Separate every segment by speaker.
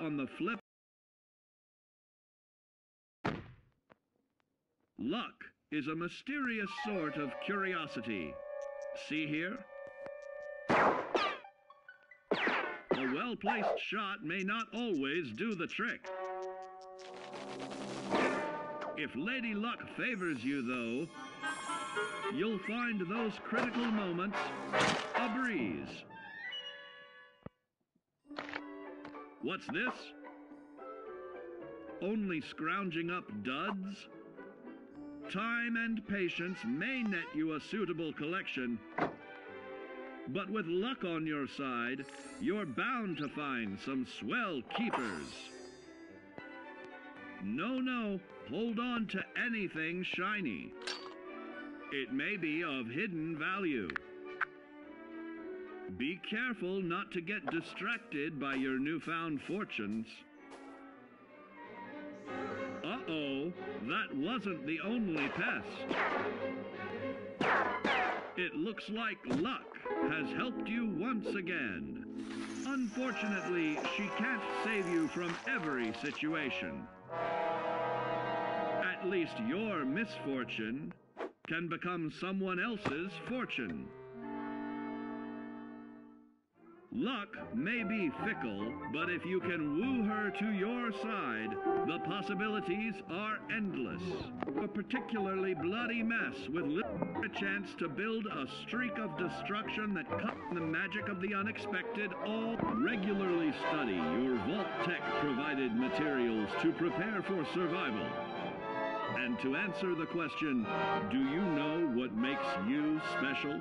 Speaker 1: on the flip. Luck is a mysterious sort of curiosity. See here? A well-placed shot may not always do the trick. If Lady Luck favors you, though, you'll find those critical moments a breeze. What's this? Only scrounging up duds? Time and patience may net you a suitable collection, but with luck on your side, you're bound to find some swell keepers. No, hold on to anything shiny. It may be of hidden value. Be careful not to get distracted by your newfound fortunes. Uh-oh, that wasn't the only pest. It looks like luck has helped you once again. Unfortunately, she can't save you from every situation. At least your misfortune can become someone else's fortune. Luck may be fickle, but if you can woo her to your side, the possibilities are endless. A particularly bloody mess with little chance to build a streak of destruction that cuts the magic of the unexpected. All regularly study your Vault-Tec provided materials to prepare for survival. And to answer the question, do you know what makes you special?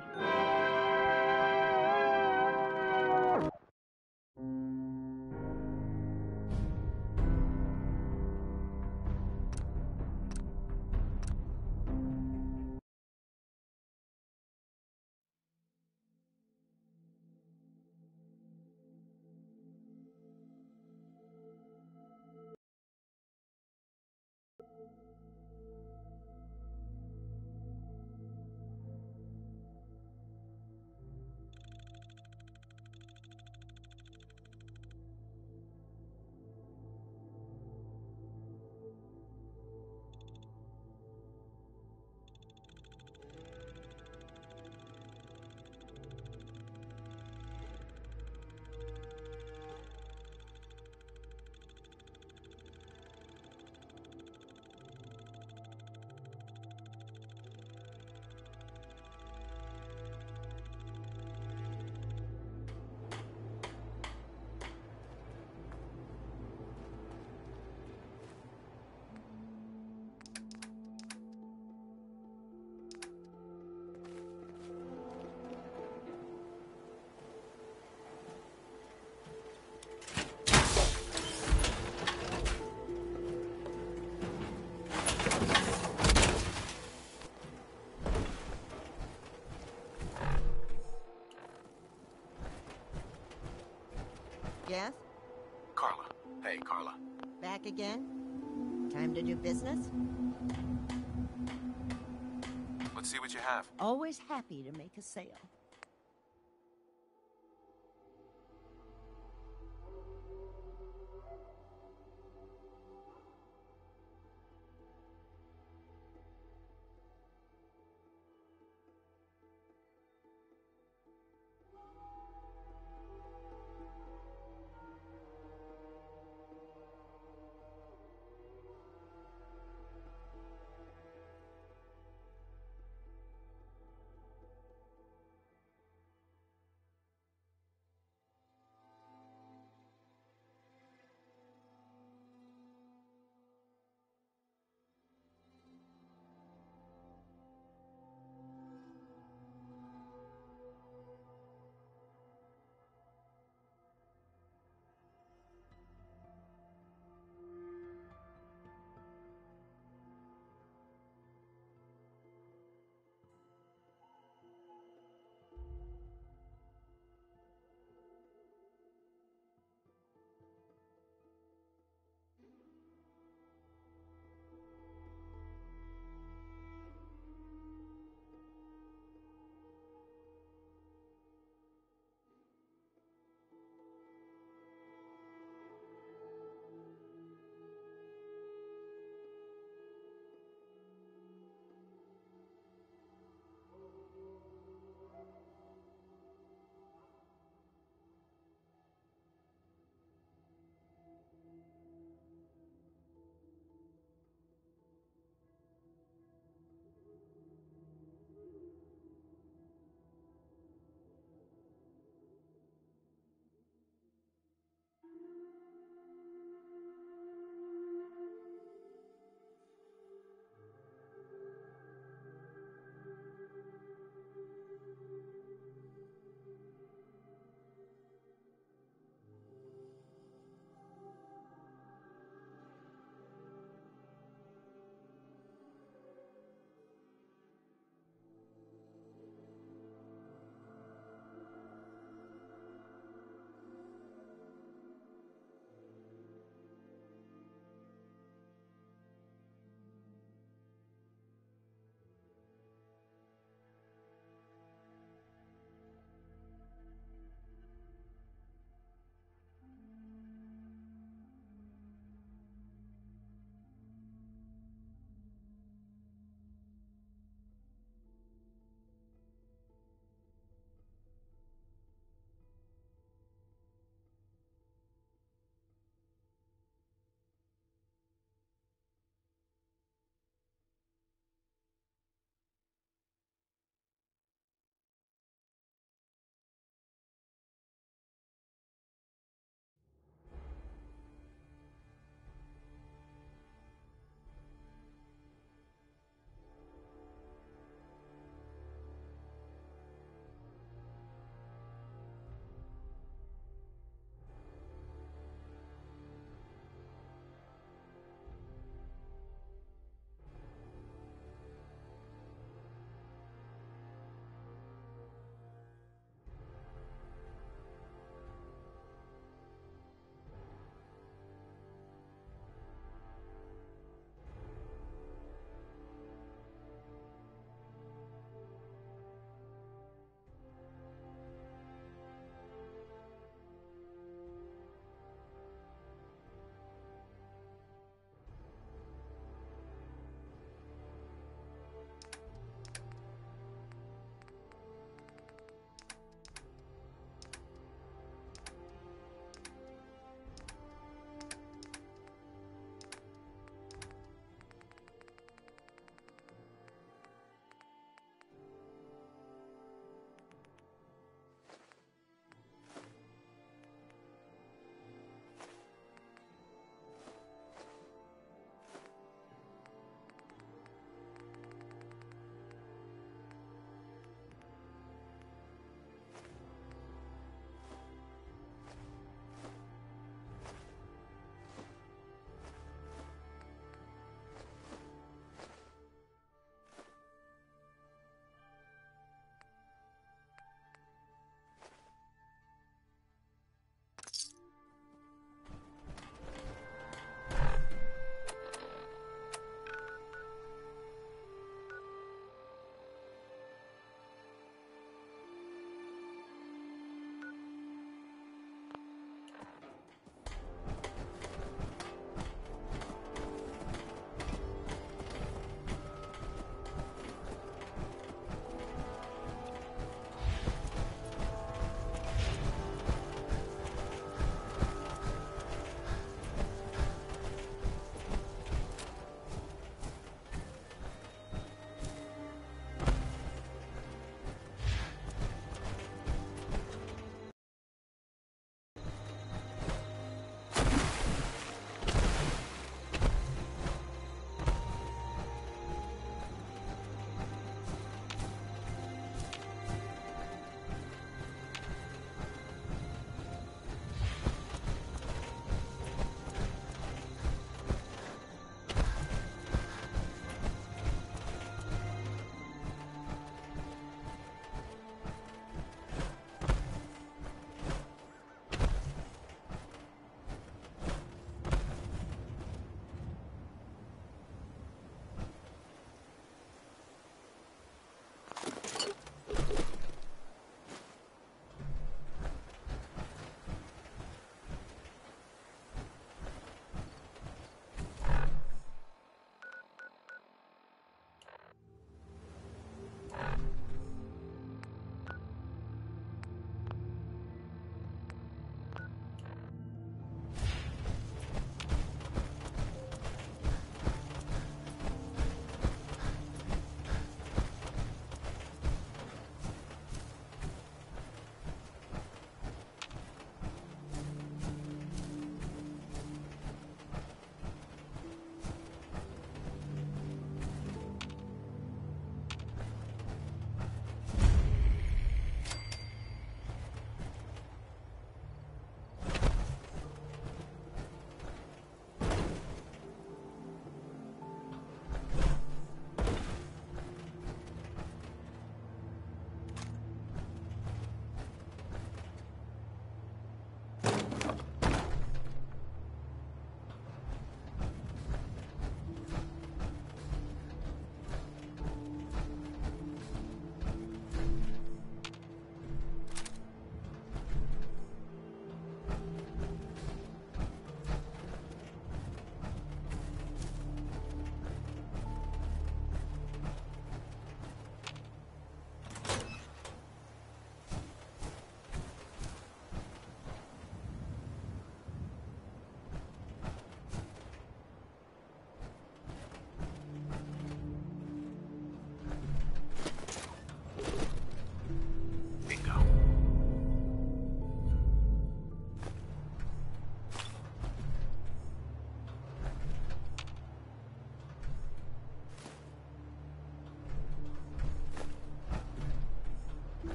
Speaker 2: Yes?
Speaker 3: Carla. Hey, Carla.
Speaker 2: Back again? Time to do business?
Speaker 3: Let's see what you have.
Speaker 2: Always happy to make a sale.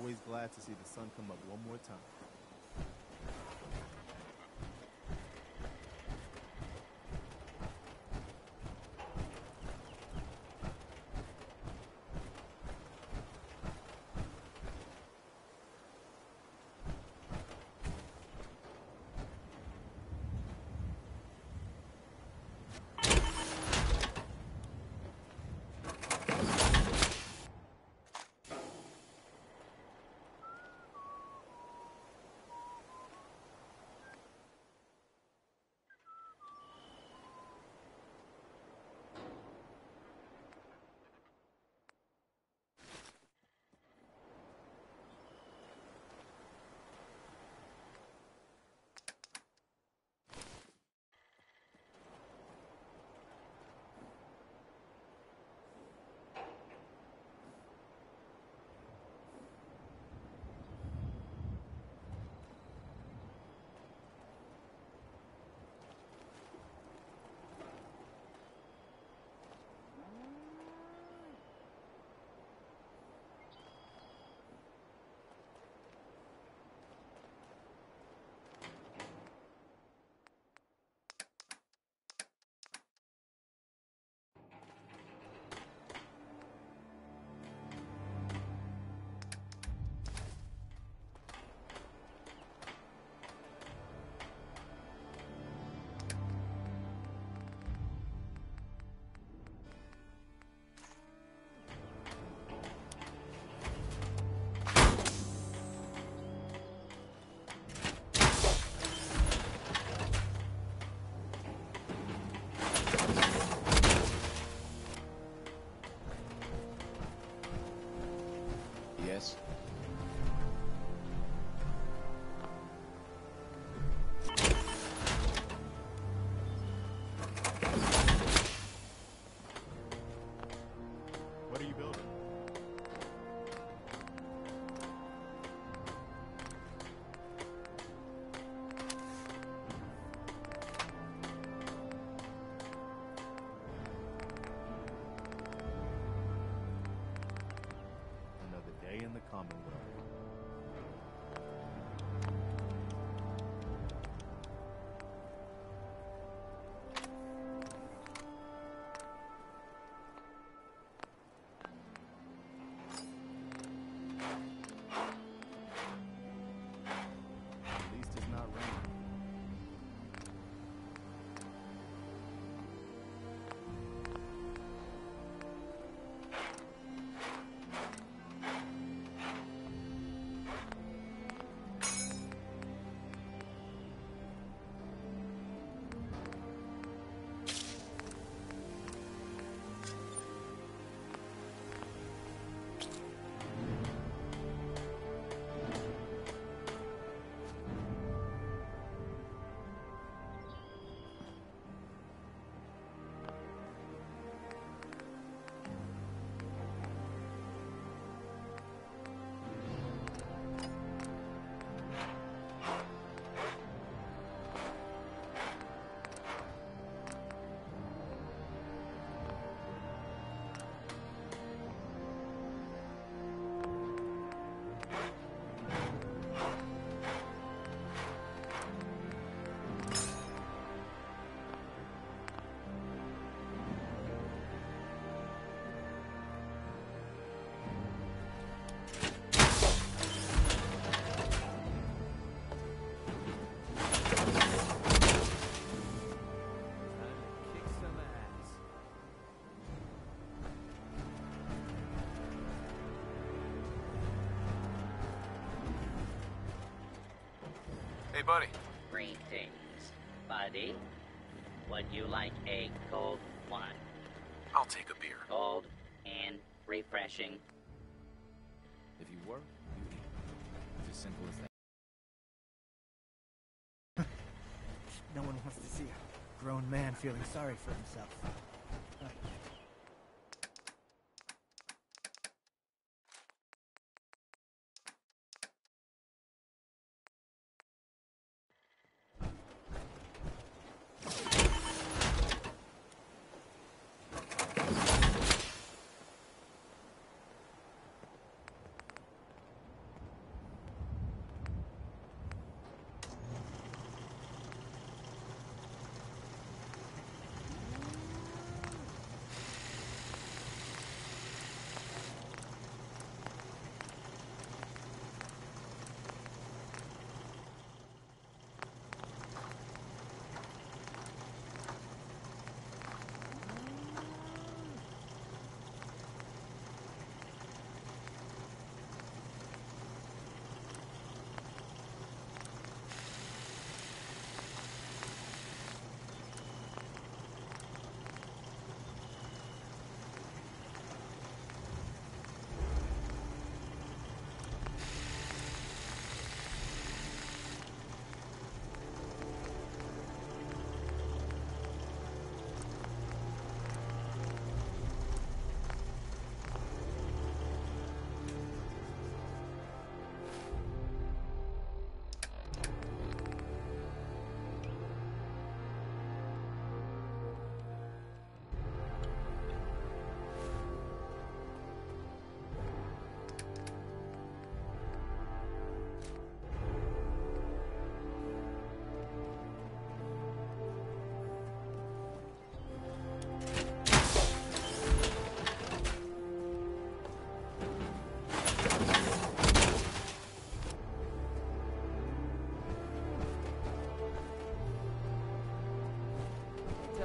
Speaker 4: always glad to see the sun come up one more time.
Speaker 5: Yes?
Speaker 4: What are you building? Another day in the Commonwealth. At least it's not raining.
Speaker 3: Hey, buddy.
Speaker 6: Greetings, buddy. Would you like a cold one?
Speaker 3: I'll take a beer.
Speaker 6: Cold and refreshing.
Speaker 5: If you work, you eat. It's as simple as that.
Speaker 7: No one wants to see a grown man feeling sorry for himself.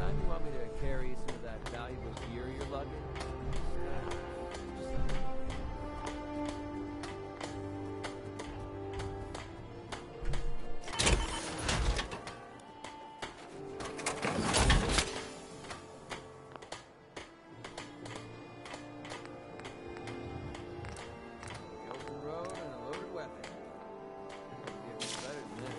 Speaker 8: time you want me to carry some of that valuable gear you're lugging? The open road and a loaded weapon. Can't get much better than this.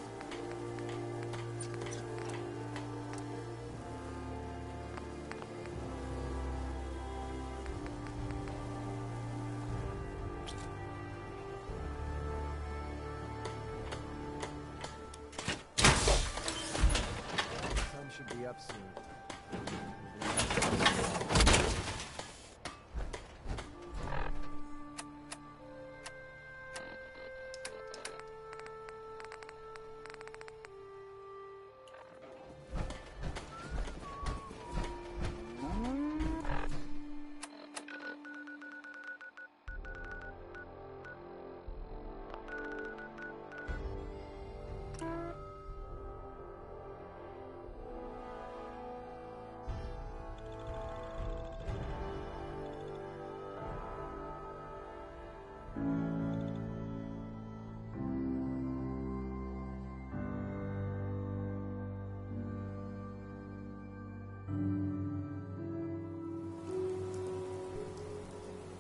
Speaker 4: The sun should be up soon.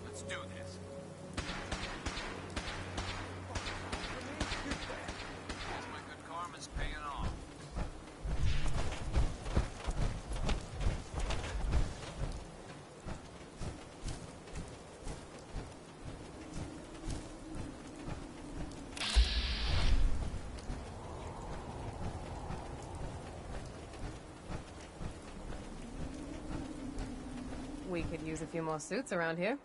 Speaker 3: Let's do this. Guess my good karma's paying off.
Speaker 9: We could use a few more suits around here.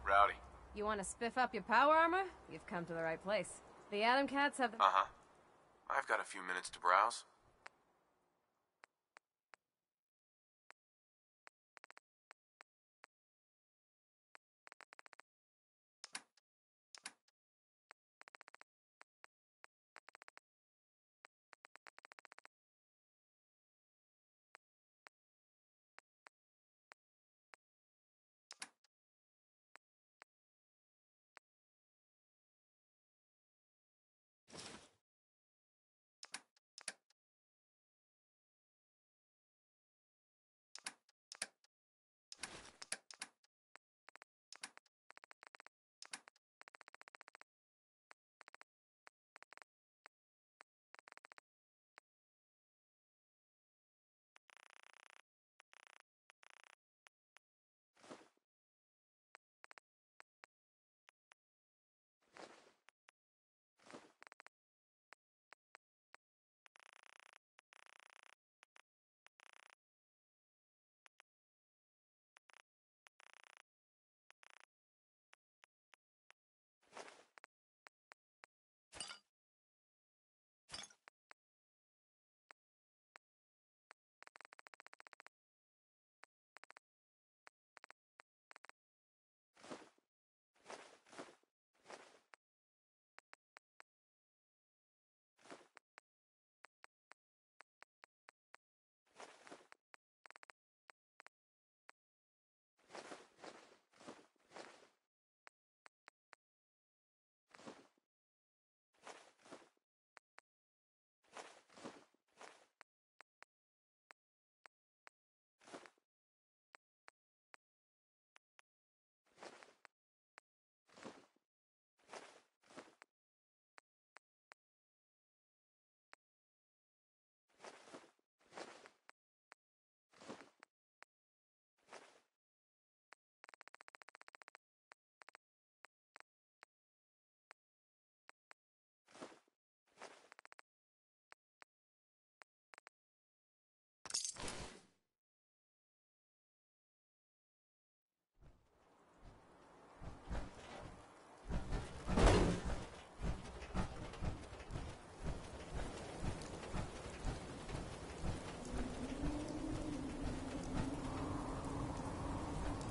Speaker 3: Rowdy.
Speaker 9: You want to spiff up your power armor? You've come to the right place. The Atom Cats have the...
Speaker 3: Uh-huh. I've got a few minutes to browse.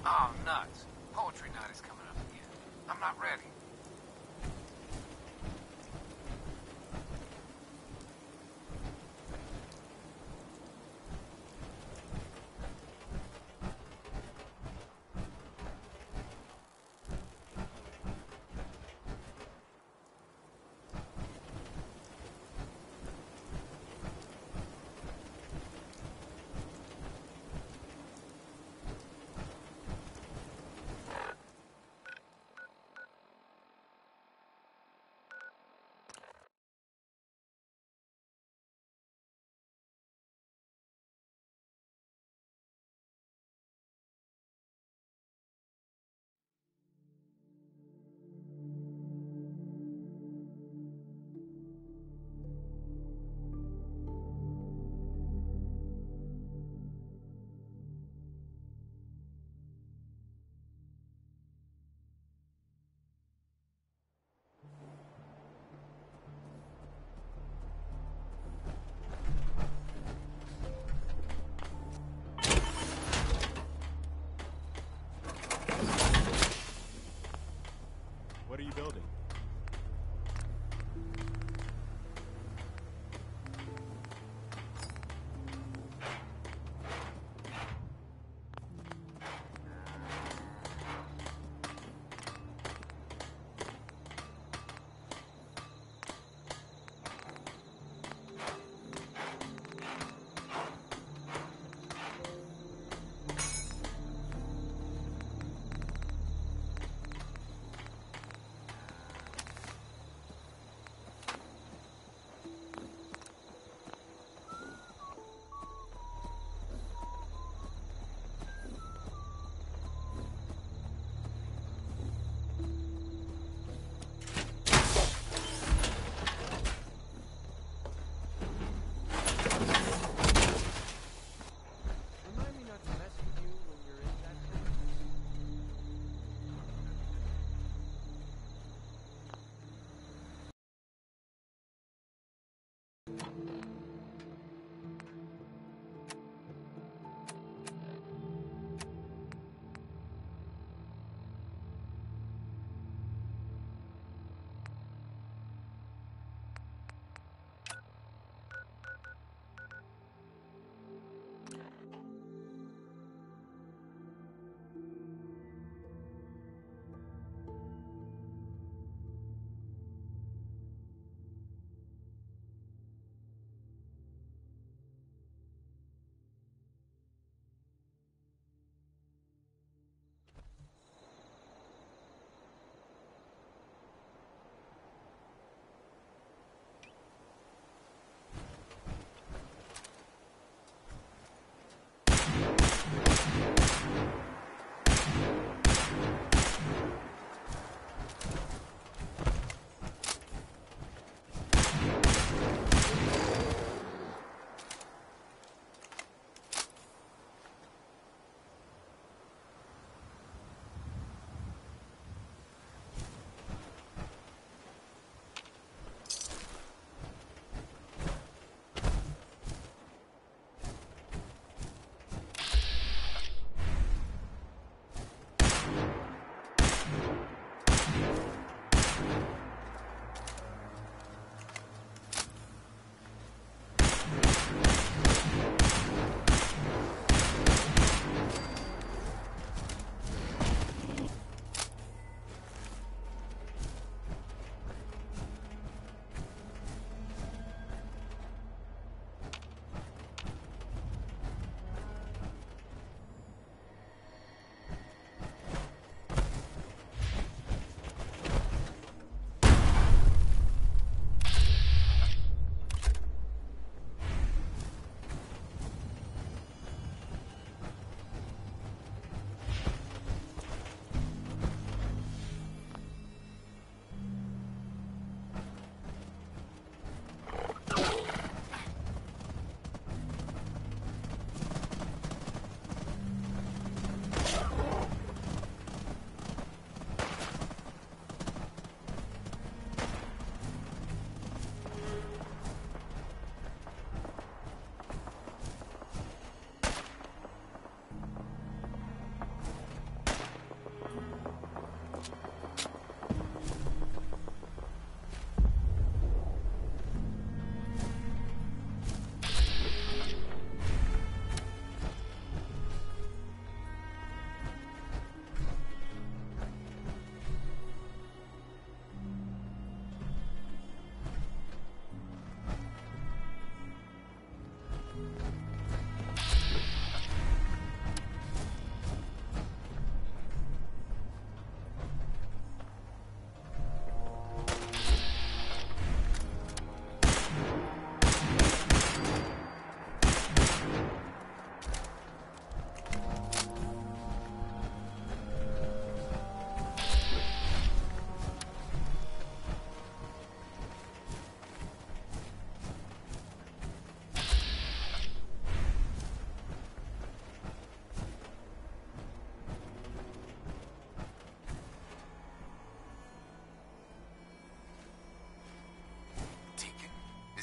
Speaker 3: Oh, nuts. Poetry night is coming up again. I'm not ready.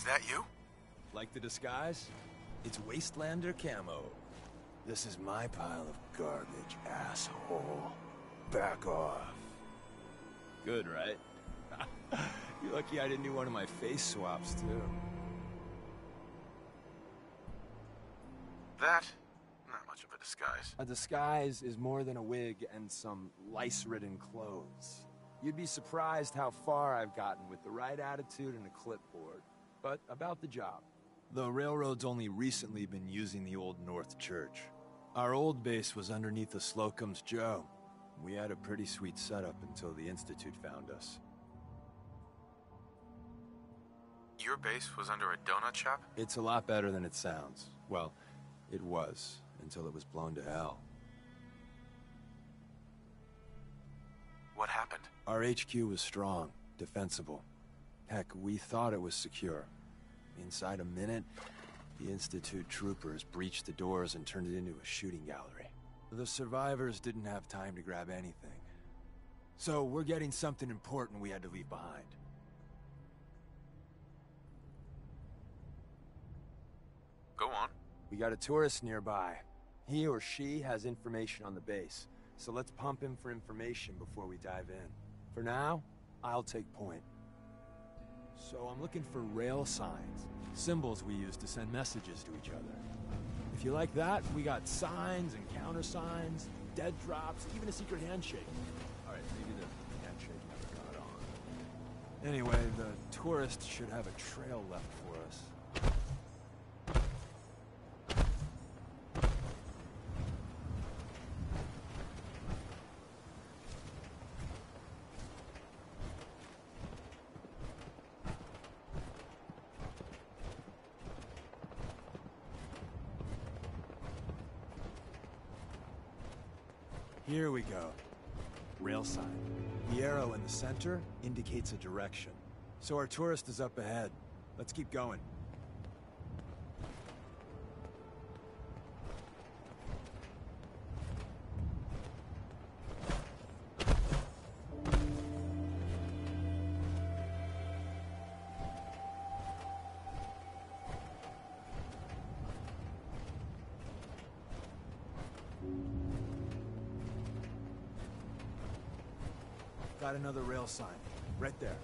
Speaker 3: Is that you?
Speaker 4: Like the disguise? It's Wastelander camo. This is my pile of garbage, asshole. Back off. Good, right? You're lucky I didn't do one of my face swaps, too.
Speaker 3: That? Not much of a disguise.
Speaker 4: A disguise is more than a wig and some lice-ridden clothes. You'd be surprised how far I've gotten with the right attitude and a clipboard. But about the job. The railroad's only recently been using the Old North Church. Our old base was underneath the Slocum's Joe. We had a pretty sweet setup until the Institute found us.
Speaker 3: Your base was under a donut shop?
Speaker 4: It's a lot better than it sounds. Well, it was, until it was blown to hell.
Speaker 3: What happened?
Speaker 4: Our HQ was strong, defensible. Heck, we thought it was secure. Inside a minute, the Institute troopers breached the doors and turned it into a shooting gallery. The survivors didn't have time to grab anything. So we're getting something important we had to leave behind.
Speaker 3: Go on.
Speaker 4: We got a tourist nearby. He or she has information on the base, so let's pump him for information before we dive in. For now, I'll take point. So I'm looking for rail signs, symbols we use to send messages to each other. If you like that, we got signs and countersigns, dead drops, even a secret handshake. All right, maybe the handshake never got on. Anyway, the tourist should have a trail left for us. Here we go. Rail sign. The arrow in the center indicates a direction. So our tourist is up ahead. Let's keep going. Got another rail sign. Right there.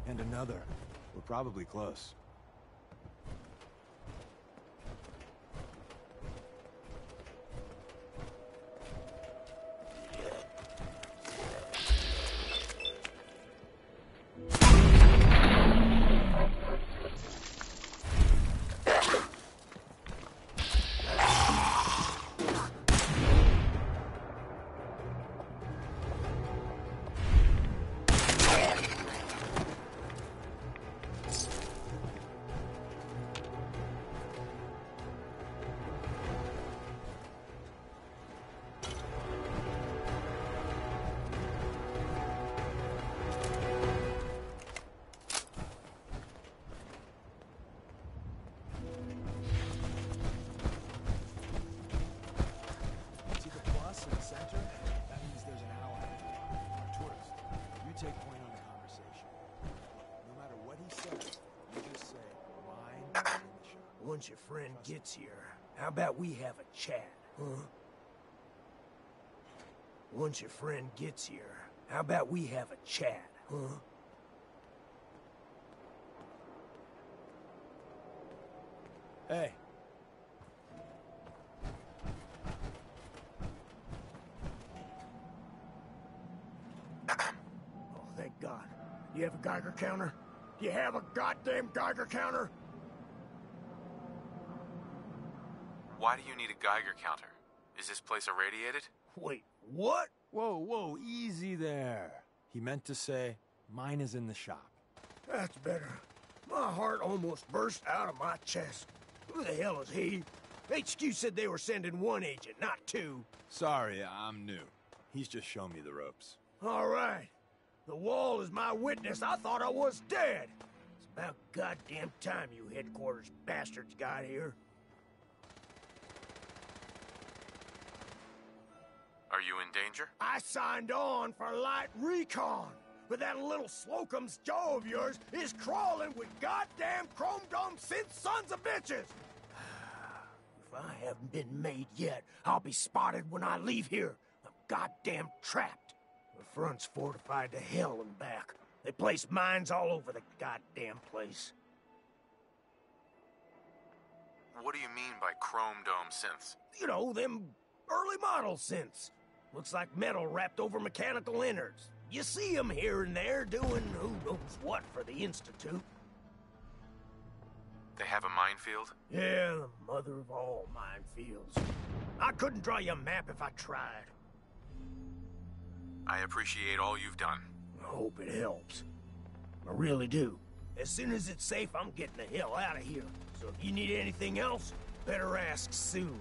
Speaker 4: And another. We're probably close. Take point on the conversation. No matter what he says, you just say, mine in the shop.
Speaker 10: Once your friend gets here, how about we have a chat, huh? Once your friend gets here, how about we have a chat, huh?
Speaker 4: Hey.
Speaker 10: Thank God. Do you have a Geiger counter? Do you have a goddamn Geiger counter?
Speaker 5: Why do you need a Geiger counter? Is this place irradiated?
Speaker 10: Wait, what?
Speaker 4: Whoa, easy there. He meant to say, mine is in the shop.
Speaker 10: That's better. My heart almost burst out of my chest. Who the hell is he? HQ said they were sending one agent, not two.
Speaker 4: Sorry, I'm new. He's just shown me the ropes.
Speaker 10: All right. The wall is my witness. I thought I was dead. It's about goddamn time you headquarters bastards got here.
Speaker 5: Are you in danger?
Speaker 10: I signed on for light recon, but that little Slocum's Joe of yours is crawling with goddamn chrome dome synth sons of bitches. If I haven't been made yet, I'll be spotted when I leave here. I'm goddamn trapped. The front's fortified to hell and back. They place mines all over the goddamn place.
Speaker 5: What do you mean by chrome dome synths?
Speaker 10: You know, them early model synths. Looks like metal wrapped over mechanical innards. You see them here and there doing who knows what for the Institute.
Speaker 5: They have a minefield?
Speaker 10: Yeah, the mother of all minefields. I couldn't draw you a map if I tried.
Speaker 5: I appreciate all you've done.
Speaker 10: I hope it helps. I really do. As soon as it's safe, I'm getting the hell out of here. So if you need anything else, better ask soon.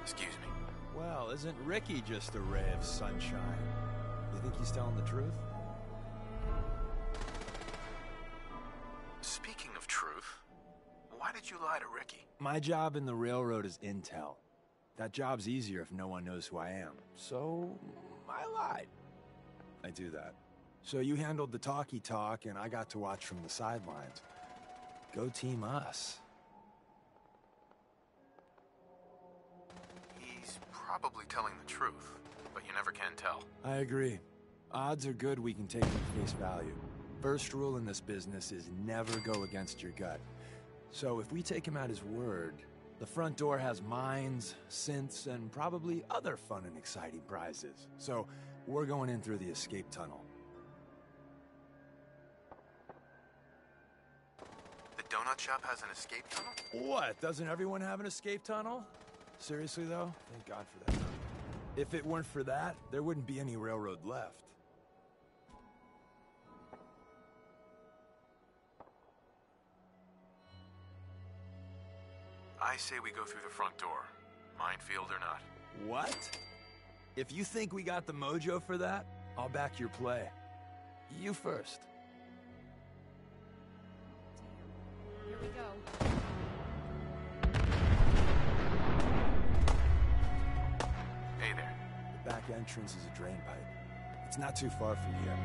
Speaker 5: Excuse me.
Speaker 4: Well, isn't Ricky just a ray of sunshine? You think he's telling the truth?
Speaker 5: Speaking of truth, why did you lie to Ricky?
Speaker 4: My job in the railroad is intel. That job's easier if no one knows who I am. So, I lied. I do that. So you handled the talky talk, and I got to watch from the sidelines. Go team us.
Speaker 5: He's probably telling the truth, but you never can tell.
Speaker 4: I agree. Odds are good we can take them at face value. First rule in this business is never go against your gut. So if we take him at his word, the front door has mines, synths, and probably other fun and exciting prizes. So we're going in through the escape tunnel.
Speaker 5: The donut shop has an escape tunnel?
Speaker 4: What? Doesn't everyone have an escape tunnel? Seriously, though? Thank God for that. If it weren't for that, there wouldn't be any railroad left.
Speaker 5: I say we go through the front door, minefield or not.
Speaker 4: What? If you think we got the mojo for that, I'll back your play. You first.
Speaker 9: Here we go.
Speaker 5: Hey there.
Speaker 4: The back entrance is a drain pipe. It's not too far from here.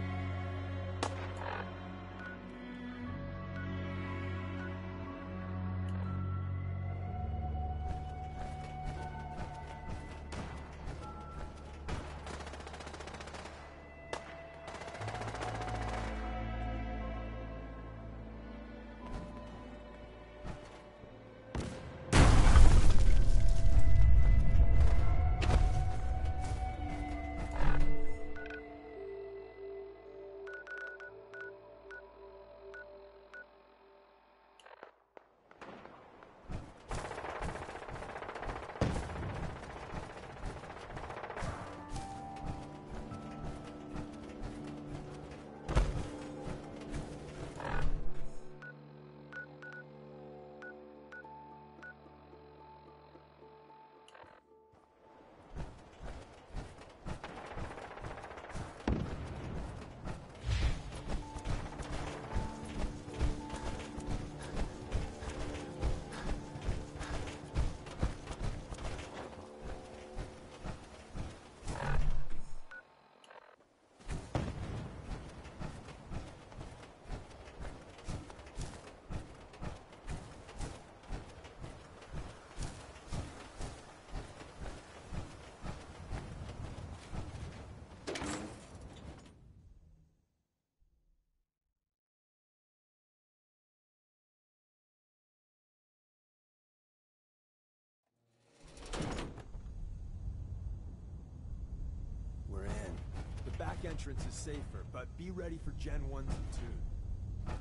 Speaker 4: Back entrance is safer, but be ready for Gen 1s and 2s.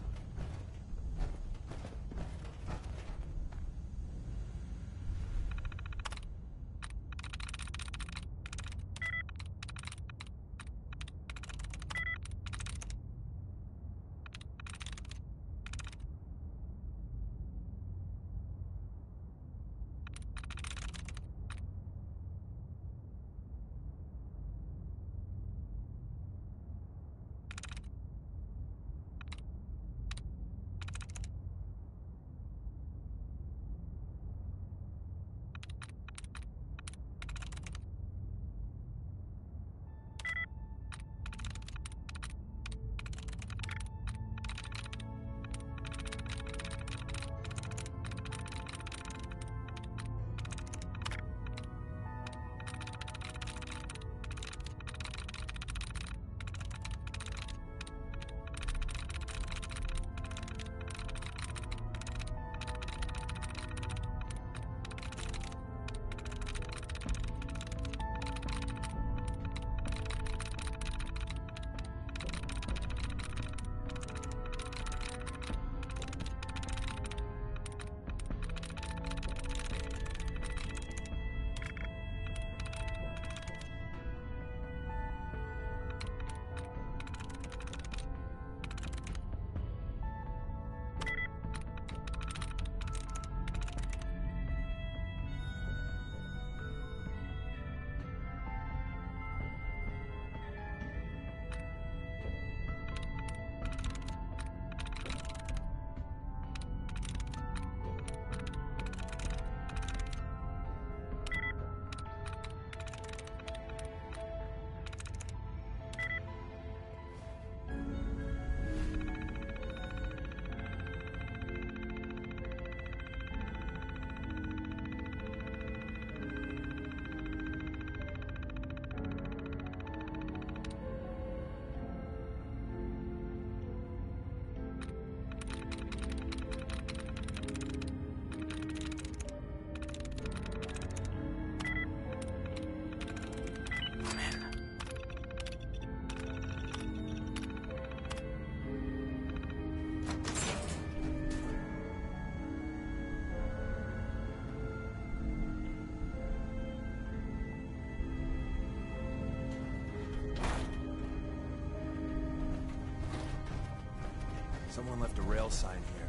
Speaker 4: Someone left a rail sign here.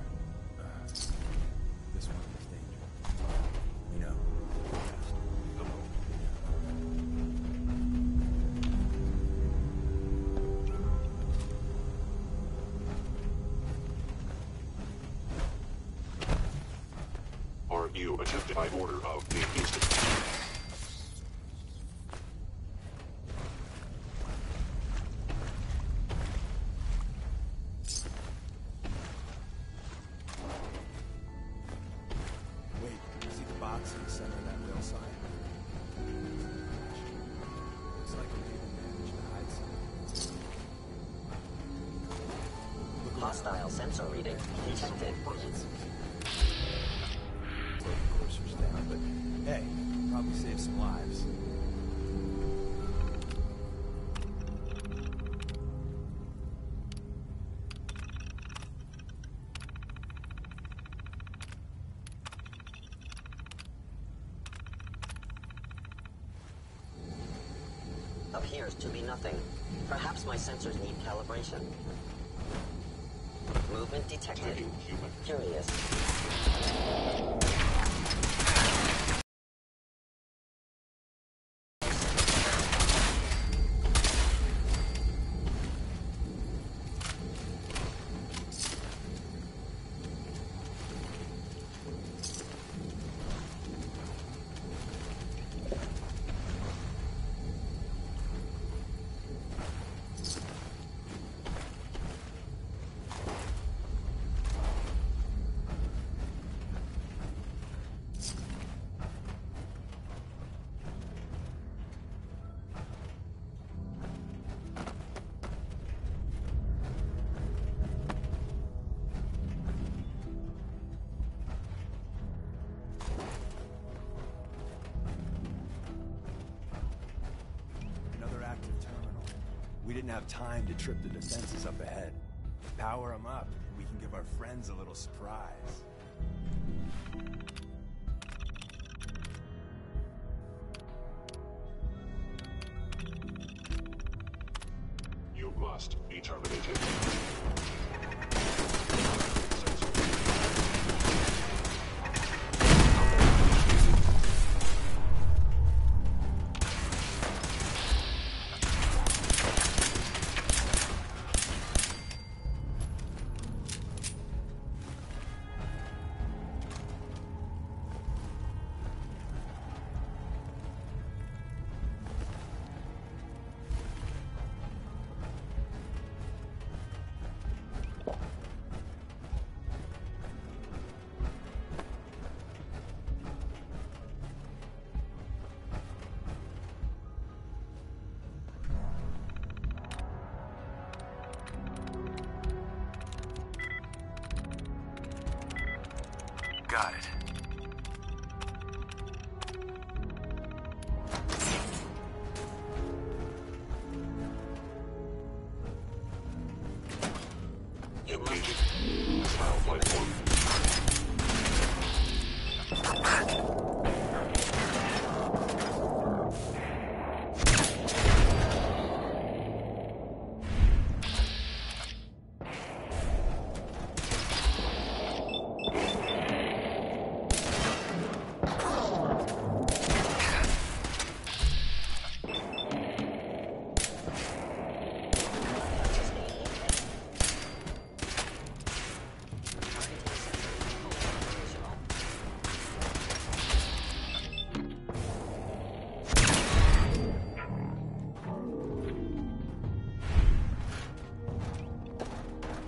Speaker 4: This one is dangerous. You know.
Speaker 11: Are you attempted by order of the Institute?
Speaker 6: Hostile sensor reading detected.
Speaker 4: Coursers down, but hey, probably save some lives.
Speaker 6: Appears to be nothing. Perhaps my sensors need calibration. Movement detected. Curious.
Speaker 4: We didn't have time to trip the defenses up ahead. Power them up, and we can give our friends a little surprise.
Speaker 11: You must be terminated.
Speaker 3: Got it.
Speaker 11: Engaging. Missile platform.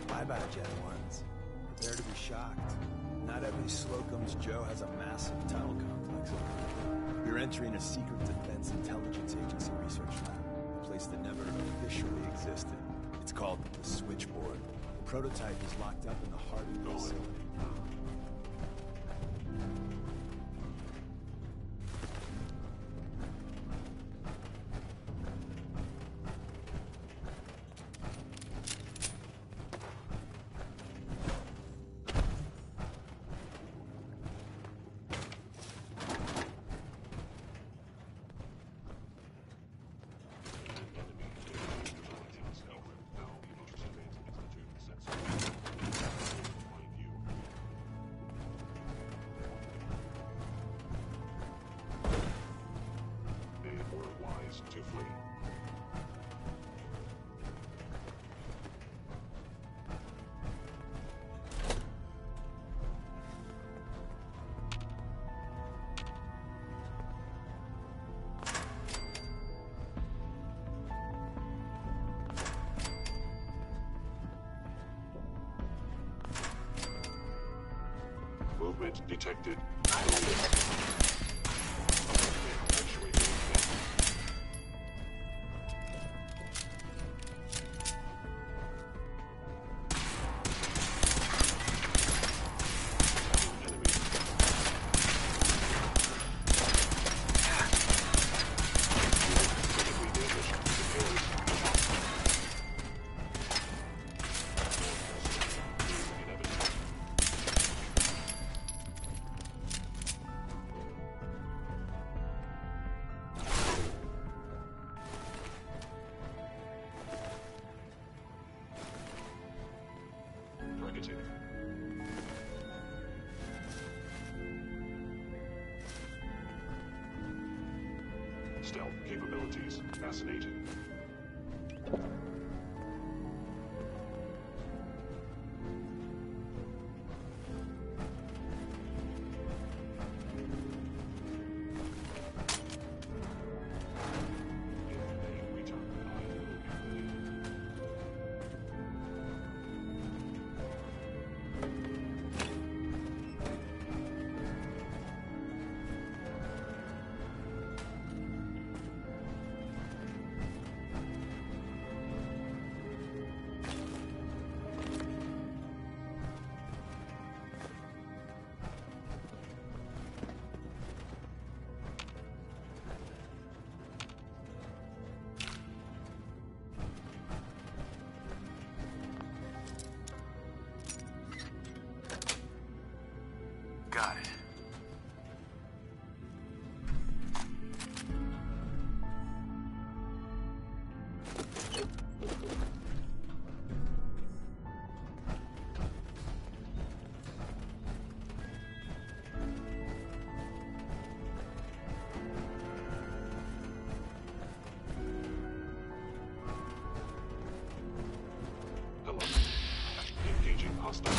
Speaker 4: Bye-bye, Gen 1s. Prepare to be shocked. Not every Slocum's Joe has a massive tunnel complex. You're entering a secret defense intelligence agency research lab, a place that never officially existed. It's called the Switchboard. The prototype is locked up in the heart of the facility.
Speaker 11: movement detected. Stealth capabilities. Fascinating.
Speaker 3: Got it.
Speaker 11: Hello. Engaging hostile.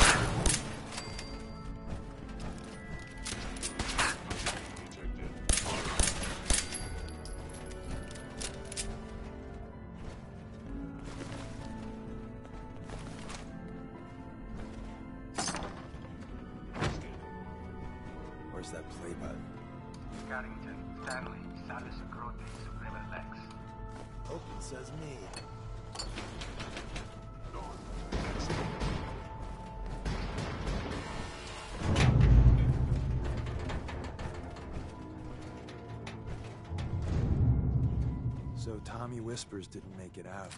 Speaker 4: Where's that play button?
Speaker 12: Carrington, Stanley, Salis Grotes, River Lex.
Speaker 4: Hope it says me. So Tommy Whispers didn't make it out.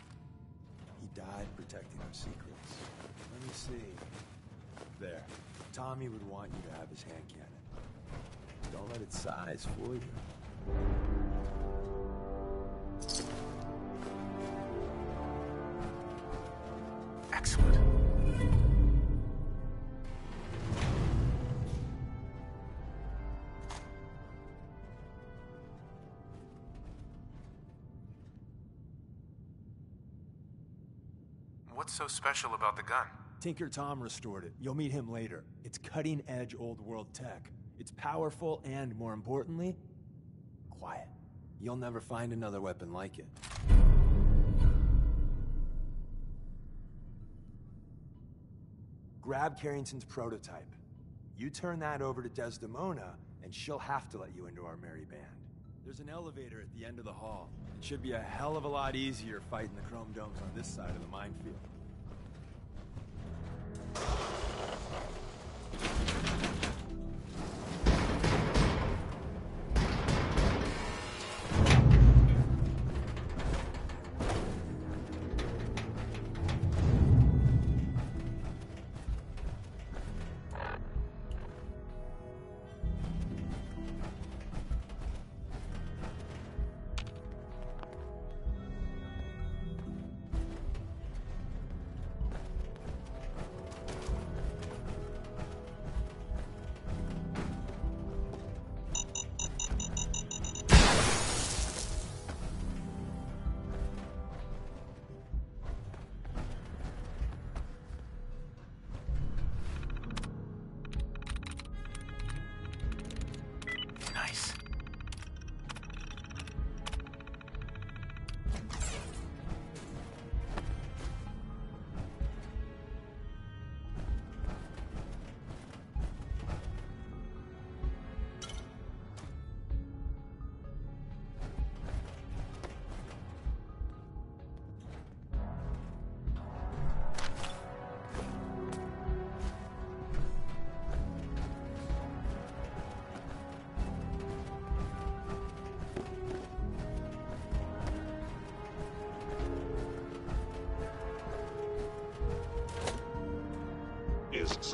Speaker 4: He died protecting our secrets. Let me see. There. Tommy would want you to have his hand cannon. Don't let its size fool you.
Speaker 3: Excellent. What's so special about the gun?
Speaker 4: Tinker Tom restored it. You'll meet him later. It's cutting-edge old-world tech. It's powerful and, more importantly, quiet. You'll never find another weapon like it. Grab Carrington's prototype. You turn that over to Desdemona, and she'll have to let you into our merry band. There's an elevator at the end of the hall. It should be a hell of a lot easier fighting the Chrome Domes on this side of the minefield.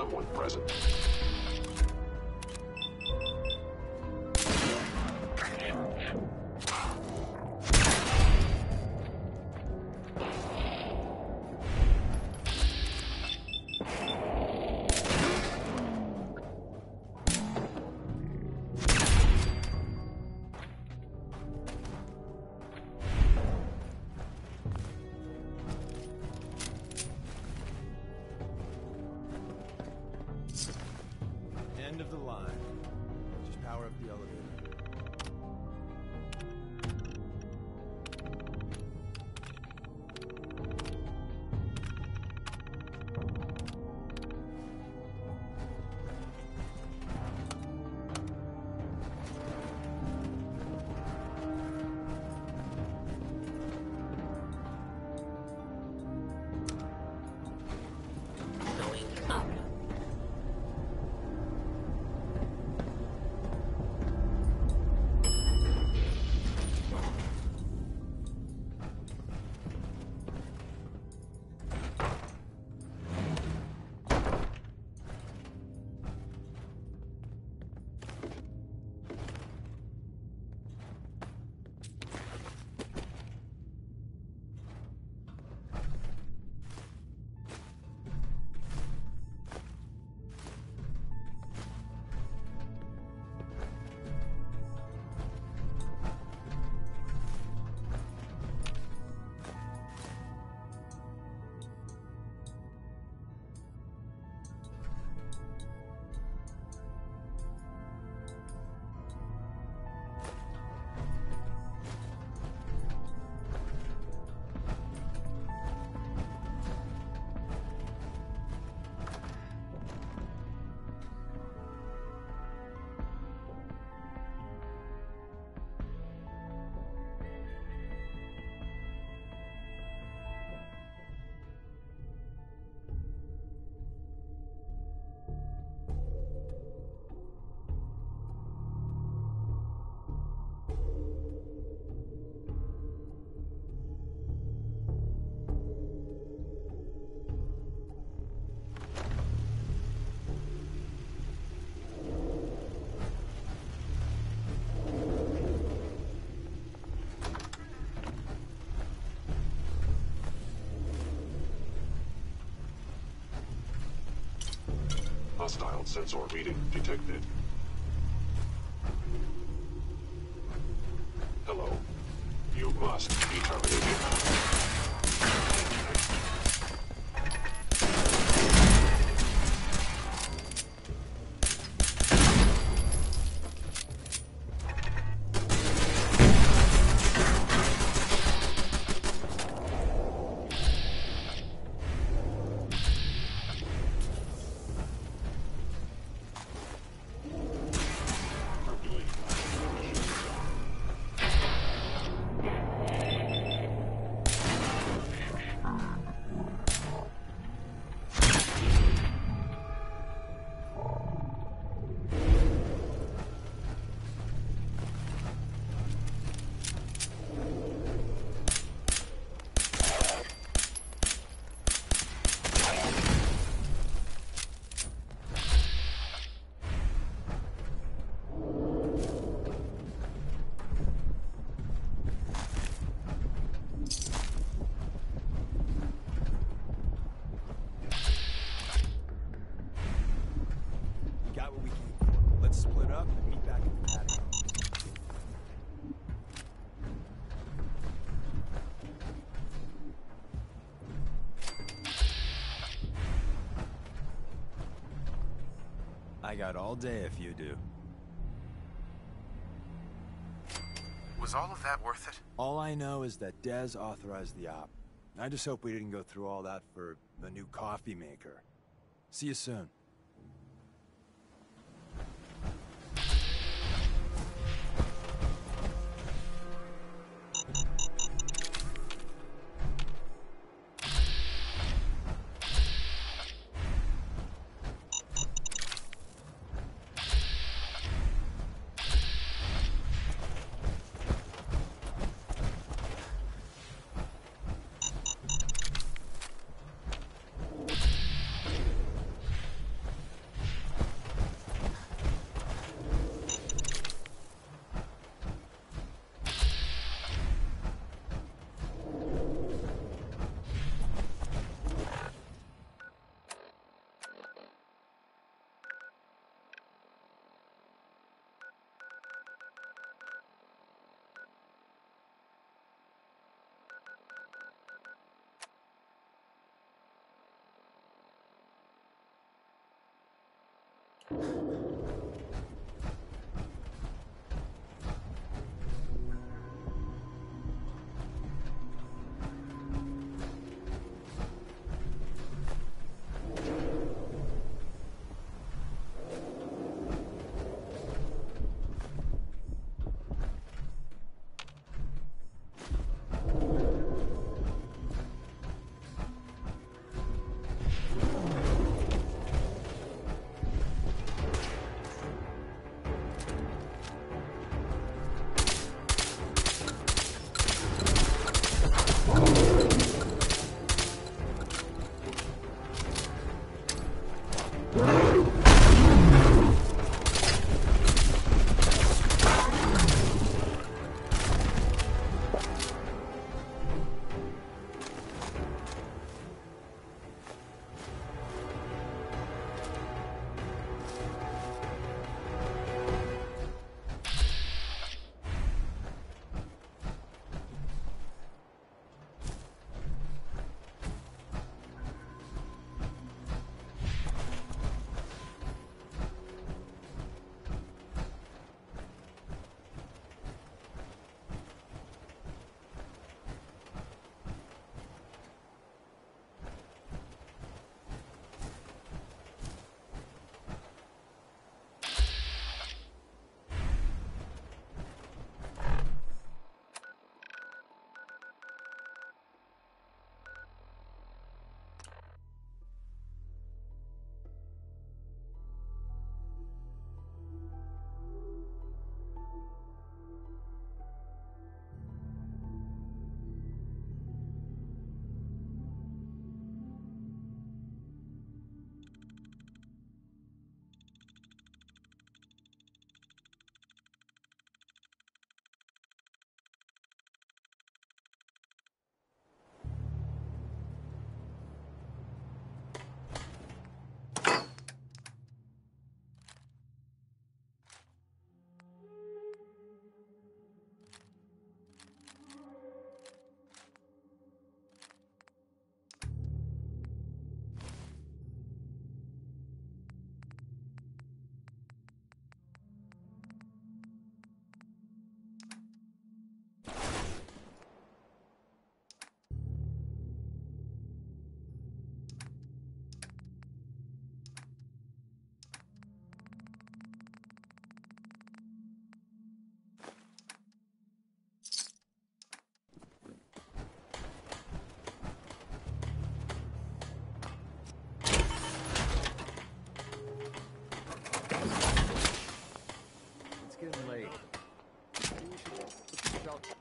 Speaker 11: someone present.
Speaker 4: End of the line. Just power up the elevator.
Speaker 6: Going up.
Speaker 11: Hostile sensor reading detected. Hello. You must be terminated.
Speaker 4: Split up and meet back at the patio. I got all day if you do.
Speaker 3: Was all of that worth it?
Speaker 4: All I know is that Dez authorized the op. I just hope we didn't go through all that for a new coffee maker. See you soon.
Speaker 8: getting late. Maybe we should look for shelter.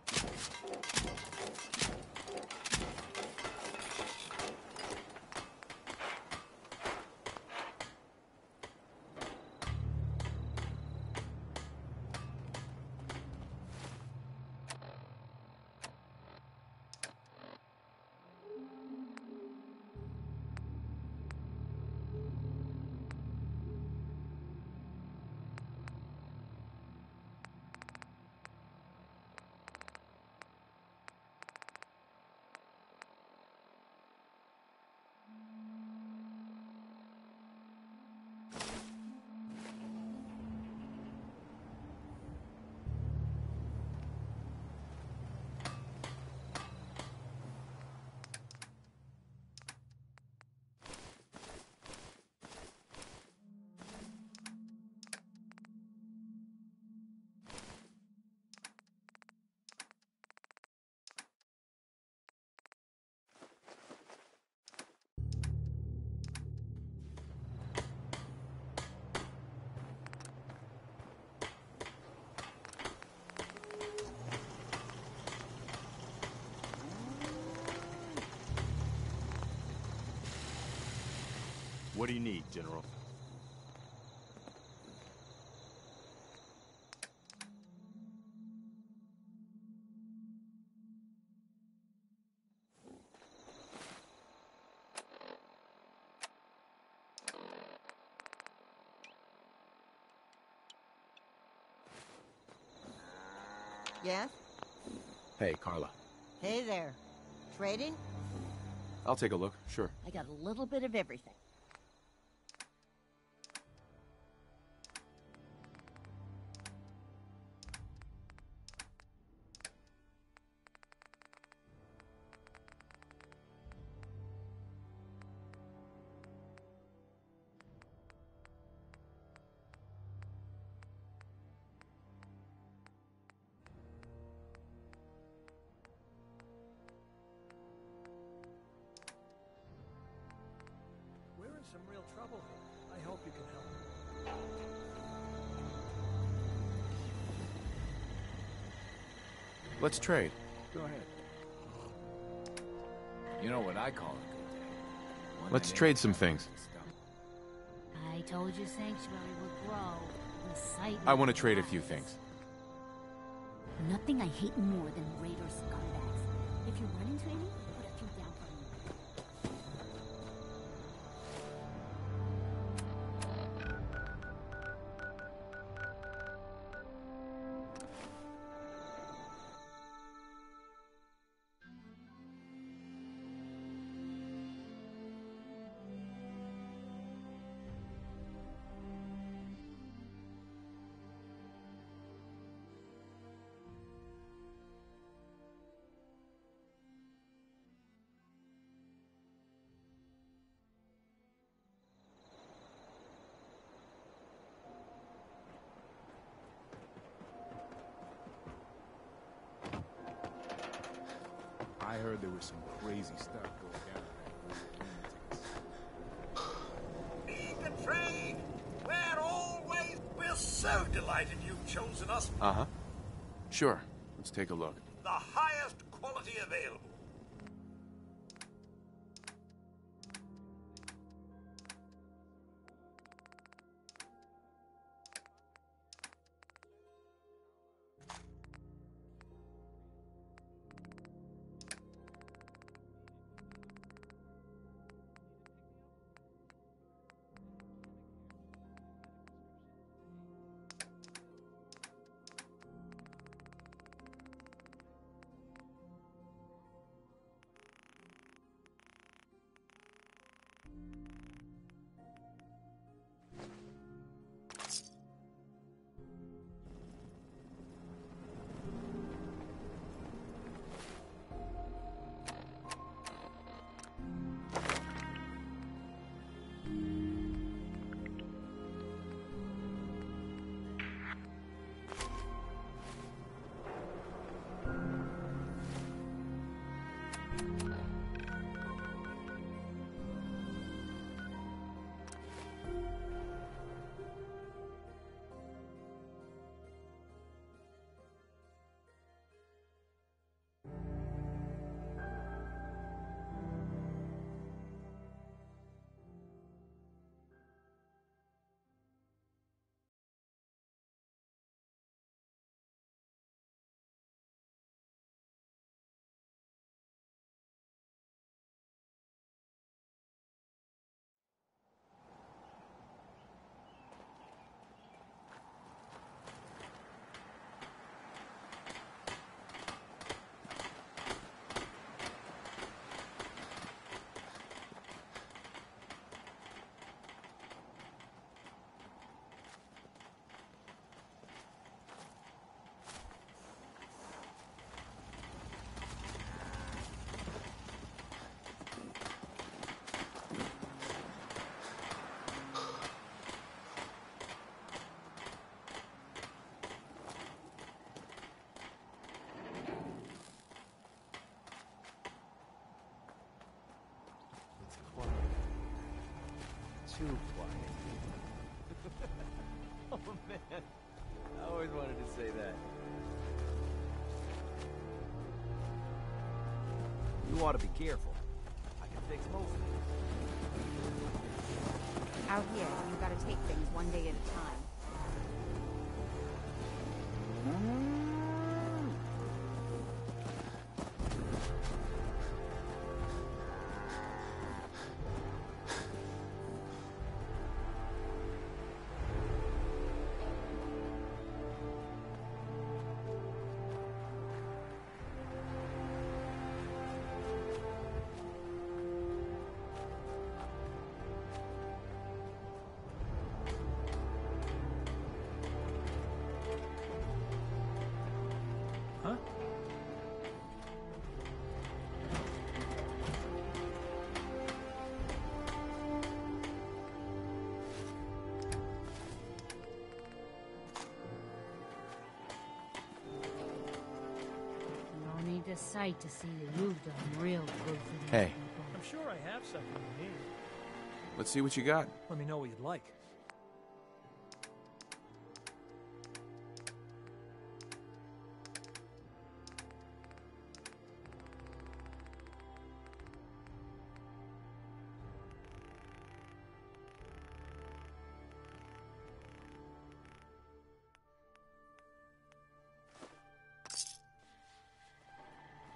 Speaker 13: What do you need, General?
Speaker 2: Yes?
Speaker 13: Hey, Carla.
Speaker 2: Hey there. Trading?
Speaker 13: I'll take a look, sure.
Speaker 2: I got a little bit of everything.
Speaker 10: some real trouble here. I hope you can help.
Speaker 13: Let's trade.
Speaker 5: Go ahead. You know what I call a good day? One
Speaker 13: Let's
Speaker 5: that
Speaker 13: trade
Speaker 5: ain't
Speaker 13: some
Speaker 5: got
Speaker 13: things.
Speaker 5: stuff.
Speaker 14: I told you Sanctuary would grow. The site
Speaker 13: I want to
Speaker 14: will
Speaker 13: trade a
Speaker 14: rise.
Speaker 13: few things.
Speaker 14: Nothing I hate more than Raider scumbags. If you run into any, put a few down for me.
Speaker 5: I heard there was some crazy stuff going down there.
Speaker 10: Eager trade! We're so delighted you've chosen us.
Speaker 13: Uh-huh. Sure. Let's take a look.
Speaker 10: The highest quality available.
Speaker 8: Too quiet. Oh man, I always wanted to say that. You ought to be careful. I can fix most of it.
Speaker 15: Out here, you gotta take things one day at a time.
Speaker 14: A sight to see that you've done real good for these
Speaker 13: Hey.
Speaker 14: people.
Speaker 10: I'm sure I have something you need.
Speaker 13: Let's see what you got.
Speaker 7: Let me know what you'd like.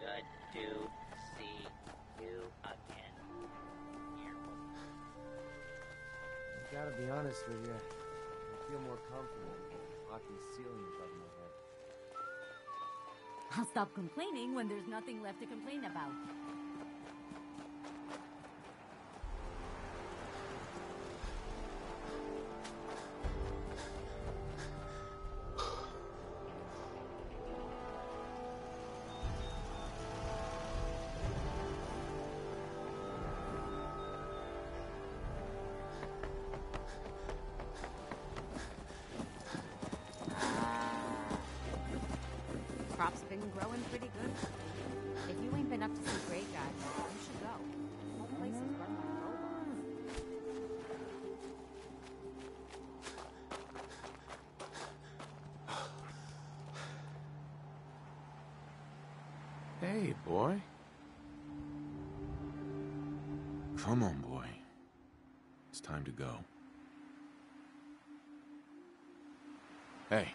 Speaker 6: Good to see you again.
Speaker 8: Gotta be honest with you. I feel more comfortable locking the ceiling above my head.
Speaker 14: I'll stop complaining when there's nothing left to complain about.
Speaker 15: Crops have been growing pretty good. If you ain't been up to see graveyards, you should go. The whole place is run by robots.
Speaker 13: Hey, boy. Come on, boy. It's time to go. Hey.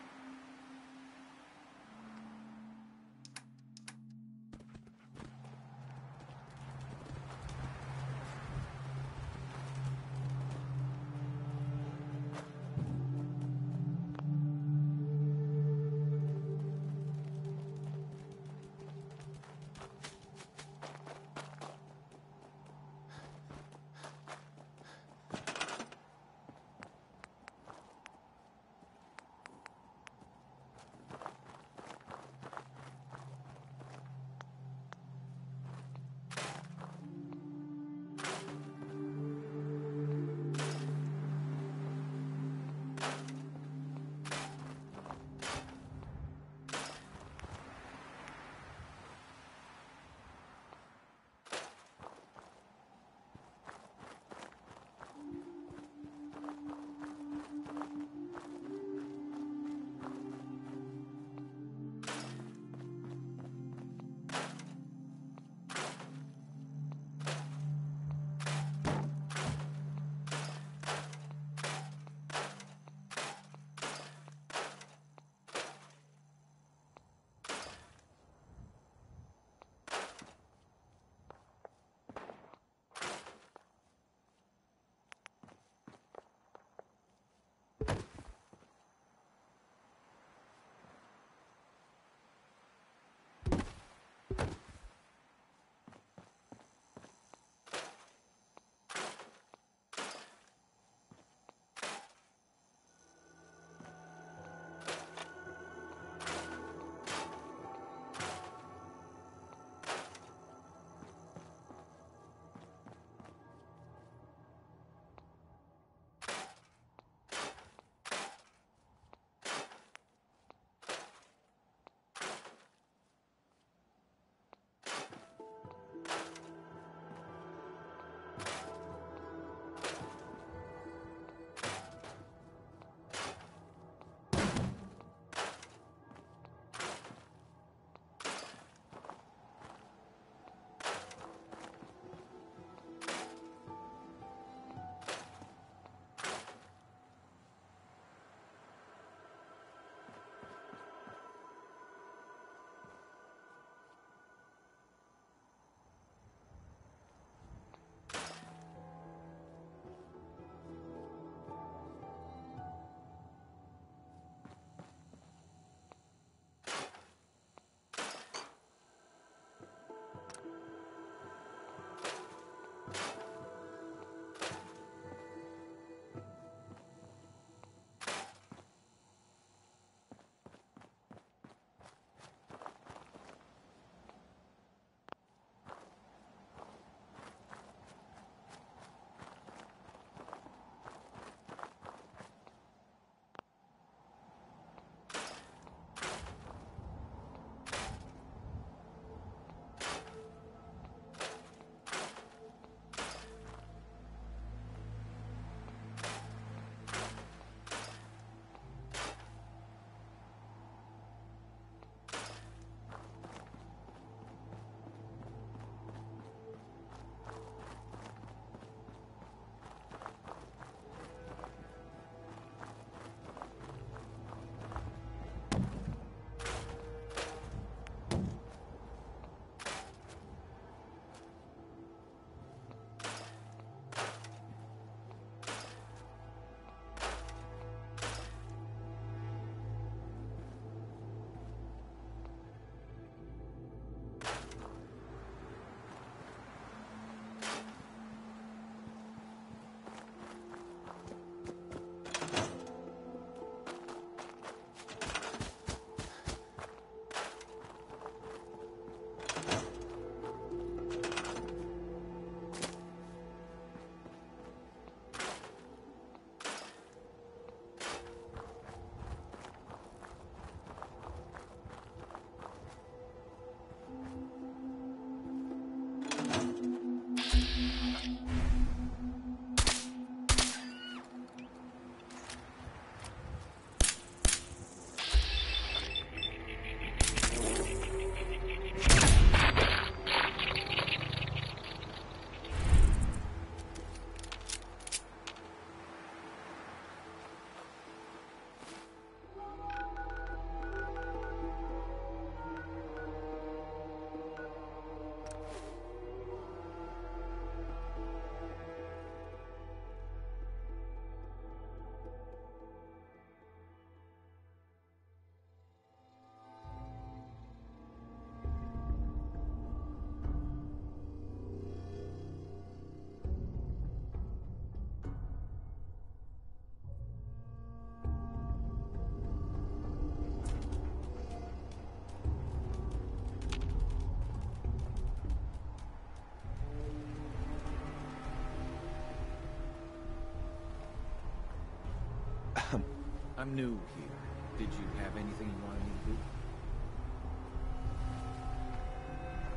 Speaker 5: I'm new here. Did you have anything you wanted me to do?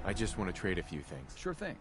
Speaker 16: I just want to trade a few things.
Speaker 5: Sure thing.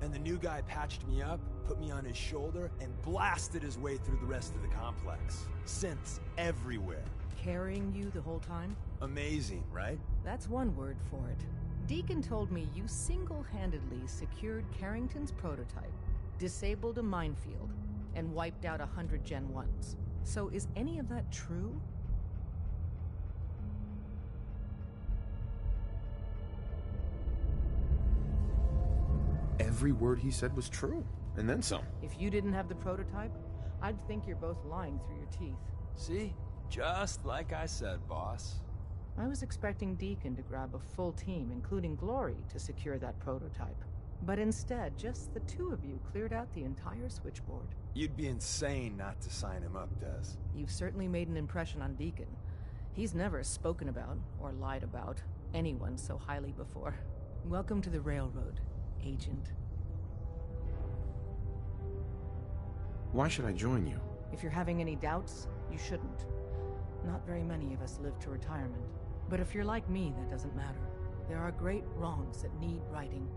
Speaker 4: And the new guy patched me up, put me on his shoulder, and blasted his way through the rest of the complex. Synths everywhere.
Speaker 17: Carrying you the whole time?
Speaker 4: Amazing, right?
Speaker 17: That's one word for it. Deacon told me you single-handedly secured Carrington's prototype, disabled a minefield, and wiped out 100 Gen 1s. So is any of that true?
Speaker 16: Every word he said was true, and then some.
Speaker 17: If you didn't have the prototype, I'd think you're both lying through your teeth.
Speaker 4: See? Just like I said, boss.
Speaker 17: I was expecting Deacon to grab a full team, including Glory, to secure that prototype. But instead, just the two of you cleared out the entire switchboard.
Speaker 4: You'd be insane not to sign him up, Des.
Speaker 17: You've certainly made an impression on Deacon. He's never spoken about, or lied about, anyone so highly before. Welcome to the Railroad, Agent.
Speaker 16: Why should I join you?
Speaker 17: If you're having any doubts, you shouldn't. Not very many of us live to retirement. But if you're like me, that doesn't matter. There are great wrongs that need righting.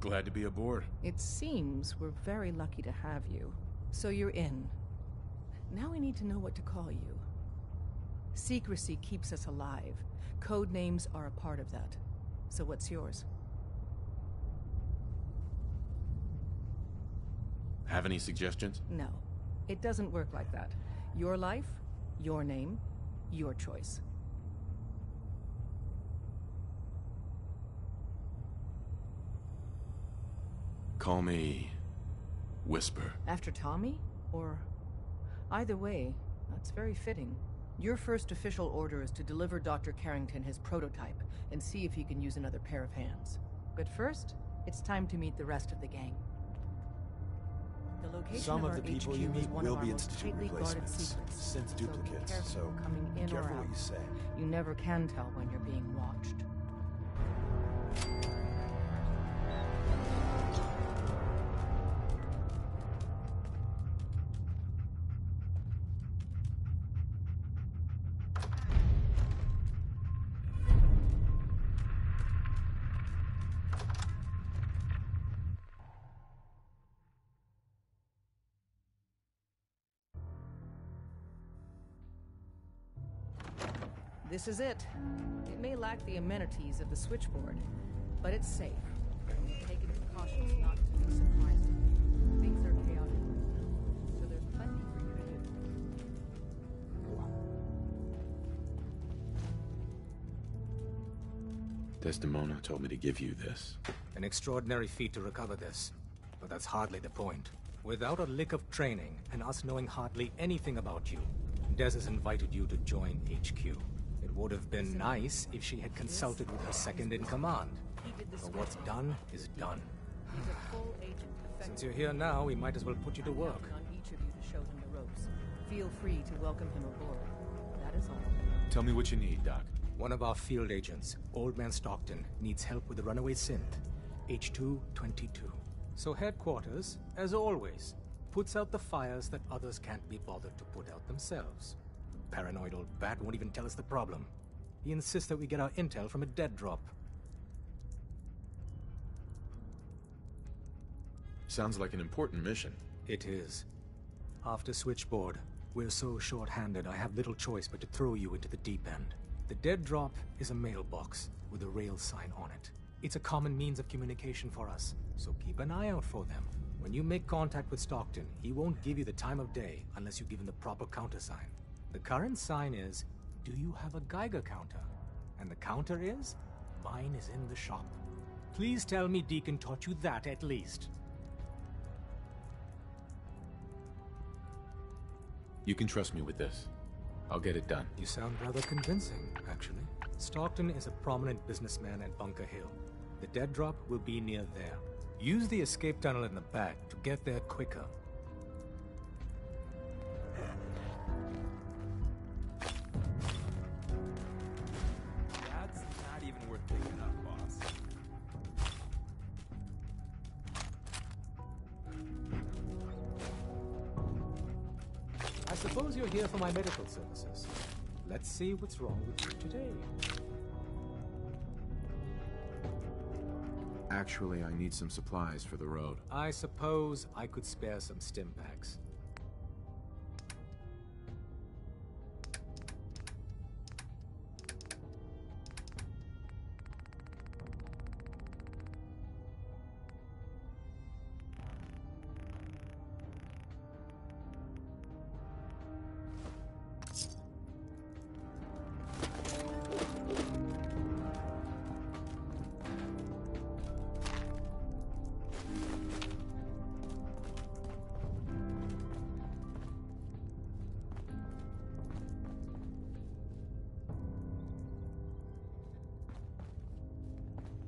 Speaker 16: Glad to be aboard.
Speaker 17: It seems we're very lucky to have you. So you're in. Now we need to know what to call you. Secrecy keeps us alive. Code names are a part of that. So what's yours?
Speaker 16: Have any suggestions?
Speaker 17: No. It doesn't work like that. Your life, your name, your choice.
Speaker 16: Call me Whisper.
Speaker 17: After Tommy? Or... Either way, that's very fitting. Your first official order is to deliver Dr. Carrington his prototype and see if he can use another pair of hands. But first, it's time to meet the rest of the gang. The location
Speaker 4: Some of
Speaker 17: our
Speaker 4: the people
Speaker 17: HQ
Speaker 4: you meet
Speaker 17: is one
Speaker 4: will
Speaker 17: of our
Speaker 4: be
Speaker 17: most
Speaker 4: Institute
Speaker 17: tightly guarded
Speaker 4: replacements,
Speaker 17: secrets.
Speaker 4: synth duplicates,
Speaker 17: Be
Speaker 4: so
Speaker 17: coming in
Speaker 4: be careful
Speaker 17: or out.
Speaker 4: what you say.
Speaker 17: You never can tell when you're being watched. This is it. It may lack the amenities of the switchboard, but it's safe. We've taken precautions not to be surprised. Things are chaotic, so there's plenty for you to do.
Speaker 16: Desdemona told me to give you this.
Speaker 3: An extraordinary feat to recover this, but that's hardly the point. Without a lick of training, and us knowing hardly anything about you, Des has invited you to join HQ. It would have been nice if she had consulted with her second-in-command. But what's done is done. Since you're here now, we might as well put you to work.
Speaker 17: On each of you to show him the ropes. Feel free to welcome him aboard. That is all.
Speaker 16: Tell me what you need, Doc.
Speaker 3: One of our field agents, Old Man Stockton, needs help with the runaway synth, H222. So headquarters, as always, puts out the fires that others can't be bothered to put out themselves. The paranoid old bat won't even tell us the problem. He insists that we get our intel from a dead drop.
Speaker 16: Sounds like an important mission.
Speaker 3: It is. After Switchboard, we're so short-handed I have little choice but to throw you into the deep end. The dead drop is a mailbox with a rail sign on it. It's a common means of communication for us, so keep an eye out for them. When you make contact with Stockton, he won't give you the time of day unless you give him the proper countersign. The current sign is, do you have a Geiger counter? And the counter is, mine is in the shop. Please tell me Deacon taught you that at least.
Speaker 16: You can trust me with this. I'll get it done.
Speaker 3: You sound rather convincing, actually. Stockton is a prominent businessman at Bunker Hill. The dead drop will be near there. Use the escape tunnel in the back to get there quicker.
Speaker 4: That's not even worth picking up, boss.
Speaker 3: I suppose you're here for my medical services. Let's see what's wrong with you today.
Speaker 16: Actually, I need some supplies for the road.
Speaker 3: I suppose I could spare some stim packs.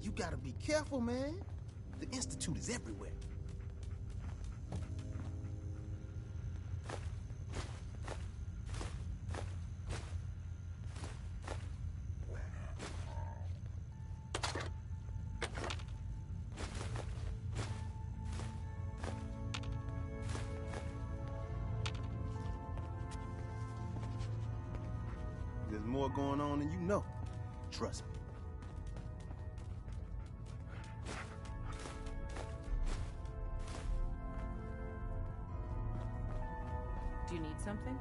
Speaker 18: You gotta be careful, man. The Institute is everywhere. There's more going on than you know. Trust me.
Speaker 17: Do you need something?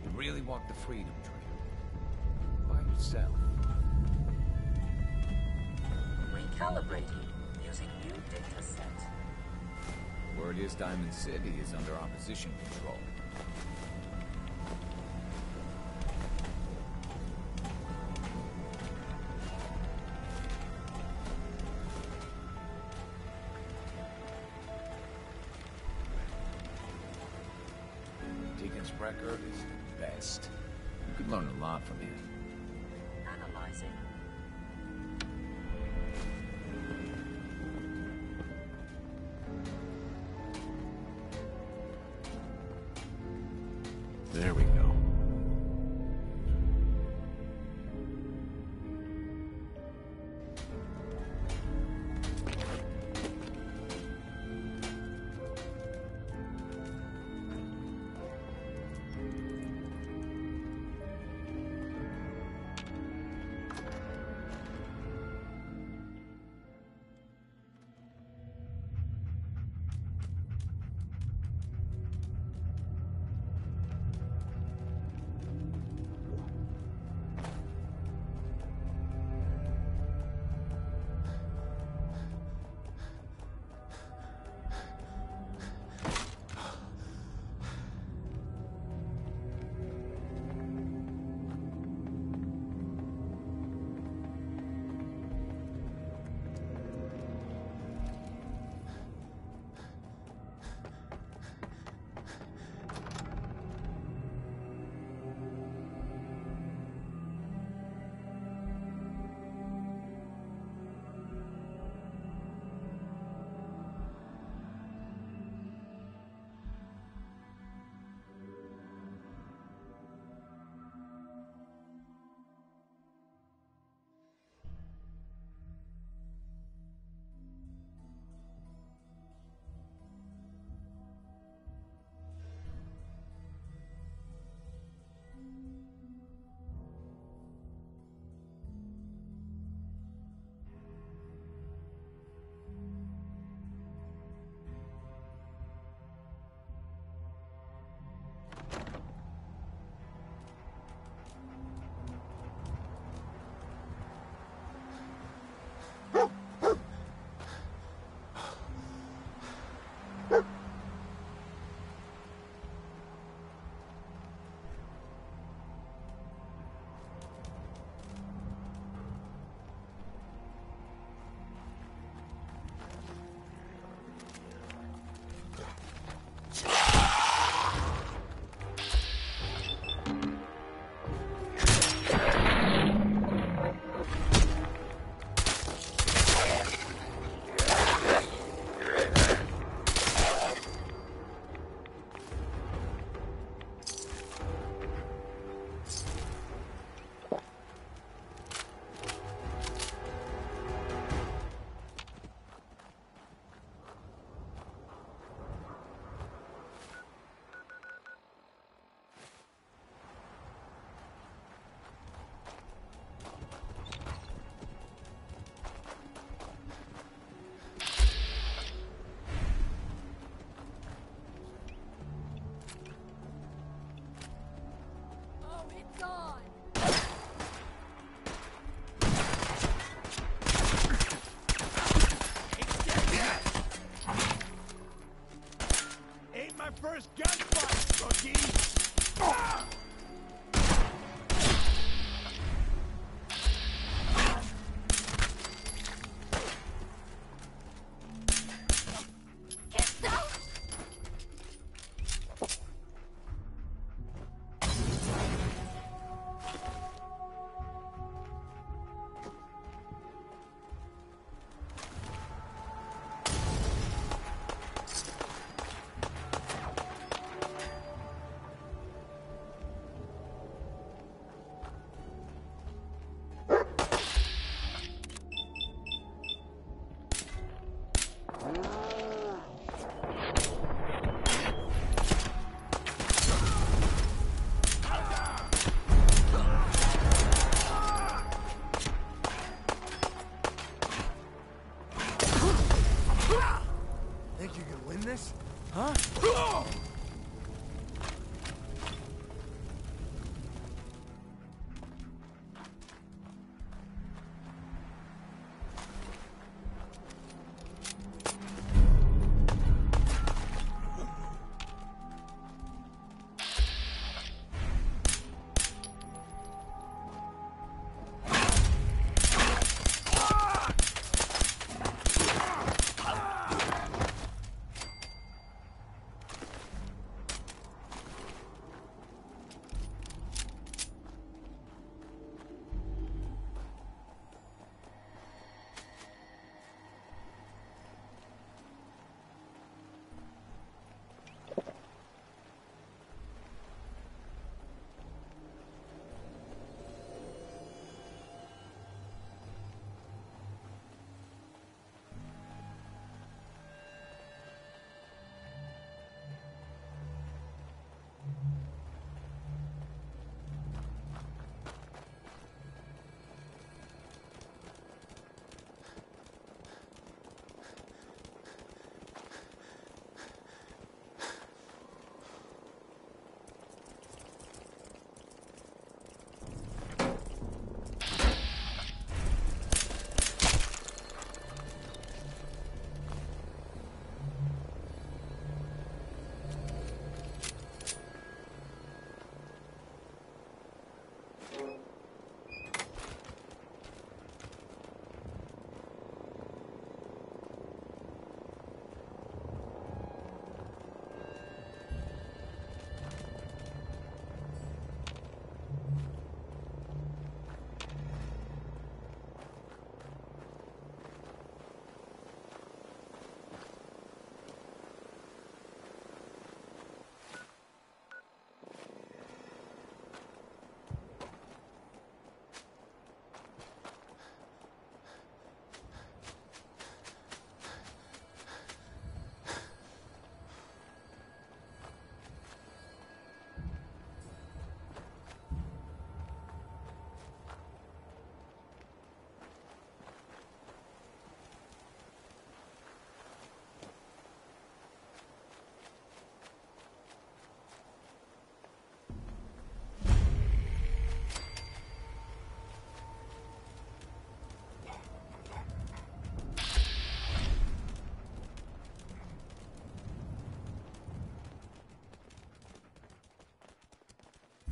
Speaker 5: You really walk the Freedom Trail. By yourself.
Speaker 6: Recalibrating using new data set.
Speaker 5: Word is Diamond City is under opposition control. Deacon Sprecher is the best. You could learn a lot from him.
Speaker 6: Analyzing.
Speaker 13: There we go.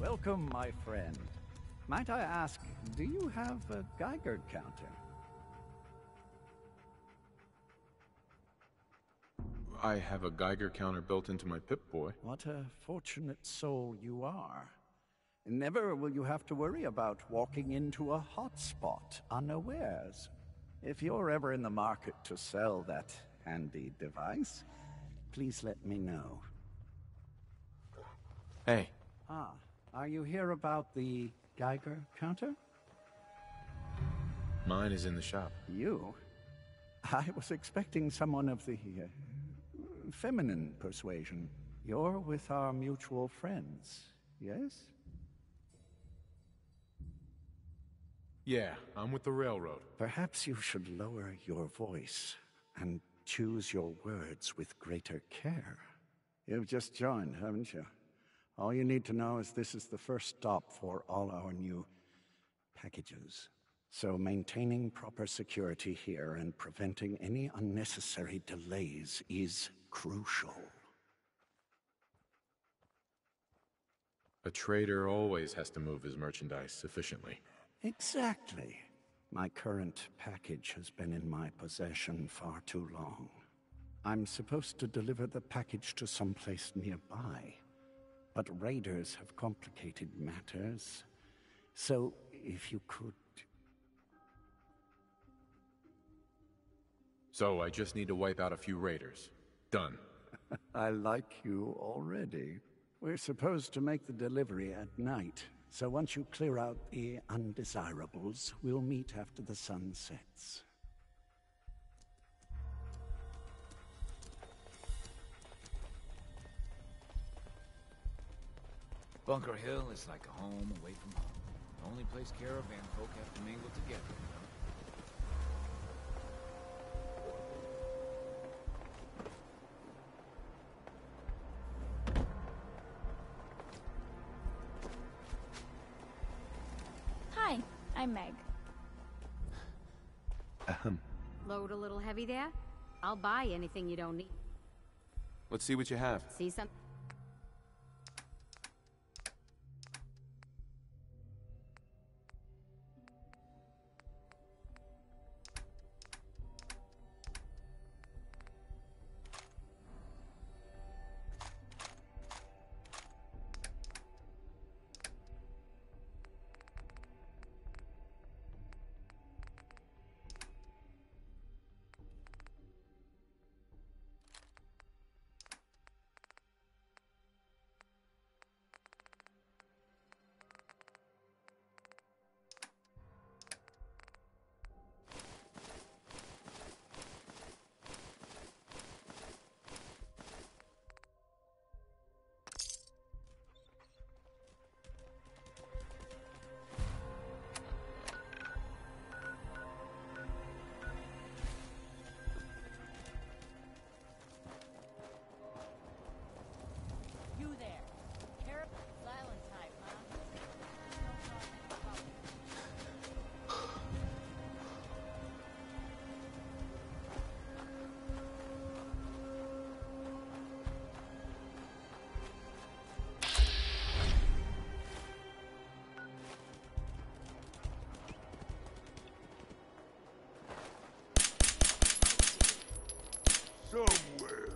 Speaker 19: Welcome, my friend. Might I ask, do you have a Geiger counter?
Speaker 16: I have a Geiger counter built into my Pip-Boy.
Speaker 19: What a fortunate soul you are. Never will you have to worry about walking into a hotspot unawares. If you're ever in the market to sell that handy device, please let me know.
Speaker 16: Hey.
Speaker 19: Ah, are you here about the Geiger counter?
Speaker 16: Mine is in the shop.
Speaker 19: You? I was expecting someone of the feminine persuasion. You're with our mutual friends, yes?
Speaker 16: Yeah, I'm with the railroad.
Speaker 19: Perhaps you should lower your voice and choose your words with greater care. You've just joined, haven't you? All you need to know is this is the first stop for all our new packages. So maintaining proper security here and preventing any unnecessary delays is crucial.
Speaker 16: A trader always has to move his merchandise efficiently.
Speaker 19: Exactly. My current package has been in my possession far too long. I'm supposed to deliver the package to someplace nearby, but raiders have complicated matters. So, if you could...
Speaker 16: So I just need to wipe out a few raiders. Done.
Speaker 19: I like you already. We're supposed to make the delivery at night, so once you clear out the undesirables, we'll meet after the sun sets.
Speaker 5: Bunker Hill is like a home away from home. The only place caravan folk have to mingle together, you know?
Speaker 15: Hi, I'm Meg.
Speaker 6: Load a little heavy there? I'll buy anything you don't need.
Speaker 4: Let's see what you have.
Speaker 6: See some?
Speaker 15: You there. Carrot Island type, huh?
Speaker 10: Somewhere.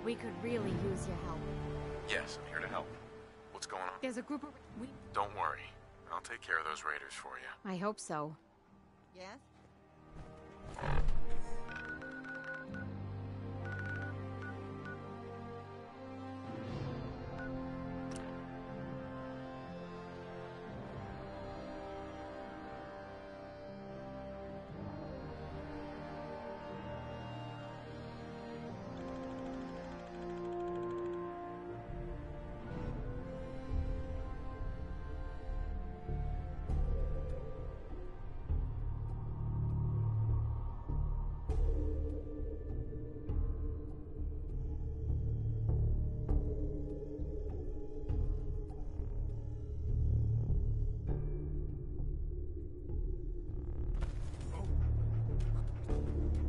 Speaker 15: We could really use your help.
Speaker 16: Yes, I'm here to help. What's going on?
Speaker 15: There's a group of...
Speaker 16: Don't worry. I'll take care of those raiders for you.
Speaker 15: I hope so.
Speaker 2: Yes?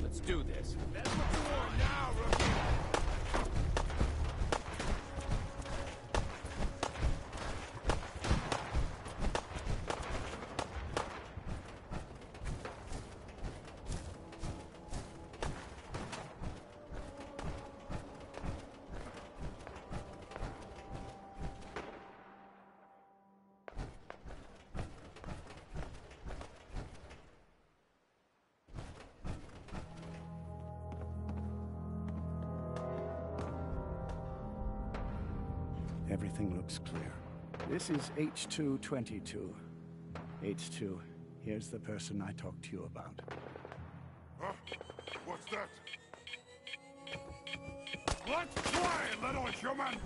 Speaker 5: Let's do this.
Speaker 10: That's what you want now, rookie.
Speaker 19: Everything looks clear. This is H222. H2, here's the person I talked to you about.
Speaker 11: Huh? What's that? Let's play, little human!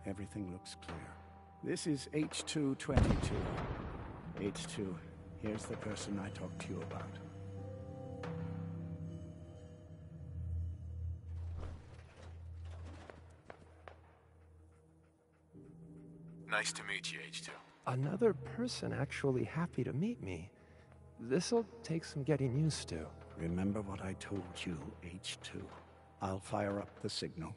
Speaker 19: Everything looks clear. This is H222. H2, here's the person I talked to you about.
Speaker 4: Nice to meet you, H2.
Speaker 20: Another person actually happy to meet me. This'll take some getting used to.
Speaker 19: Remember what I told you, H2. I'll fire up the signal.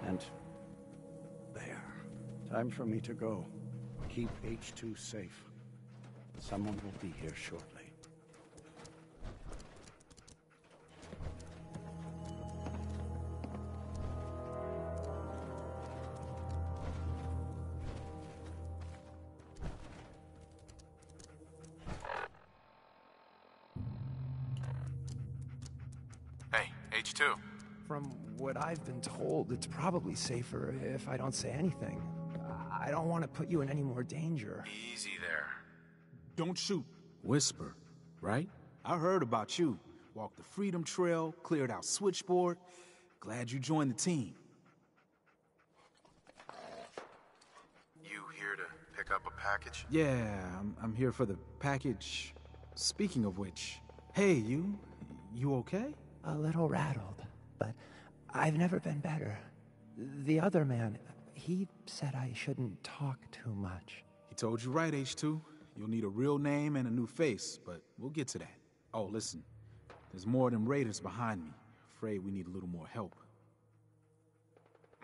Speaker 19: And there. Time for me to go. Keep H2 safe. Someone will be here shortly.
Speaker 4: Hey, H2.
Speaker 20: From what I've been told, it's probably safer if I don't say anything. I don't want to put you in any more danger.
Speaker 4: Easy there.
Speaker 21: Don't shoot. Whisper, right? I heard about you. Walked the Freedom Trail, cleared out Switchboard. Glad you joined the team.
Speaker 4: You here to pick up a package?
Speaker 21: Yeah, I'm here for the package. Speaking of which, hey, you okay?
Speaker 20: A little rattled, but I've never been better. The other man, he said I shouldn't talk too much.
Speaker 21: He told you right, H2. You'll need a real name and a new face, but we'll get to that. Oh, listen. There's more of them raiders behind me. Afraid we need a little more help.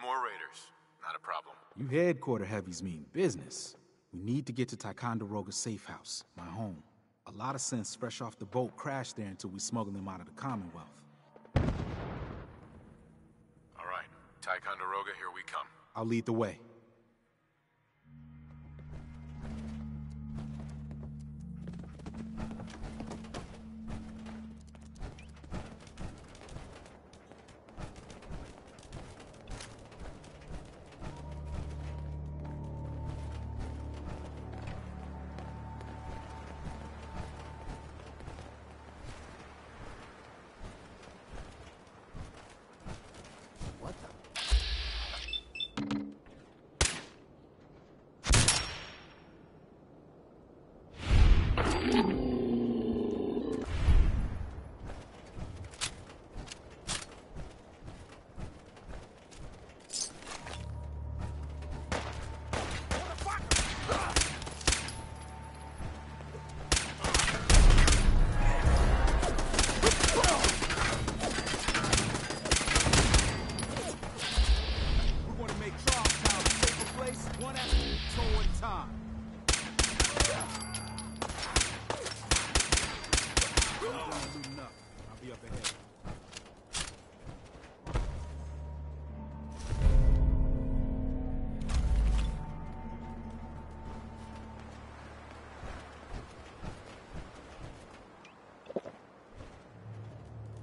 Speaker 4: More raiders. Not a problem.
Speaker 21: You headquarter heavies mean business. We need to get to Ticonderoga's safe house, my home. A lot of sense fresh off the boat crashed there until we smuggled them out of the Commonwealth.
Speaker 4: All right. Ticonderoga, here we come.
Speaker 21: I'll lead the way.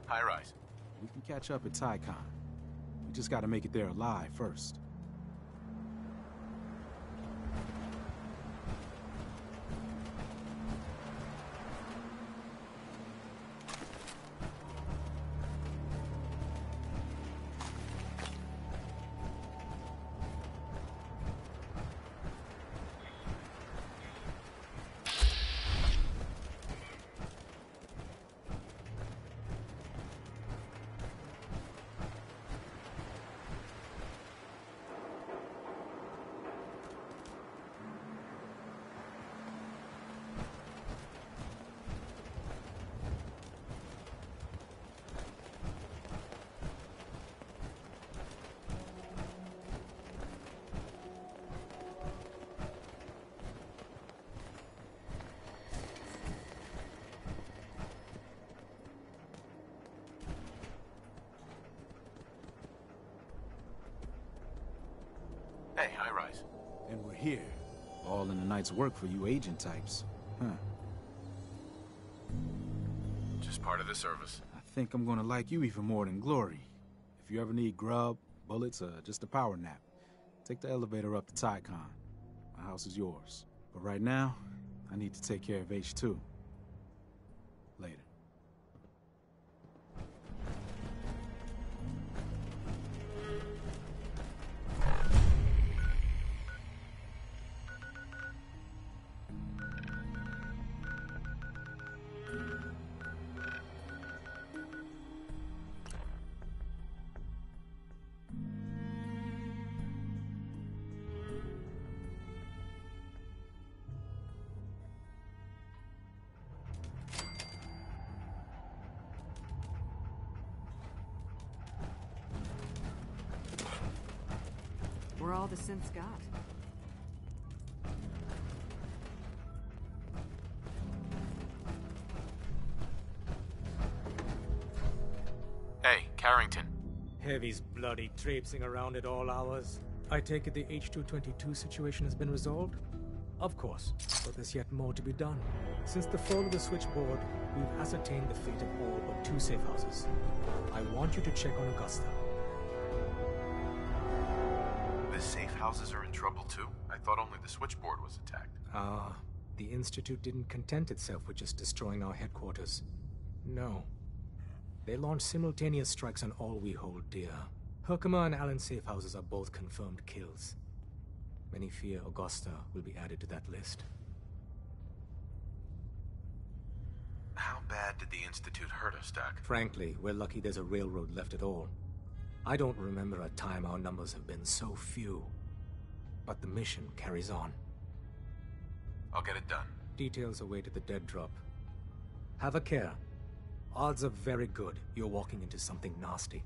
Speaker 4: High-rise.
Speaker 21: We can catch up at Tycon. We just gotta make it there alive first.
Speaker 16: Hey, High Rise.
Speaker 21: And we're here. All in a night's work for you agent types. Huh.
Speaker 16: Just part of the service.
Speaker 21: I think I'm gonna like you even more than Glory. If you ever need grub, bullets, or just a power nap, take the elevator up to Tycon. My house is yours. But right now, I need to take care of H2. Later.
Speaker 1: Where all the synths got.
Speaker 16: Hey, Carrington.
Speaker 3: Heavy's bloody traipsing around at all hours. I take it the H-222 situation has been resolved? Of course, but there's yet more to be done. Since the fall of the switchboard, we've ascertained the fate of all but 2 safe houses. I want you to check on Augusta.
Speaker 16: The safe houses are in trouble too? I thought only the switchboard was attacked.
Speaker 3: The Institute didn't content itself with just destroying our headquarters. No. They launched simultaneous strikes on all we hold dear. Herkimer and Allen's safe houses are both confirmed kills. Many fear Augusta will be added to that list.
Speaker 16: How bad did the Institute hurt us, Doc?
Speaker 3: Frankly, we're lucky there's a railroad left at all. I don't remember a time our numbers have been so few. But the mission carries on.
Speaker 16: I'll get it done.
Speaker 3: Details await at the dead drop. Have a care. Odds are very good you're walking into something nasty.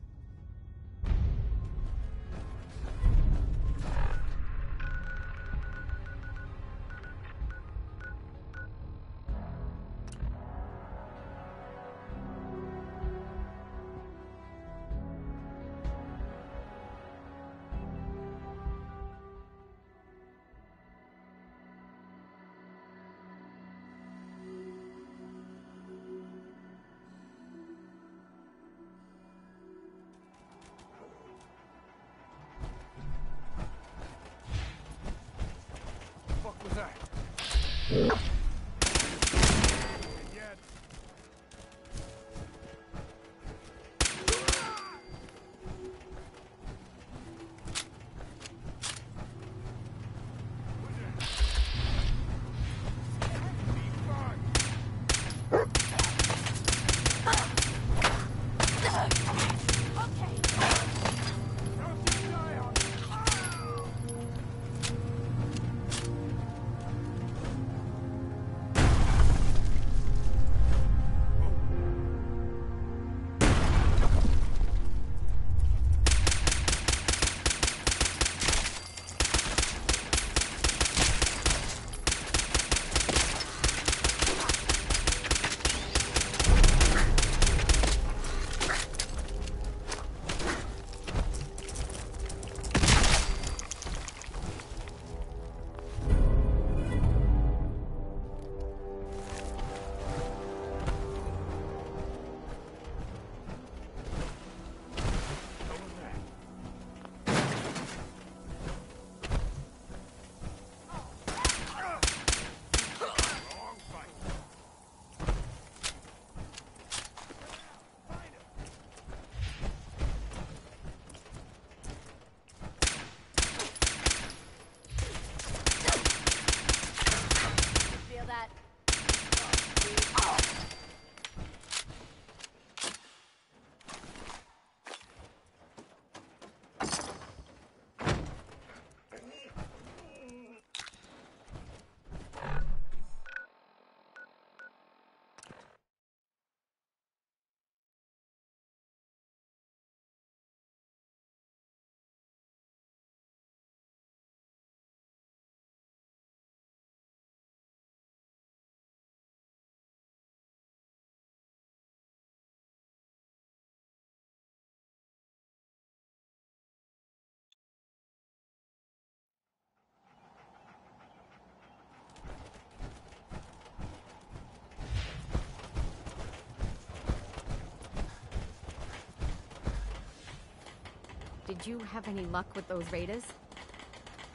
Speaker 15: Did you have any luck with those raiders?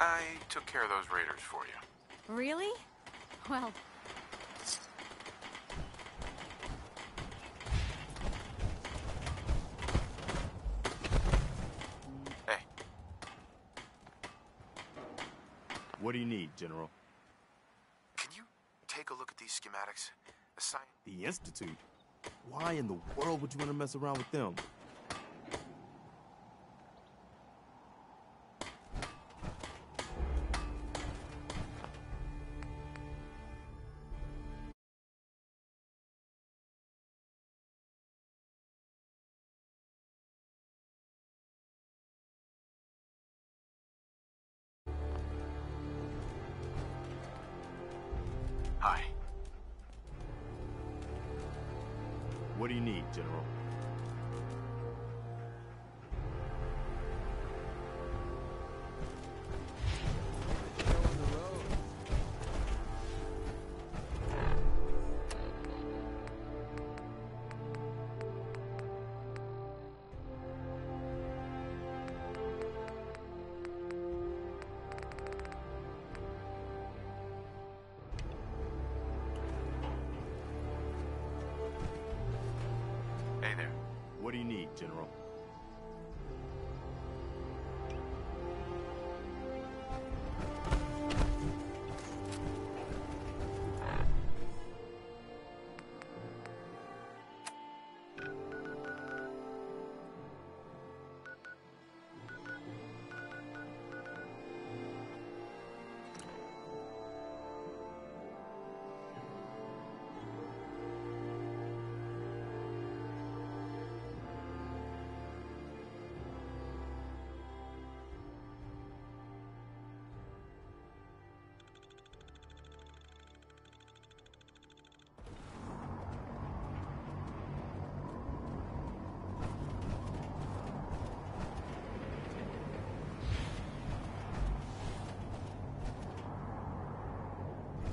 Speaker 16: I took care of those raiders for you.
Speaker 15: Really? Well...
Speaker 16: Hey.
Speaker 10: What do you need, General?
Speaker 16: Can you take a look at these schematics? Assign...
Speaker 10: The Institute? Why in the world would you want to mess around with them?
Speaker 16: Hi.
Speaker 10: What do you need, General?
Speaker 16: Hey there.
Speaker 10: What do you need, General?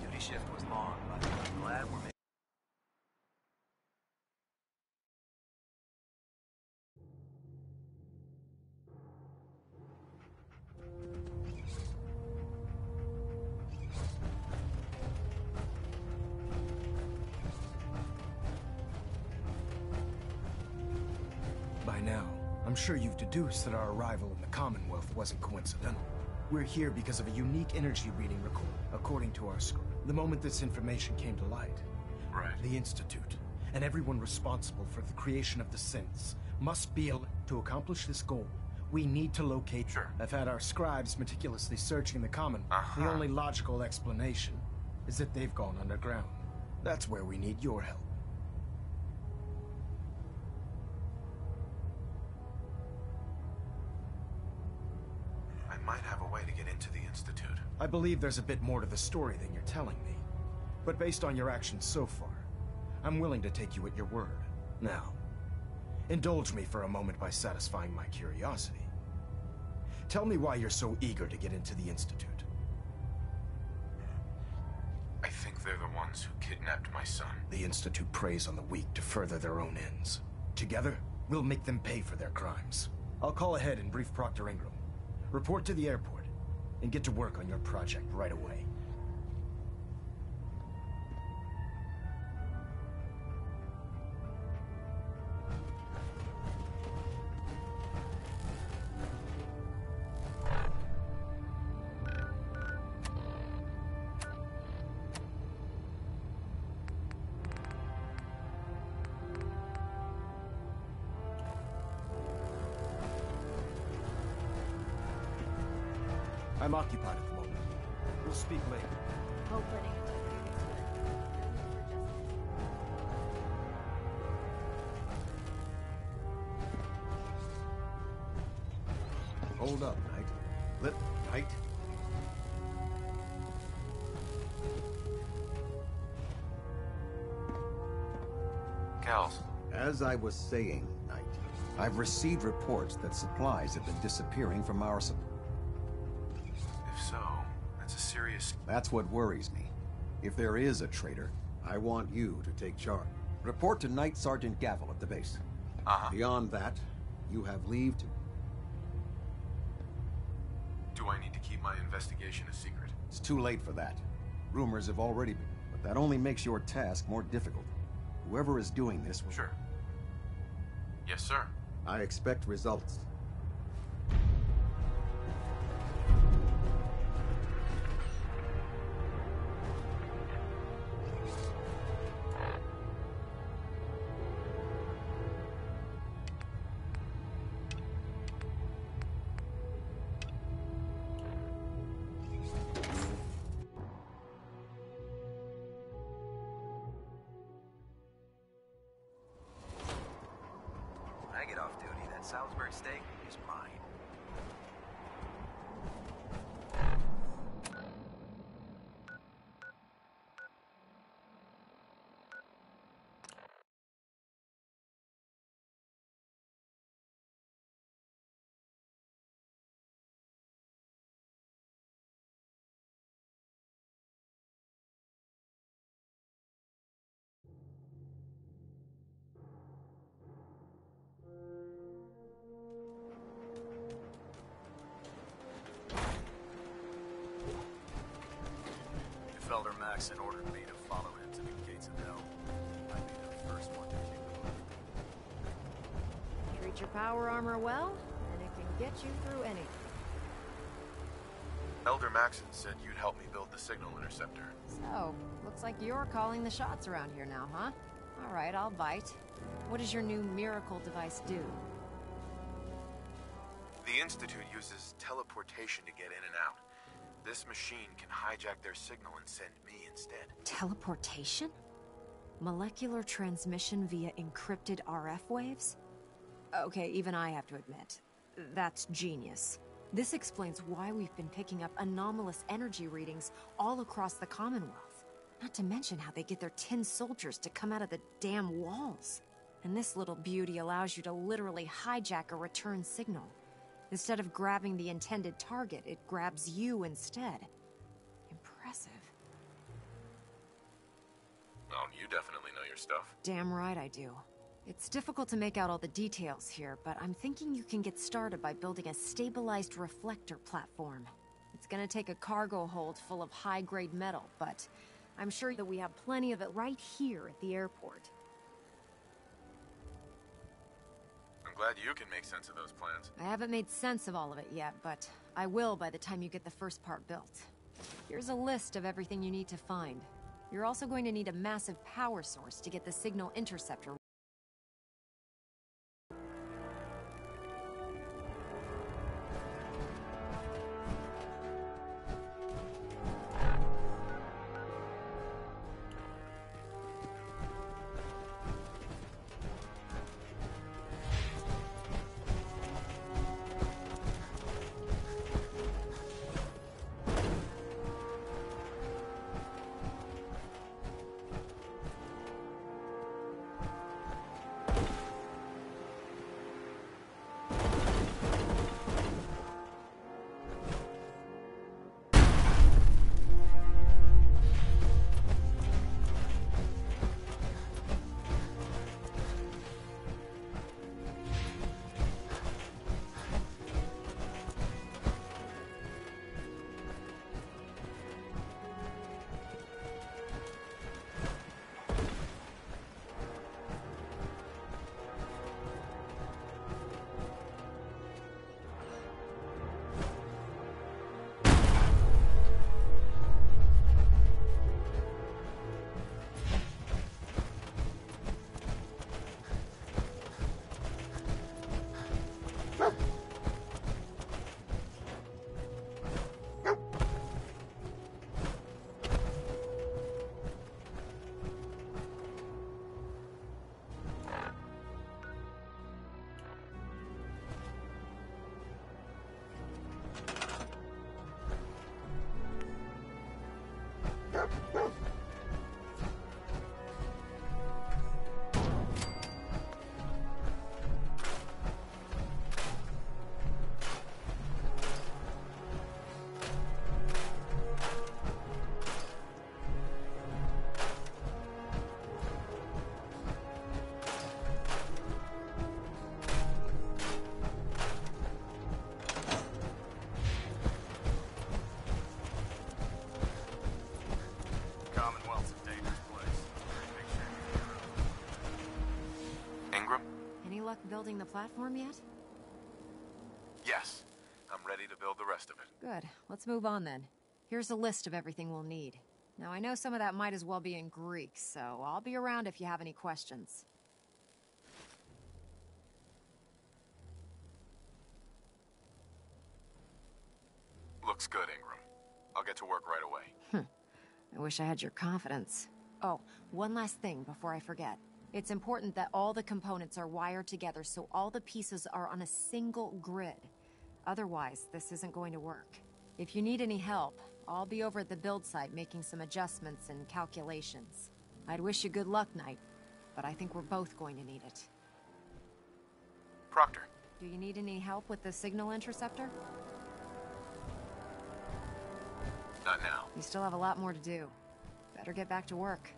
Speaker 18: Duty shift was long, but I'm glad we're making...
Speaker 9: By now, I'm sure you've deduced that our arrival in the Commonwealth wasn't coincidental. We're here because of a unique energy reading record, according to our script. The moment this information came to light, the Institute, and everyone responsible for the creation of the synths, must be to accomplish this goal. We need to locate. I've had our scribes meticulously searching the Commonwealth. The only logical explanation is that they've gone underground. That's where we need your help.
Speaker 16: I might have a way to get into the Institute.
Speaker 9: I believe there's a bit more to the story than you're telling me. But based on your actions so far, I'm willing to take you at your word. Now, indulge me for a moment by satisfying my curiosity. Tell me why you're so eager to get into the Institute.
Speaker 16: I think they're the ones who kidnapped my son.
Speaker 9: The Institute preys on the weak to further their own ends. Together, we'll make them pay for their crimes. I'll call ahead and brief Proctor Ingram. Report to the airport, and get to work on your project right away. I'm occupied at the moment. We'll speak later.
Speaker 15: Hope letting it
Speaker 18: Hold up, Knight. Lip, Knight.
Speaker 16: Kells.
Speaker 18: As I was saying, Knight, I've received reports that supplies have been disappearing from our supply.
Speaker 16: If so, that's a serious...
Speaker 18: That's what worries me. If there is a traitor, I want you to take charge. Report to Knight Sergeant Gavel at the base. Beyond that, you have leave to...
Speaker 16: keep my investigation a secret.
Speaker 18: It's too late for that. Rumors have already been, but that only makes your task more difficult. Whoever is doing this will...
Speaker 16: Sure. Yes, sir.
Speaker 18: I expect results.
Speaker 12: When I get off duty, that Salisbury steak is mine. If Elder Maxon ordered me to follow him to the gates of hell, I'd be the first one to kick the bucket.
Speaker 15: Treat your power armor well, and it can get you through anything.
Speaker 16: Elder Maxon said you'd help me build the signal interceptor.
Speaker 15: So, looks like you're calling the shots around here now, huh? All right, I'll bite. What does your new miracle device do?
Speaker 16: The Institute uses teleportation to get in and out. This machine can hijack their signal and send me instead.
Speaker 15: Teleportation? Molecular transmission via encrypted RF waves? Okay, even I have to admit, that's genius. This explains why we've been picking up anomalous energy readings all across the Commonwealth. Not to mention how they get their tin soldiers to come out of the damn walls. And this little beauty allows you to literally hijack a return signal. Instead of grabbing the intended target, it grabs you instead. Impressive.
Speaker 16: Oh, you definitely know your stuff.
Speaker 15: Damn right I do. It's difficult to make out all the details here, but I'm thinking you can get started by building a stabilized reflector platform. It's gonna take a cargo hold full of high-grade metal, but I'm sure that we have plenty of it right here at the airport.
Speaker 16: I'm glad you can make sense of those plans.
Speaker 15: I haven't made sense of all of it yet, but I will by the time you get the first part built. Here's a list of everything you need to find. You're also going to need a massive power source to get the signal interceptor. the platform yet?
Speaker 16: Yes. I'm ready to build the rest of it.
Speaker 15: Good. Let's move on then. Here's a list of everything we'll need. Now, I know some of that might as well be in Greek, so I'll be around if you have any questions.
Speaker 16: Looks good, Ingram. I'll get to work right away.
Speaker 15: I wish I had your confidence. Oh, one last thing before I forget. It's important that all the components are wired together so all the pieces are on a single grid. Otherwise, this isn't going to work. If you need any help, I'll be over at the build site making some adjustments and calculations. I'd wish you good luck, Knight, but I think we're both going to need it.
Speaker 16: Proctor.
Speaker 15: Do you need any help with the signal interceptor?
Speaker 16: Not now.
Speaker 15: You still have a lot more to do. Better get back to work.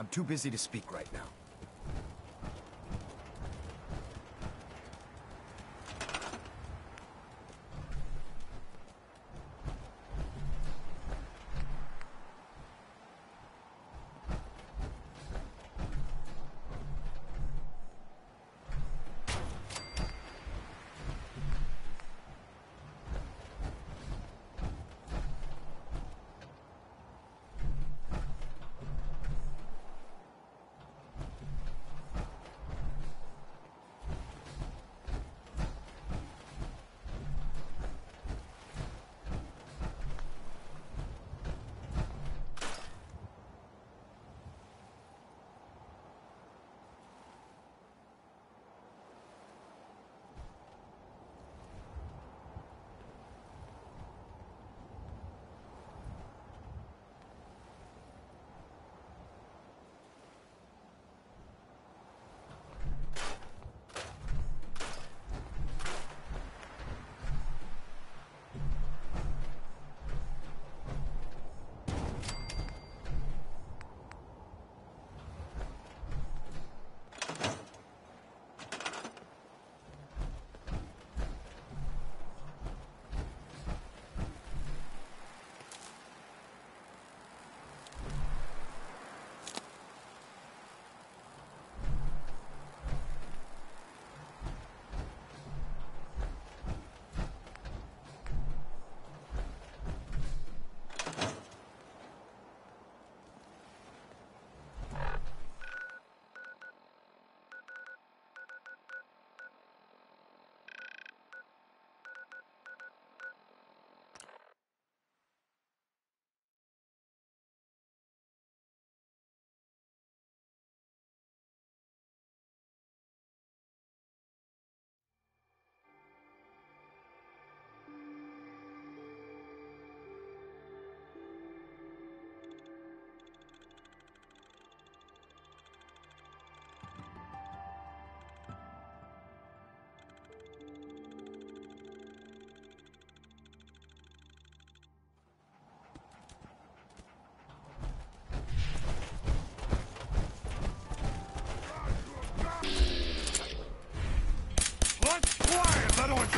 Speaker 9: I'm too busy to speak right now.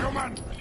Speaker 10: human!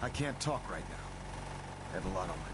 Speaker 9: I can't talk right now. I have a lot on my mind.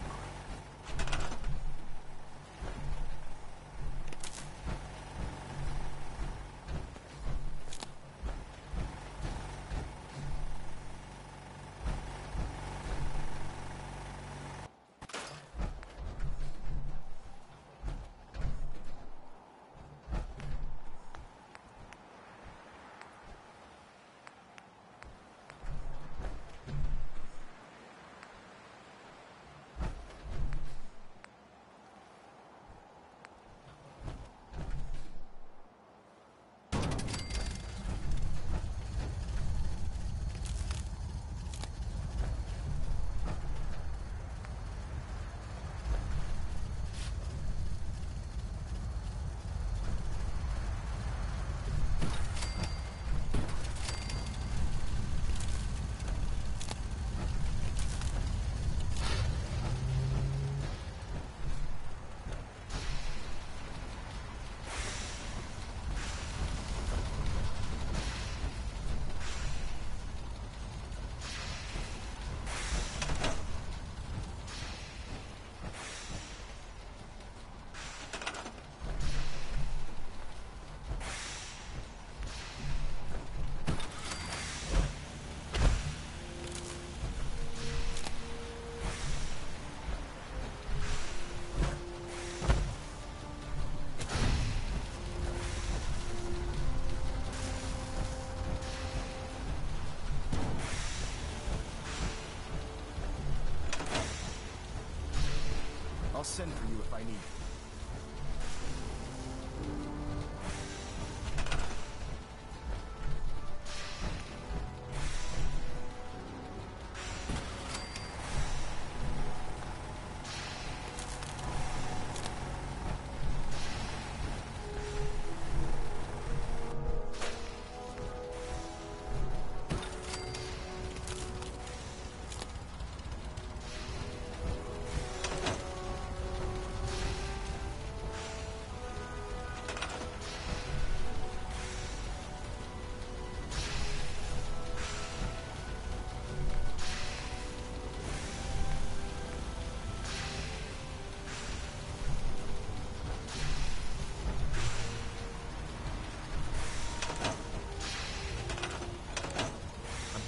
Speaker 9: I'll send for you if I need you.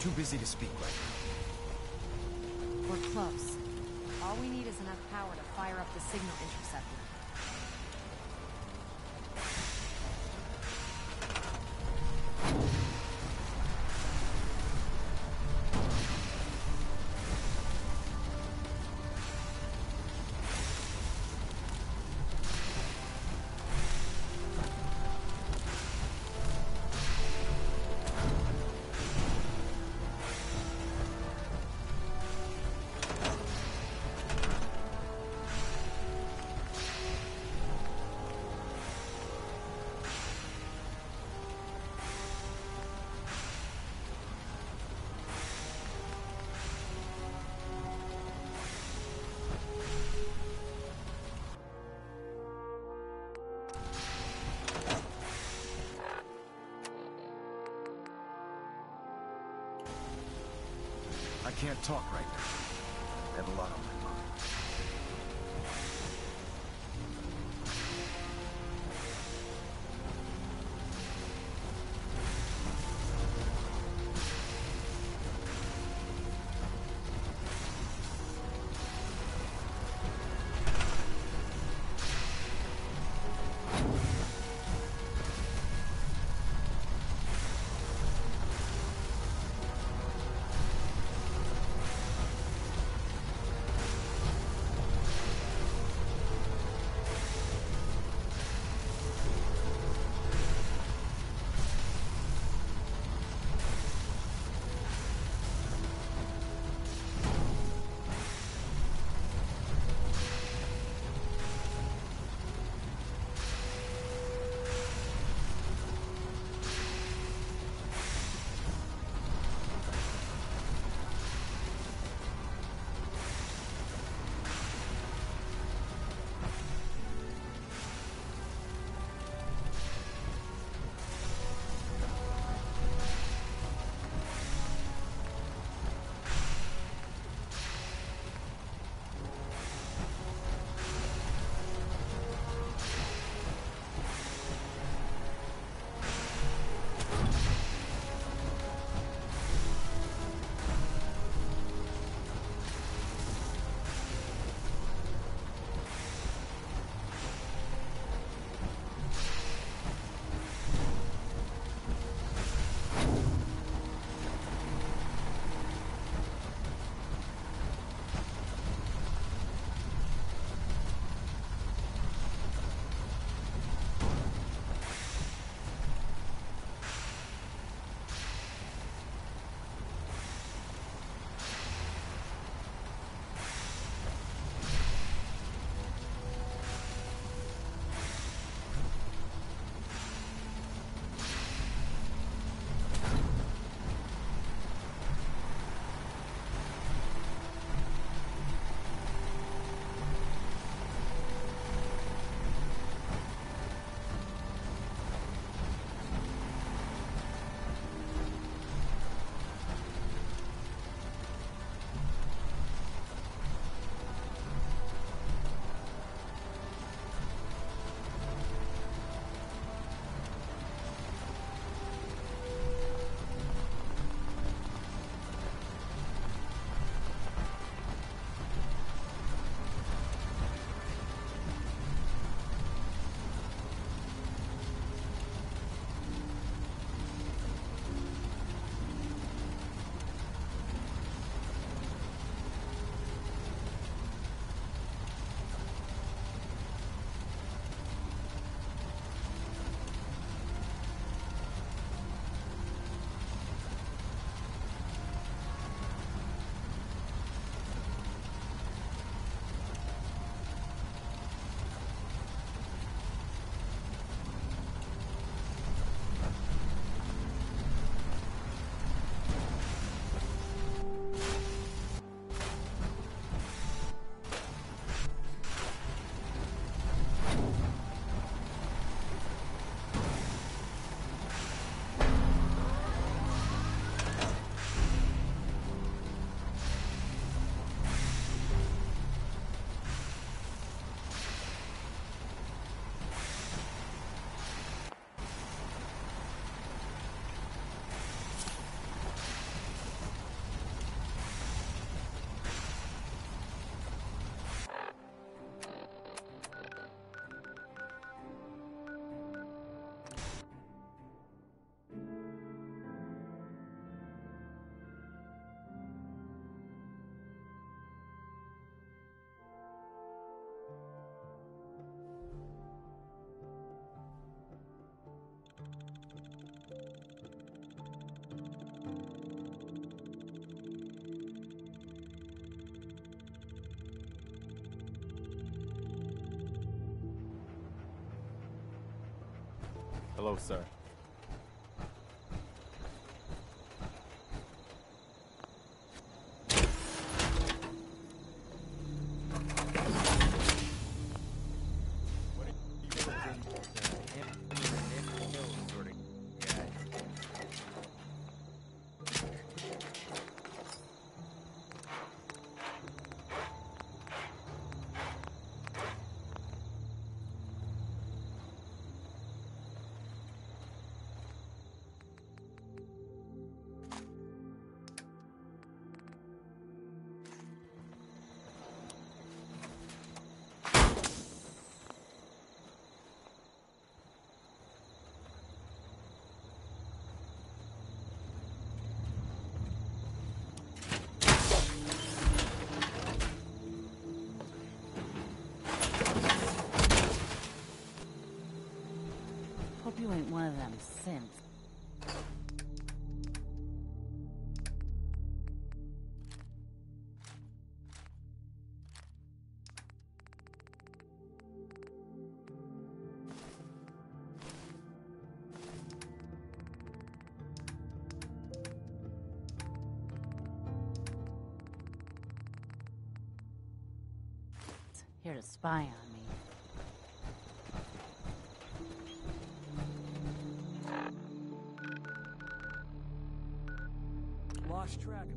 Speaker 9: Too busy to speak right now.
Speaker 15: We're close. All we need is enough power to fire up the signal interceptor.
Speaker 9: I can't talk right now. I have a lot on my mind.
Speaker 21: Hello, sir.
Speaker 7: Hope you ain't one of them synths. Here to spy on me.
Speaker 3: Lost track of...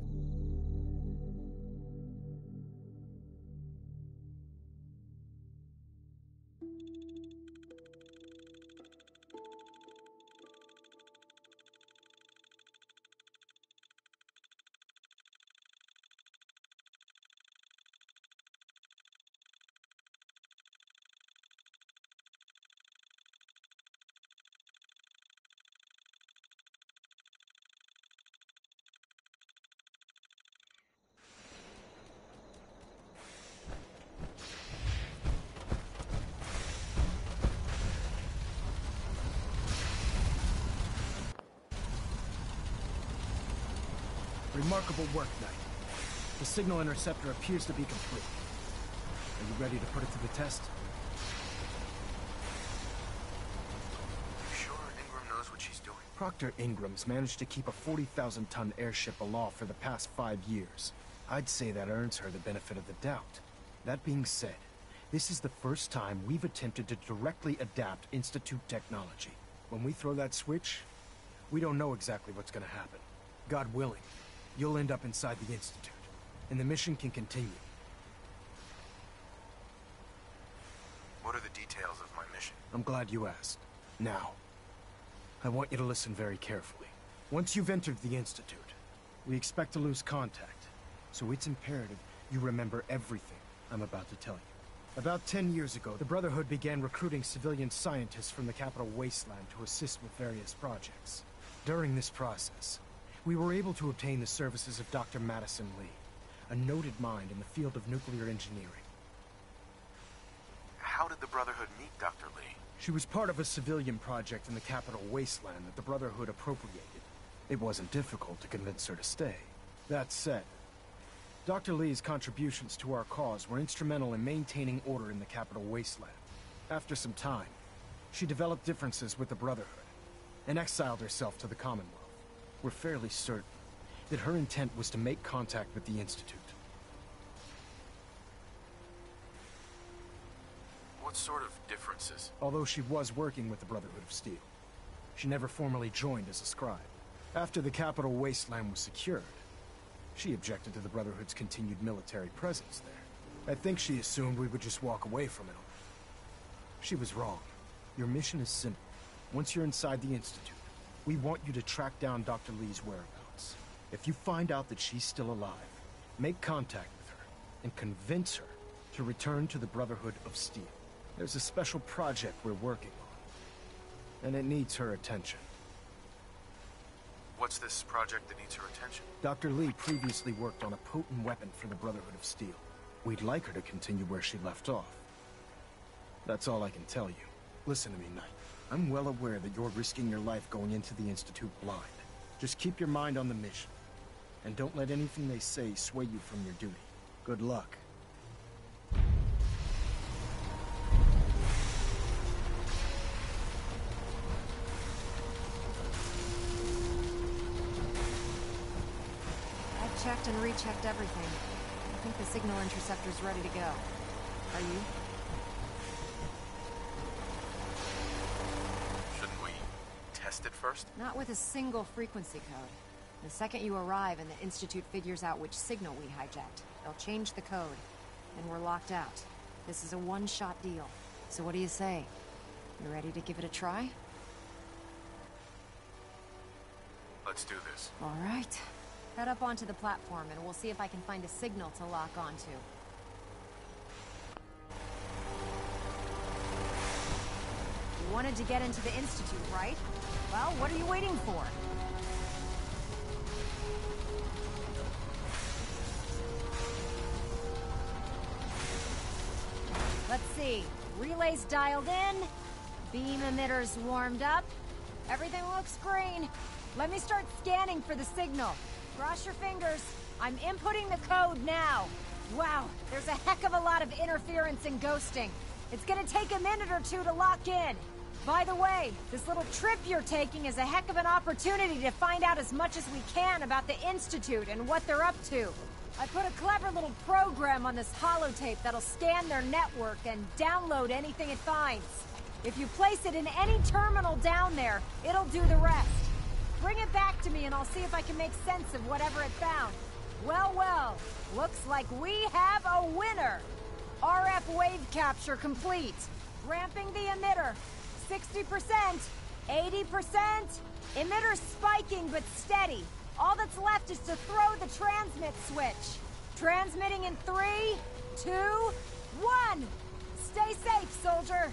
Speaker 9: Remarkable work, Knight. The signal interceptor appears to be complete. Are you ready to put it to the test?
Speaker 16: You sure Ingram knows what she's doing?
Speaker 9: Proctor Ingram's managed to keep a 40,000-ton airship aloft for the past 5 years. I'd say that earns her the benefit of the doubt. That being said, this is the first time we've attempted to directly adapt Institute technology. When we throw that switch, we don't know exactly what's gonna happen. God willing, you'll end up inside the Institute, and the mission can continue.
Speaker 16: What are the details of my mission?
Speaker 9: I'm glad you asked. Now, I want you to listen very carefully. Once you've entered the Institute, we expect to lose contact, so it's imperative you remember everything I'm about to tell you. About 10 years ago, the Brotherhood began recruiting civilian scientists from the Capital Wasteland to assist with various projects. During this process, we were able to obtain the services of Dr. Madison Lee, a noted mind in the field of nuclear engineering.
Speaker 16: How did the Brotherhood meet Dr. Lee?
Speaker 9: She was part of a civilian project in the Capital Wasteland that the Brotherhood appropriated. It wasn't difficult to convince her to stay. That said, Dr. Lee's contributions to our cause were instrumental in maintaining order in the Capital Wasteland. After some time, she developed differences with the Brotherhood and exiled herself to the Commonwealth. We're fairly certain that her intent was to make contact with the Institute.
Speaker 16: What sort of differences?
Speaker 9: Although she was working with the Brotherhood of Steel, she never formally joined as a scribe. After the Capital Wasteland was secured, she objected to the Brotherhood's continued military presence there. I think she assumed we would just walk away from it all. She was wrong. Your mission is simple. Once you're inside the Institute, we want you to track down Dr. Lee's whereabouts. If you find out that she's still alive, make contact with her and convince her to return to the Brotherhood of Steel. There's a special project we're working on, and it needs her attention.
Speaker 16: What's this project that needs her attention?
Speaker 9: Dr. Lee previously worked on a potent weapon for the Brotherhood of Steel. We'd like her to continue where she left off. That's all I can tell you. Listen to me, Knight. I'm well aware that you're risking your life going into the Institute blind. Just keep your mind on the mission, and don't let anything they say sway you from your duty. Good luck.
Speaker 15: checked and rechecked everything. I think the signal interceptor's ready to go. Are you?
Speaker 16: Shouldn't we test it first?
Speaker 15: Not with a single frequency code. The second you arrive and the Institute figures out which signal we hijacked, they'll change the code, and we're locked out. This is a one-shot deal. So what do you say? You ready to give it a try?
Speaker 16: Let's do this.
Speaker 15: All right. Head up onto the platform and we'll see if I can find a signal to lock onto. You wanted to get into the Institute, right? Well, what are you waiting for? Let's see. Relays dialed in. Beam emitters warmed up. Everything looks green. Let me start scanning for the signal. Cross your fingers. I'm inputting the code now. Wow, there's a heck of a lot of interference and ghosting. It's gonna take a minute or two to lock in. By the way, this little trip you're taking is a heck of an opportunity to find out as much as we can about the Institute and what they're up to. I put a clever little program on this holotape that'll scan their network and download anything it finds. If you place it in any terminal down there, it'll do the rest. Bring it back to me and I'll see if I can make sense of whatever it found. Well, well, looks like we have a winner. RF wave capture complete. Ramping the emitter. 60%, 80%. Emitter spiking but steady. All that's left is to throw the transmit switch. Transmitting in 3, 2, 1. Stay safe, soldier.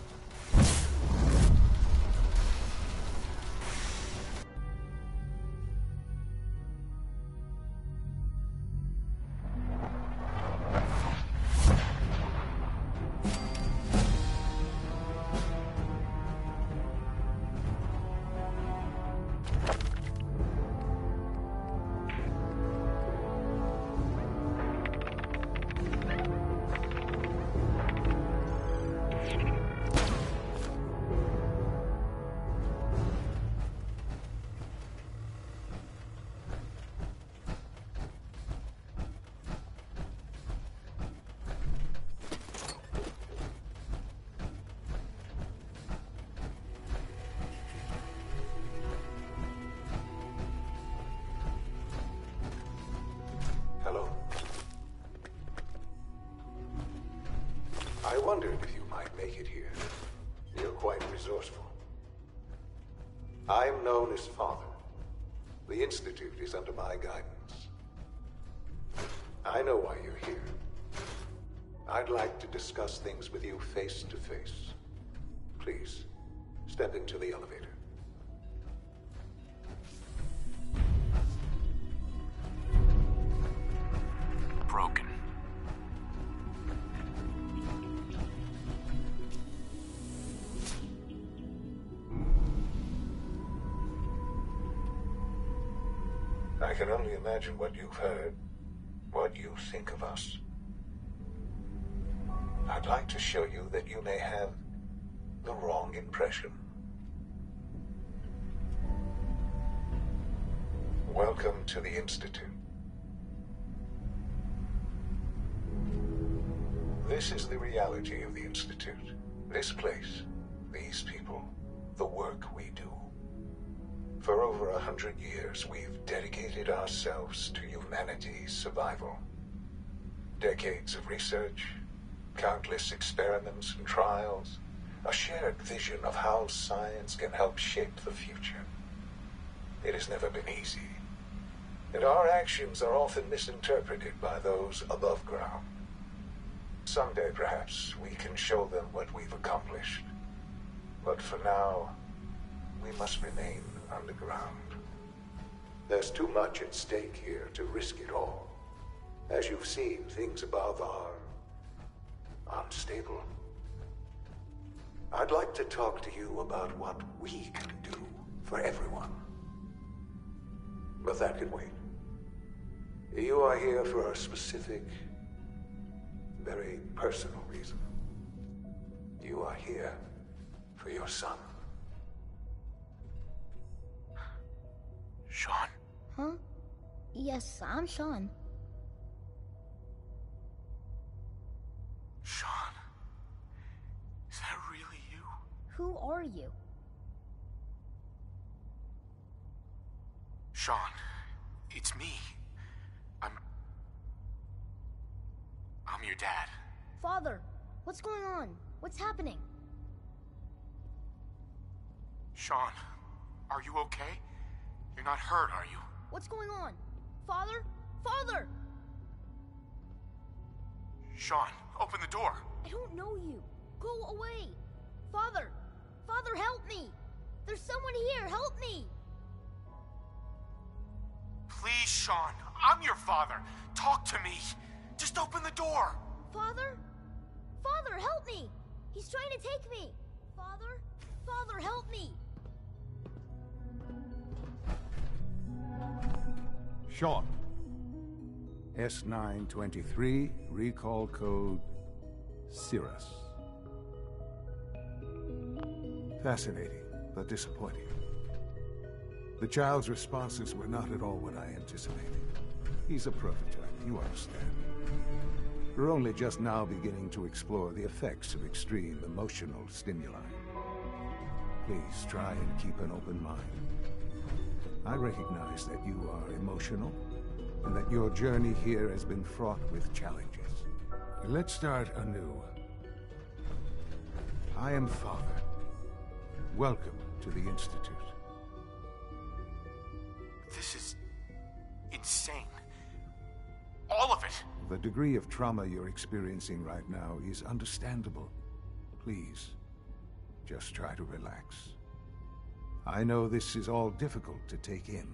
Speaker 8: I wondered if you might make it here. You're quite resourceful. I'm known as Father. The Institute is under my guidance. I know why you're here. I'd like to discuss things with you face to face. Please, step into the elevator.
Speaker 5: Broken.
Speaker 8: I can only imagine what you've heard, what you think of us. I'd like to show you that you may have the wrong impression. Welcome to the Institute. This is the reality of the Institute. This place, these people, the work we do. For over 100 years, we've dedicated ourselves to humanity's survival. Decades of research, countless experiments and trials, a shared vision of how science can help shape the future. It has never been easy, and our actions are often misinterpreted by those above ground. Someday, perhaps, we can show them what we've accomplished. But for now, we must remain underground. There's too much at stake here to risk it all. As you've seen, things above are unstable. I'd like to talk to you about what we can do for everyone. But that can wait. You are here for a specific, very personal reason. You are here for your son.
Speaker 5: Sean?
Speaker 14: Huh? Yes, I'm Sean.
Speaker 16: Sean, is that really you?
Speaker 14: Who are you?
Speaker 16: Sean, it's me. I'm your dad.
Speaker 14: Father, what's going on? What's happening?
Speaker 16: Sean, are you okay? You're not hurt, are you?
Speaker 14: What's going on? Father? Father!
Speaker 16: Sean, open the door.
Speaker 14: I don't know you. Go away. Father! Father, help me! There's someone here, help me!
Speaker 16: Please, Sean, I'm your father. Talk to me. Just open the door.
Speaker 14: Father? Father, help me! He's trying to take me! Father? Father, help me!
Speaker 19: Sean. S923, recall code Cirrus. Fascinating, but disappointing. The child's responses were not at all what I anticipated. He's a prototype, you understand. We're only just now beginning to explore the effects of extreme emotional stimuli. Please try and keep an open mind. I recognize that you are emotional, and that your journey here has been fraught with challenges. Let's start anew. I am Father. Welcome to the Institute.
Speaker 16: This is insane. All of it.
Speaker 19: The degree of trauma you're experiencing right now is understandable. Please, just try to relax. I know this is all difficult to take in.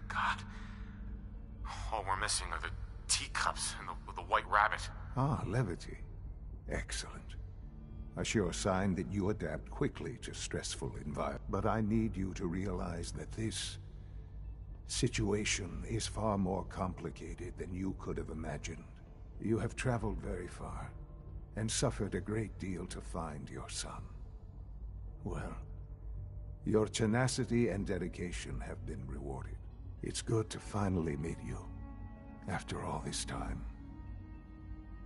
Speaker 16: God. All we're missing are the teacups and the white rabbit.
Speaker 19: Ah, levity. Excellent. A sure sign that you adapt quickly to stressful environments. But I need you to realize that this situation is far more complicated than you could have imagined. You have traveled very far, and suffered a great deal to find your son. Well, your tenacity and dedication have been rewarded. It's good to finally meet you, after all this time.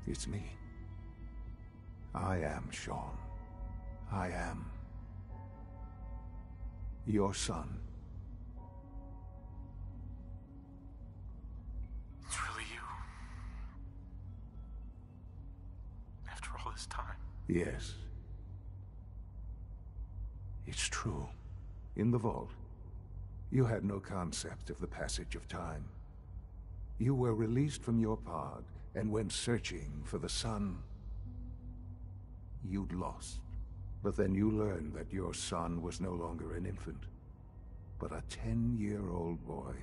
Speaker 19: It's me. I am Sean. I am your son.
Speaker 16: It's really you. After all this time.
Speaker 19: Yes. It's true. In the vault, you had no concept of the passage of time. You were released from your pod and went searching for the son you'd lost. But then you learned that your son was no longer an infant, but a 10-year-old boy.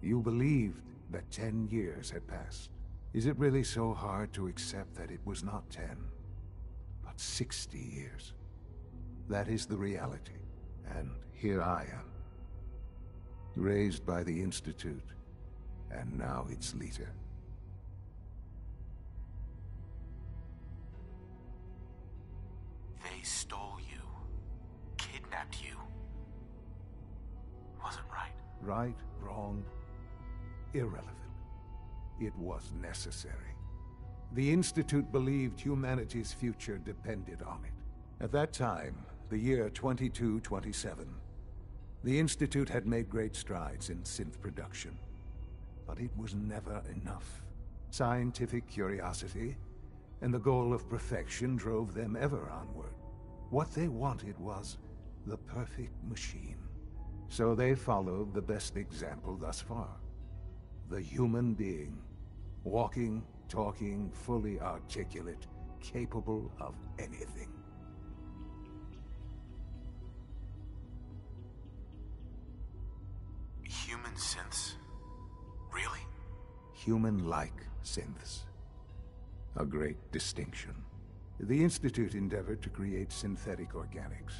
Speaker 19: You believed that 10 years had passed. Is it really so hard to accept that it was not 10, but 60 years? That is the reality, and here I am. Raised by the Institute, and now its leader.
Speaker 16: They stole you. Kidnapped you. Wasn't right.
Speaker 19: Right, wrong, irrelevant. It was necessary. The Institute believed humanity's future depended on it. At that time, the year 2227, the Institute had made great strides in synth production. But it was never enough. Scientific curiosity and the goal of perfection drove them ever onward. What they wanted was the perfect machine. So they followed the best example thus far. The human being. Walking, talking, fully articulate, capable of anything.
Speaker 16: Human synths? Really?
Speaker 19: Human-like synths. A great distinction. The Institute endeavored to create synthetic organics.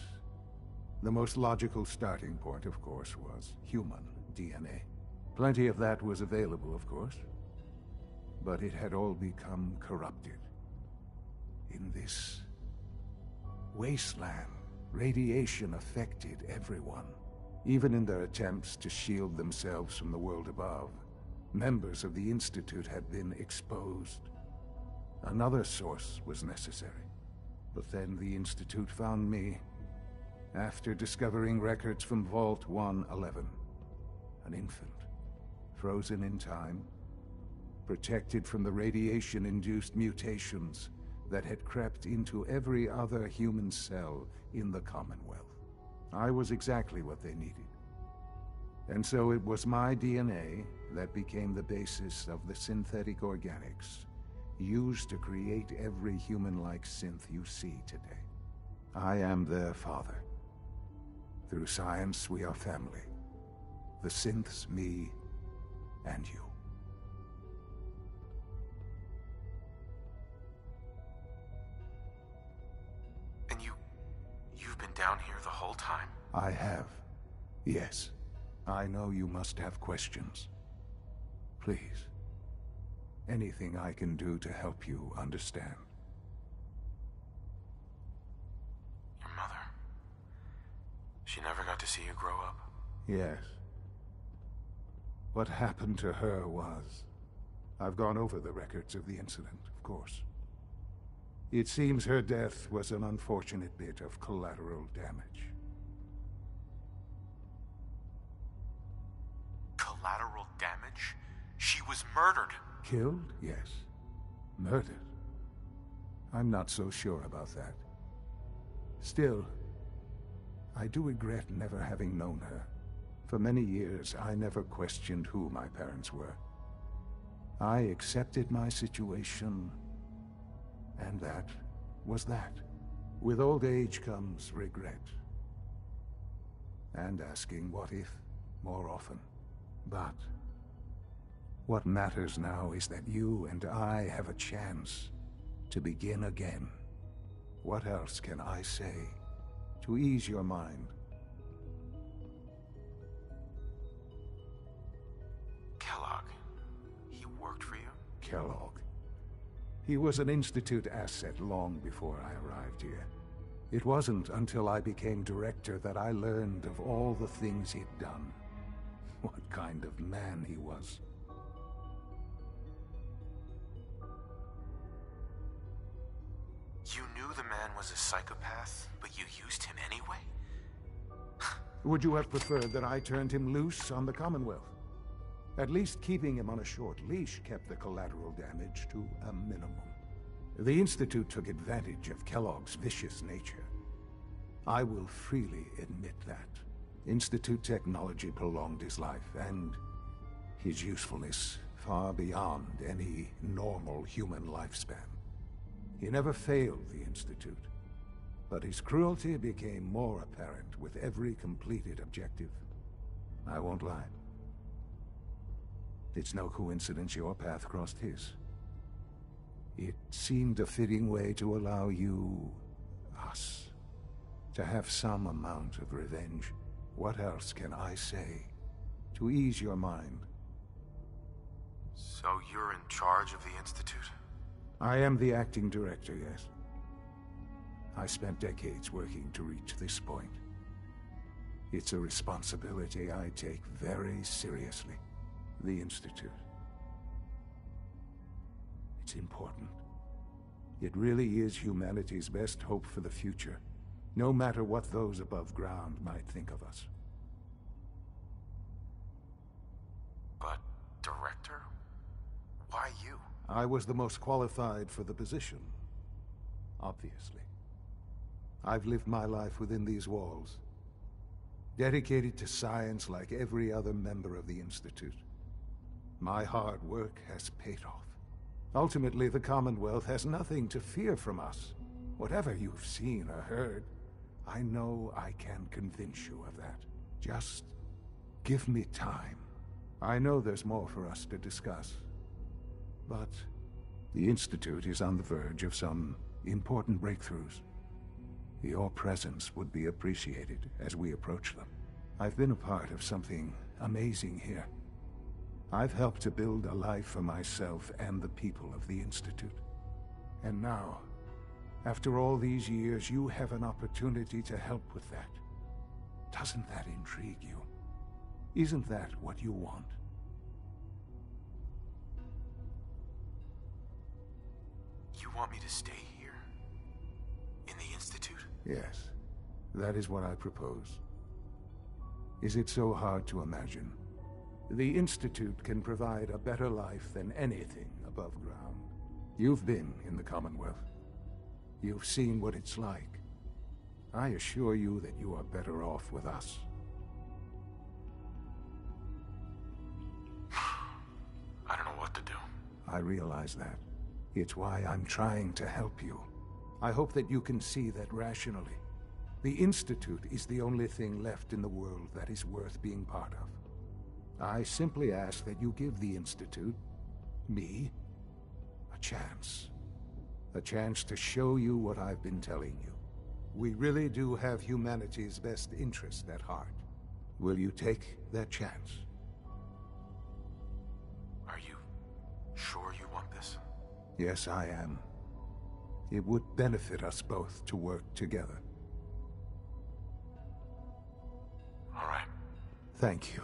Speaker 19: The most logical starting point, of course, was human DNA. Plenty of that was available, of course. But it had all become corrupted. In this wasteland, radiation affected everyone. Even in their attempts to shield themselves from the world above,
Speaker 17: Members of the Institute had been exposed. Another source was necessary. But then the Institute found me after discovering records from Vault 111. An infant, frozen in time, protected from the radiation-induced mutations that had crept into every other human cell in the Commonwealth. I was exactly what they needed. And so it was my DNA that became the basis of the synthetic organics used to create every human-like synth you see today. I am their father. Through science, we are family. The synths, me, and you.
Speaker 16: And you've been down here the whole time?
Speaker 17: I have. Yes. I know you must have questions. Please. Anything I can do to help you understand.
Speaker 16: Your mother. She never got to see you grow up?
Speaker 17: Yes. What happened to her was... I've gone over the records of the incident, of course. It seems her death was an unfortunate bit of collateral damage.
Speaker 16: Collateral damage? She was murdered!
Speaker 17: Killed? Yes. Murdered? I'm not so sure about that. Still, I do regret never having known her. For many years, I never questioned who my parents were. I accepted my situation, and that was that. With old age comes regret. And asking what if more often. But what matters now is that you and I have a chance to begin again. What else can I say to ease your mind?
Speaker 16: Kellogg. He worked for you?
Speaker 17: Kellogg. He was an Institute asset long before I arrived here. It wasn't until I became director that I learned of all the things he'd done. What kind of man he was.
Speaker 16: You knew the man was a psychopath, but you used him anyway?
Speaker 17: Would you have preferred that I turned him loose on the Commonwealth? At least keeping him on a short leash kept the collateral damage to a minimum. The Institute took advantage of Kellogg's vicious nature. I will freely admit that. Institute technology prolonged his life, and his usefulness far beyond any normal human lifespan. He never failed the Institute, but his cruelty became more apparent with every completed objective. I won't lie. It's no coincidence your path crossed his. It seemed a fitting way to allow you, us, to have some amount of revenge. What else can I say to ease your mind?
Speaker 16: So you're in charge of the Institute?
Speaker 17: I am the acting director, yes. I spent decades working to reach this point. It's a responsibility I take very seriously. The Institute. It's important. It really is humanity's best hope for the future, no matter what those above ground might think of us.
Speaker 16: But, Director? Why you?
Speaker 17: I was the most qualified for the position. Obviously. I've lived my life within these walls, dedicated to science like every other member of the Institute. My hard work has paid off. Ultimately, the Commonwealth has nothing to fear from us. Whatever you've seen or heard, I know I can convince you of that. Just give me time. I know there's more for us to discuss. But the Institute is on the verge of some important breakthroughs. Your presence would be appreciated as we approach them. I've been a part of something amazing here. I've helped to build a life for myself and the people of the Institute. And now, after all these years, you have an opportunity to help with that. Doesn't that intrigue you? Isn't that what you want?
Speaker 16: want me to stay here? In the Institute?
Speaker 17: Yes, that is what I propose. Is it so hard to imagine? The Institute can provide a better life than anything above ground. You've been in the Commonwealth. You've seen what it's like. I assure you that you are better off with us.
Speaker 16: I don't know what to do.
Speaker 17: I realize that. It's why I'm trying to help you. I hope that you can see that rationally. The Institute is the only thing left in the world that is worth being part of. I simply ask that you give the Institute, me, a chance. A chance to show you what I've been telling you. We really do have humanity's best interest at heart. Will you take that chance?
Speaker 16: Are you sure you want this?
Speaker 17: Yes, I am. It would benefit us both to work together.
Speaker 16: All right.
Speaker 17: Thank you.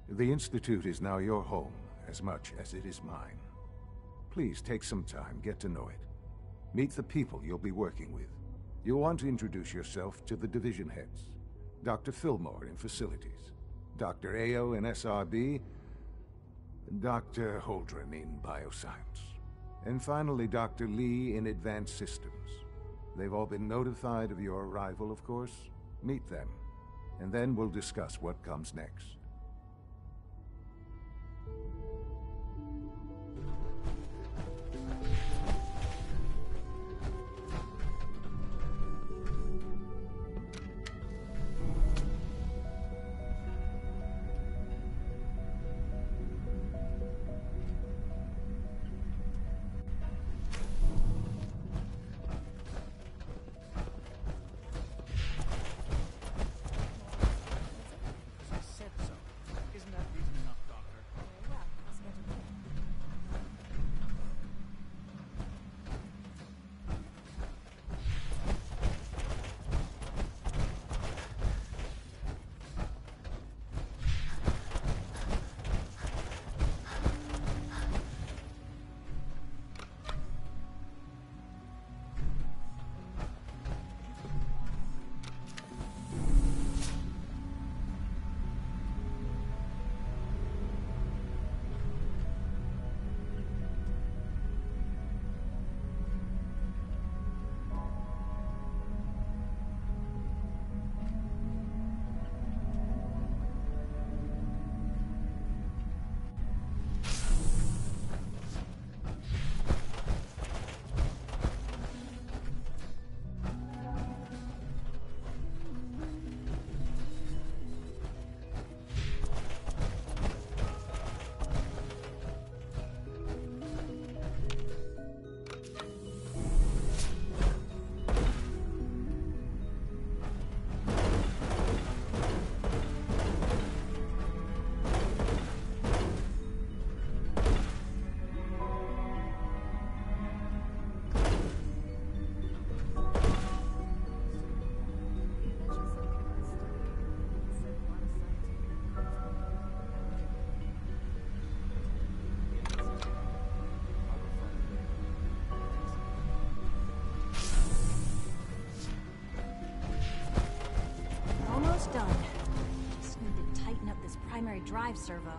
Speaker 17: The Institute is now your home as much as it is mine. Please take some time, get to know it. Meet the people you'll be working with. You'll want to introduce yourself to the division heads. Dr. Fillmore in Facilities, Dr. Ayo in SRB, Dr. Holdren in Bioscience, and finally Dr. Lee in Advanced Systems. They've all been notified of your arrival, of course. Meet them, and then we'll discuss what comes next.
Speaker 13: Done. Just need to tighten up this primary drive servo.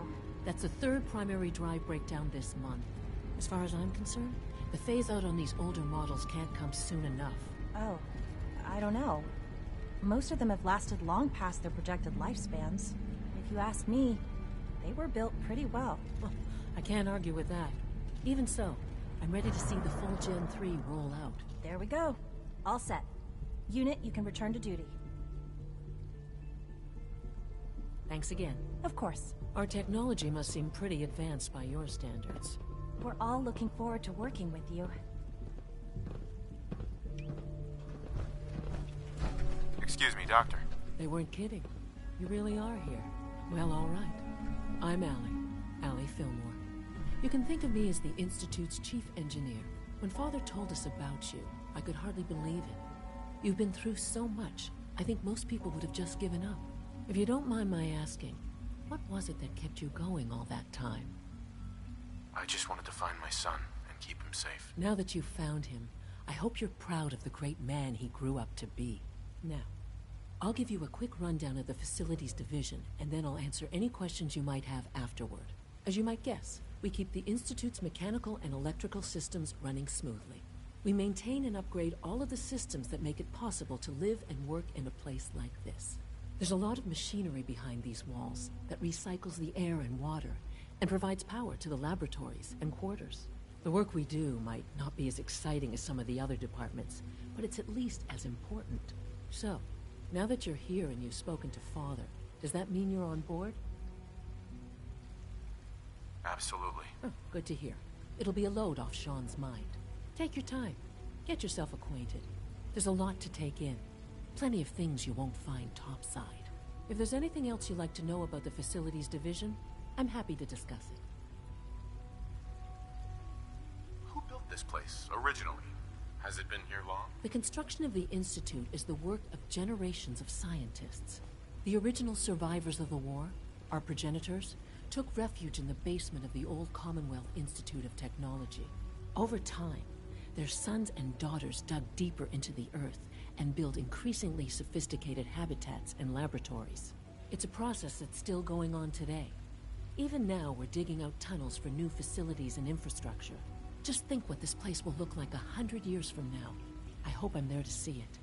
Speaker 22: That's the third primary drive breakdown this month. As far as I'm concerned, the phase-out on these older models can't come soon enough.
Speaker 13: Oh, I don't know. Most of them have lasted long past their projected lifespans. If you ask me, they were built pretty well.
Speaker 22: Well, I can't argue with that. Even so, I'm ready to see the full Gen 3 roll out.
Speaker 13: There we go. All set. Unit, you can return to duty.
Speaker 22: Thanks again.
Speaker 13: Of course.
Speaker 22: Our technology must seem pretty advanced by your standards.
Speaker 13: We're all looking forward to working with you.
Speaker 16: Excuse me, Doctor.
Speaker 22: They weren't kidding. You really are here. Well, all right. I'm Allie Fillmore. You can think of me as the Institute's chief engineer. When Father told us about you, I could hardly believe it. You've been through so much, I think most people would have just given up. If you don't mind my asking, what was it that kept you going all that time?
Speaker 16: I just wanted to find my son and and keep him safe.
Speaker 22: Now that you've found him, I hope you're proud of the great man he grew up to be. Now, I'll give you a quick rundown of the Facilities Division, and then I'll answer any questions you might have afterward. As you might guess, we keep the Institute's mechanical and electrical systems running smoothly. We maintain and upgrade all of the systems that make it possible to live and work in a place like this. There's a lot of machinery behind these walls that recycles the air and water and provides power to the laboratories and quarters. The work we do might not be as exciting as some of the other departments, but it's at least as important. So, now that you're here and you've spoken to Father, does that mean you're on board?
Speaker 16: Absolutely.
Speaker 22: Oh, good to hear. It'll be a load off Sean's mind. Take your time. Get yourself acquainted. There's a lot to take in. Plenty of things you won't find topside. If there's anything else you'd like to know about the Facilities Division, I'm happy to discuss it.
Speaker 16: Who built this place, originally? Has it been here long?
Speaker 22: The construction of the Institute is the work of generations of scientists. The original survivors of the war, our progenitors, took refuge in the basement of the old Commonwealth Institute of Technology. Over time, their sons and daughters dug deeper into the earth and built increasingly sophisticated habitats and laboratories. It's a process that's still going on today. Even now, we're digging out tunnels for new facilities and infrastructure. Just think what this place will look like 100 years from now. I hope I'm there to see it.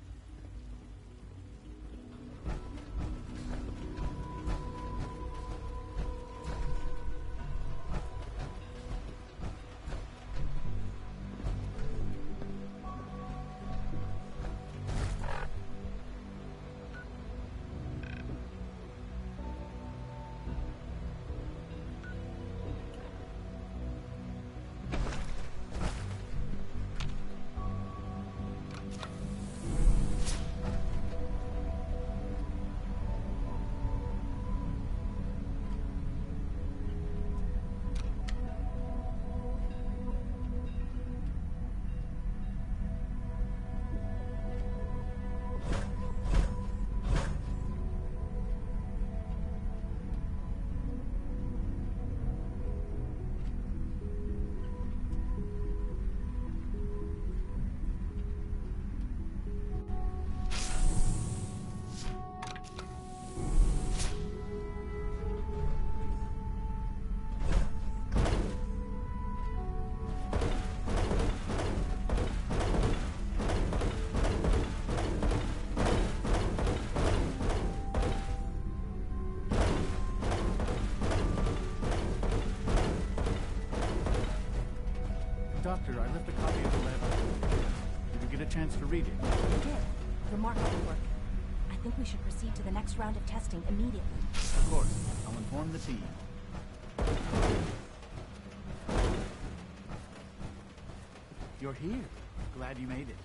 Speaker 2: Doctor, I left a copy of the letter. Did you get a chance to read it?
Speaker 13: I did. Remarkable work. I think we should proceed to the next round of testing immediately.
Speaker 2: Of course. I'll inform the team. You're here. Glad you made it.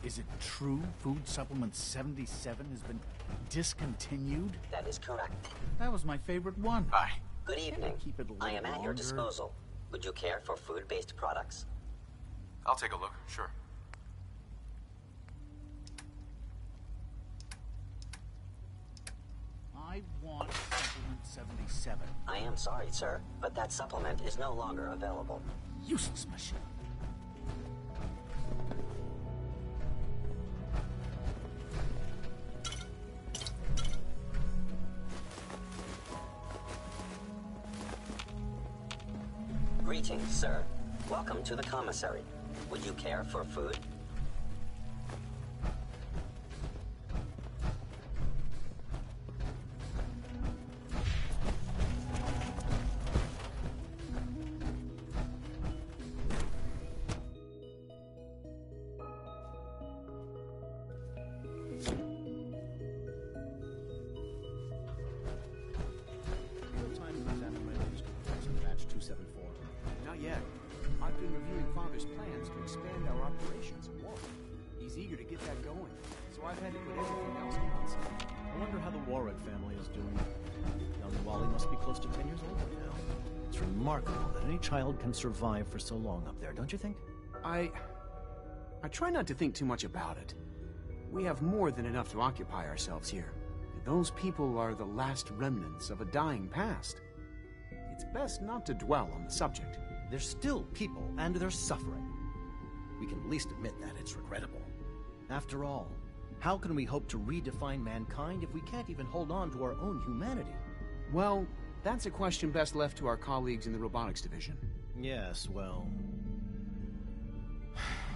Speaker 2: Is it true Food Supplement 77 has been discontinued?
Speaker 6: That is correct.
Speaker 2: That was my favorite one.
Speaker 16: Hi.
Speaker 6: Good evening.
Speaker 2: Keep it a
Speaker 6: I am
Speaker 2: little
Speaker 6: at your
Speaker 2: longer.
Speaker 6: disposal. Would you care for food-based products?
Speaker 16: I'll take a look, sure.
Speaker 2: I want Supplement 77.
Speaker 6: I am sorry, sir, but that supplement is no longer available.
Speaker 2: Useless machine.
Speaker 6: Greetings, sir. Welcome to the commissary. Would you care for food?
Speaker 23: What time is that in my register? Batch 274. Not yet. I've been reviewing Father's plans to expand our operations in Warwick. He's eager to get that going, so I've had to put everything else to one side.
Speaker 24: I wonder how the Warwick family is doing. Young Wally must be close to 10 years old by now. It's remarkable that any child can survive for so long up there, don't you think?
Speaker 23: I try not to think too much about it. We have more than enough to occupy ourselves here. Those people are the last remnants of a dying past. It's best not to dwell on the subject.
Speaker 24: They're still people, and they're suffering. We can at least admit that it's regrettable. After all, how can we hope to redefine mankind if we can't even hold on to our own humanity?
Speaker 1: Well, that's a question best left to our colleagues in the robotics division.
Speaker 24: Yes, well...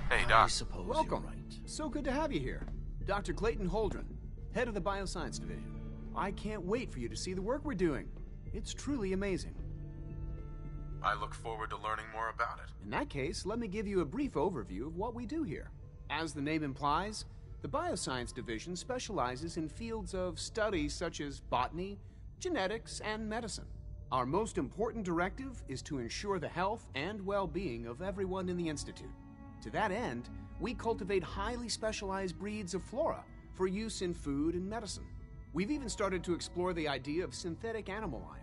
Speaker 16: Hey, Doc.
Speaker 24: I suppose
Speaker 1: Welcome.
Speaker 24: you're right.
Speaker 1: So good to have you here. Dr. Clayton Holdren, head of the Bioscience Division. I can't wait for you to see the work we're doing. It's truly amazing.
Speaker 16: I look forward to learning more about it.
Speaker 1: In that case, let me give you a brief overview of what we do here. As the name implies, the Bioscience Division specializes in fields of study such as botany, genetics, and medicine. Our most important directive is to ensure the health and well-being of everyone in the Institute. To that end, we cultivate highly specialized breeds of flora for use in food and medicine. We've even started to explore the idea of synthetic animal life.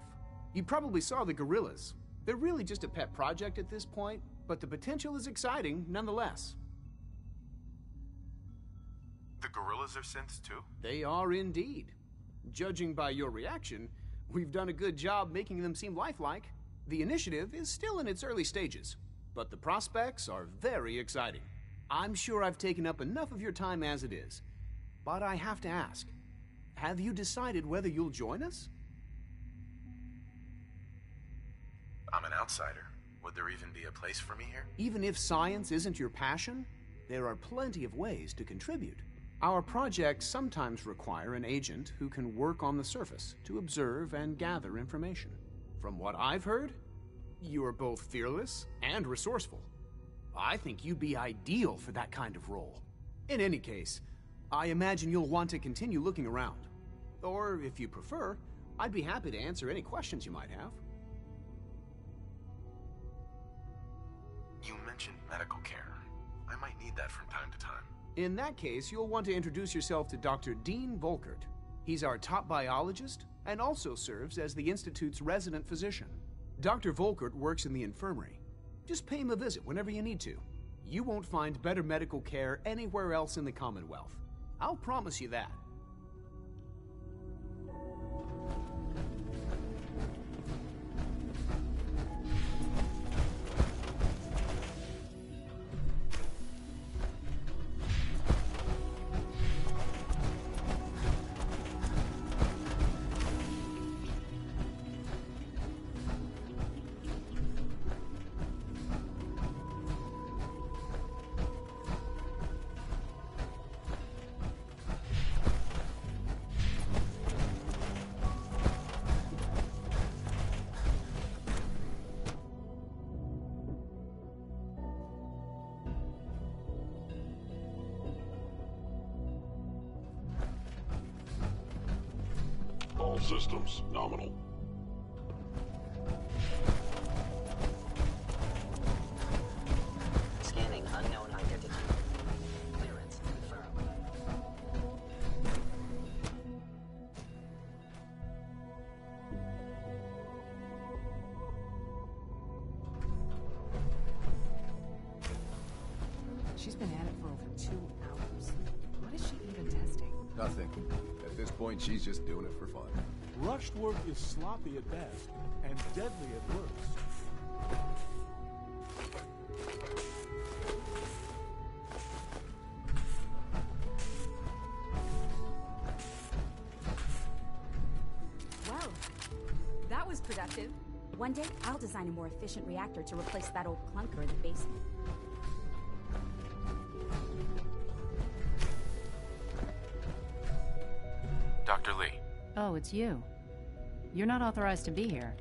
Speaker 1: You probably saw the gorillas. They're really just a pet project at this point, but the potential is exciting nonetheless.
Speaker 16: The gorillas are synths too?
Speaker 1: They are indeed. Judging by your reaction, we've done a good job making them seem lifelike. The initiative is still in its early stages, but the prospects are very exciting. I'm sure I've taken up enough of your time as it is, but I have to ask, have you decided whether you'll join us?
Speaker 16: I'm an outsider. Would there even be a place for me here?
Speaker 1: Even if science isn't your passion, there are plenty of ways to contribute. Our projects sometimes require an agent who can work on the surface to observe and gather information. From what I've heard, you are both fearless and resourceful. I think you'd be ideal for that kind of role. In any case, I imagine you'll want to continue looking around. Or, if you prefer, I'd be happy to answer any questions you might have.
Speaker 16: You mentioned medical care. I might need that from time to time.
Speaker 1: In that case, you'll want to introduce yourself to Dr. Dean Volkert. He's our top biologist and also serves as the Institute's resident physician. Dr. Volkert works in the infirmary. Just pay him a visit whenever you need to. You won't find better medical care anywhere else in the Commonwealth. I'll promise you that.
Speaker 4: All systems nominal.
Speaker 6: Scanning unknown identity. Clearance confirmed.
Speaker 15: She's been at it for over 2 hours. What is she even testing?
Speaker 11: Nothing. At this point, she's just doing it for fun.
Speaker 20: Rushed work is sloppy at best, and deadly at worst.
Speaker 25: Well, that was productive. One day, I'll design a more efficient reactor to replace that old clunker in the basement.
Speaker 16: Dr. Lee.
Speaker 7: Oh, it's you. You're not authorized to be here.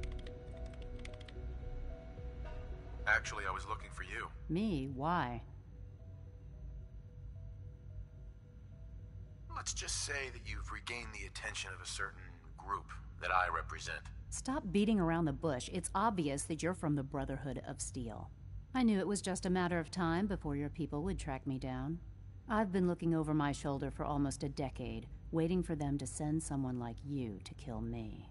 Speaker 16: Actually, I was looking for you.
Speaker 7: Me? Why?
Speaker 16: Let's just say that you've regained the attention of a certain group that I represent.
Speaker 7: Stop beating around the bush. It's obvious that you're from the Brotherhood of Steel. I knew it was just a matter of time before your people would track me down. I've been looking over my shoulder for almost a decade, waiting for them to send someone like you to kill me.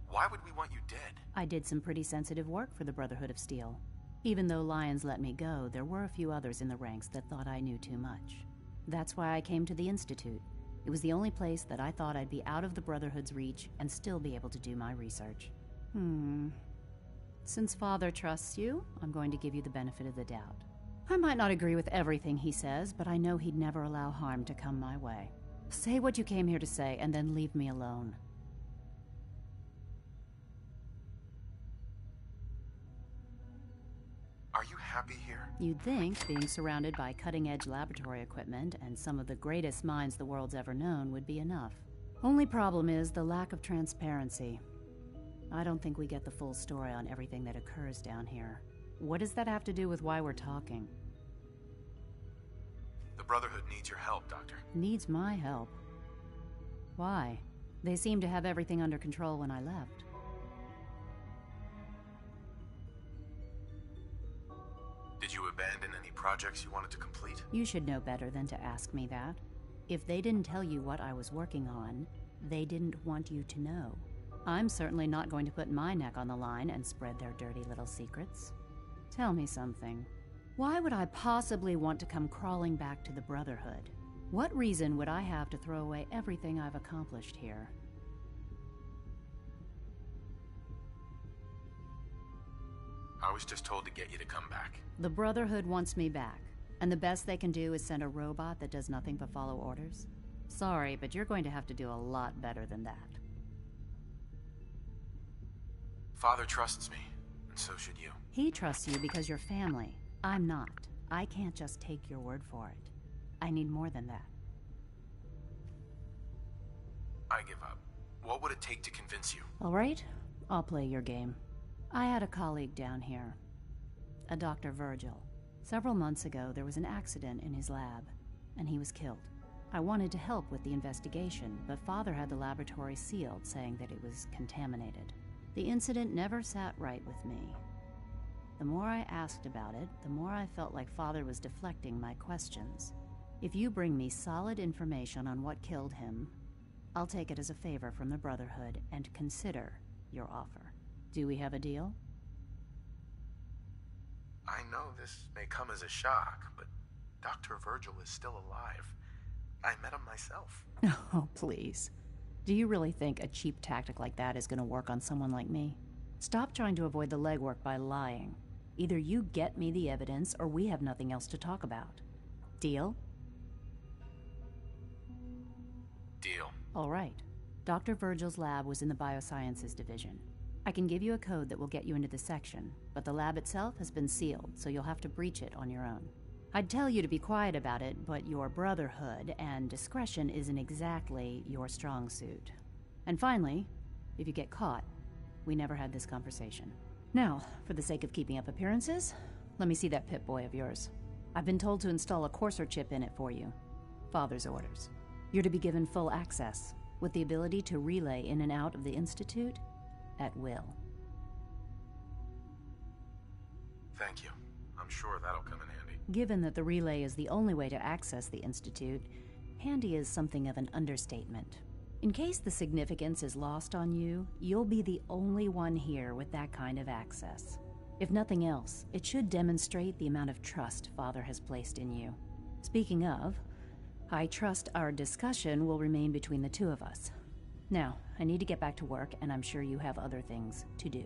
Speaker 16: Why would we want you dead?
Speaker 7: I did some pretty sensitive work for the Brotherhood of Steel. Even though Lyons let me go, there were a few others in the ranks that thought I knew too much. That's why I came to the Institute. It was the only place that I thought I'd be out of the Brotherhood's reach and still be able to do my research. Since Father trusts you, I'm going to give you the benefit of the doubt. I might not agree with everything he says, but I know he'd never allow harm to come my way. Say what you came here to say, and then leave me alone.
Speaker 16: Are you happy here?
Speaker 7: You'd think being surrounded by cutting-edge laboratory equipment and some of the greatest minds the world's ever known would be enough. Only problem is the lack of transparency. I don't think we get the full story on everything that occurs down here. What does that have to do with why we're talking?
Speaker 16: The Brotherhood needs your help, Doctor.
Speaker 7: Needs my help? Why? They seemed to have everything under control when I left.
Speaker 16: Did you abandon any projects you wanted to complete?
Speaker 7: You should know better than to ask me that. If they didn't tell you what I was working on, they didn't want you to know. I'm certainly not going to put my neck on the line and spread their dirty little secrets. Tell me something. Why would I possibly want to come crawling back to the Brotherhood? What reason would I have to throw away everything I've accomplished here?
Speaker 16: I was just told to get you to come back.
Speaker 7: The Brotherhood wants me back, and the best they can do is send a robot that does nothing but follow orders? Sorry, but you're going to have to do a lot better than that.
Speaker 16: Father trusts me, and so should you.
Speaker 7: He trusts you because you're family. I'm not. I can't just take your word for it. I need more than that.
Speaker 16: I give up. What would it take to convince you?
Speaker 7: All right, I'll play your game. I had a colleague down here, a Dr. Virgil. Several months ago, there was an accident in his lab, and he was killed. I wanted to help with the investigation, but Father had the laboratory sealed, saying that it was contaminated. The incident never sat right with me. The more I asked about it, the more I felt like Father was deflecting my questions. If you bring me solid information on what killed him, I'll take it as a favor from the Brotherhood and consider your offer. Do we have a deal?
Speaker 16: I know this may come as a shock, but Dr. Virgil is still alive. I met him myself.
Speaker 7: Oh, please. Do you really think a cheap tactic like that is going to work on someone like me? Stop trying to avoid the legwork by lying. Either you get me the evidence, or we have nothing else to talk about. Deal?
Speaker 16: Deal.
Speaker 7: All right. Dr. Virgil's lab was in the Biosciences Division. I can give you a code that will get you into the section, but the lab itself has been sealed, so you'll have to breach it on your own. I'd tell you to be quiet about it, but your Brotherhood and discretion isn't exactly your strong suit. And finally, if you get caught, we never had this conversation. Now, for the sake of keeping up appearances, let me see that Pip-Boy of yours. I've been told to install a Courser chip in it for you. Father's orders. You're to be given full access, with the ability to relay in and out of the Institute at will.
Speaker 16: Thank you. I'm sure that'll come in handy.
Speaker 7: Given that the relay is the only way to access the Institute, handy is something of an understatement. In case the significance is lost on you, you'll be the only one here with that kind of access. If nothing else, it should demonstrate the amount of trust Father has placed in you. Speaking of, I trust our discussion will remain between the two of us. Now, I need to get back to work, and I'm sure you have other things to do.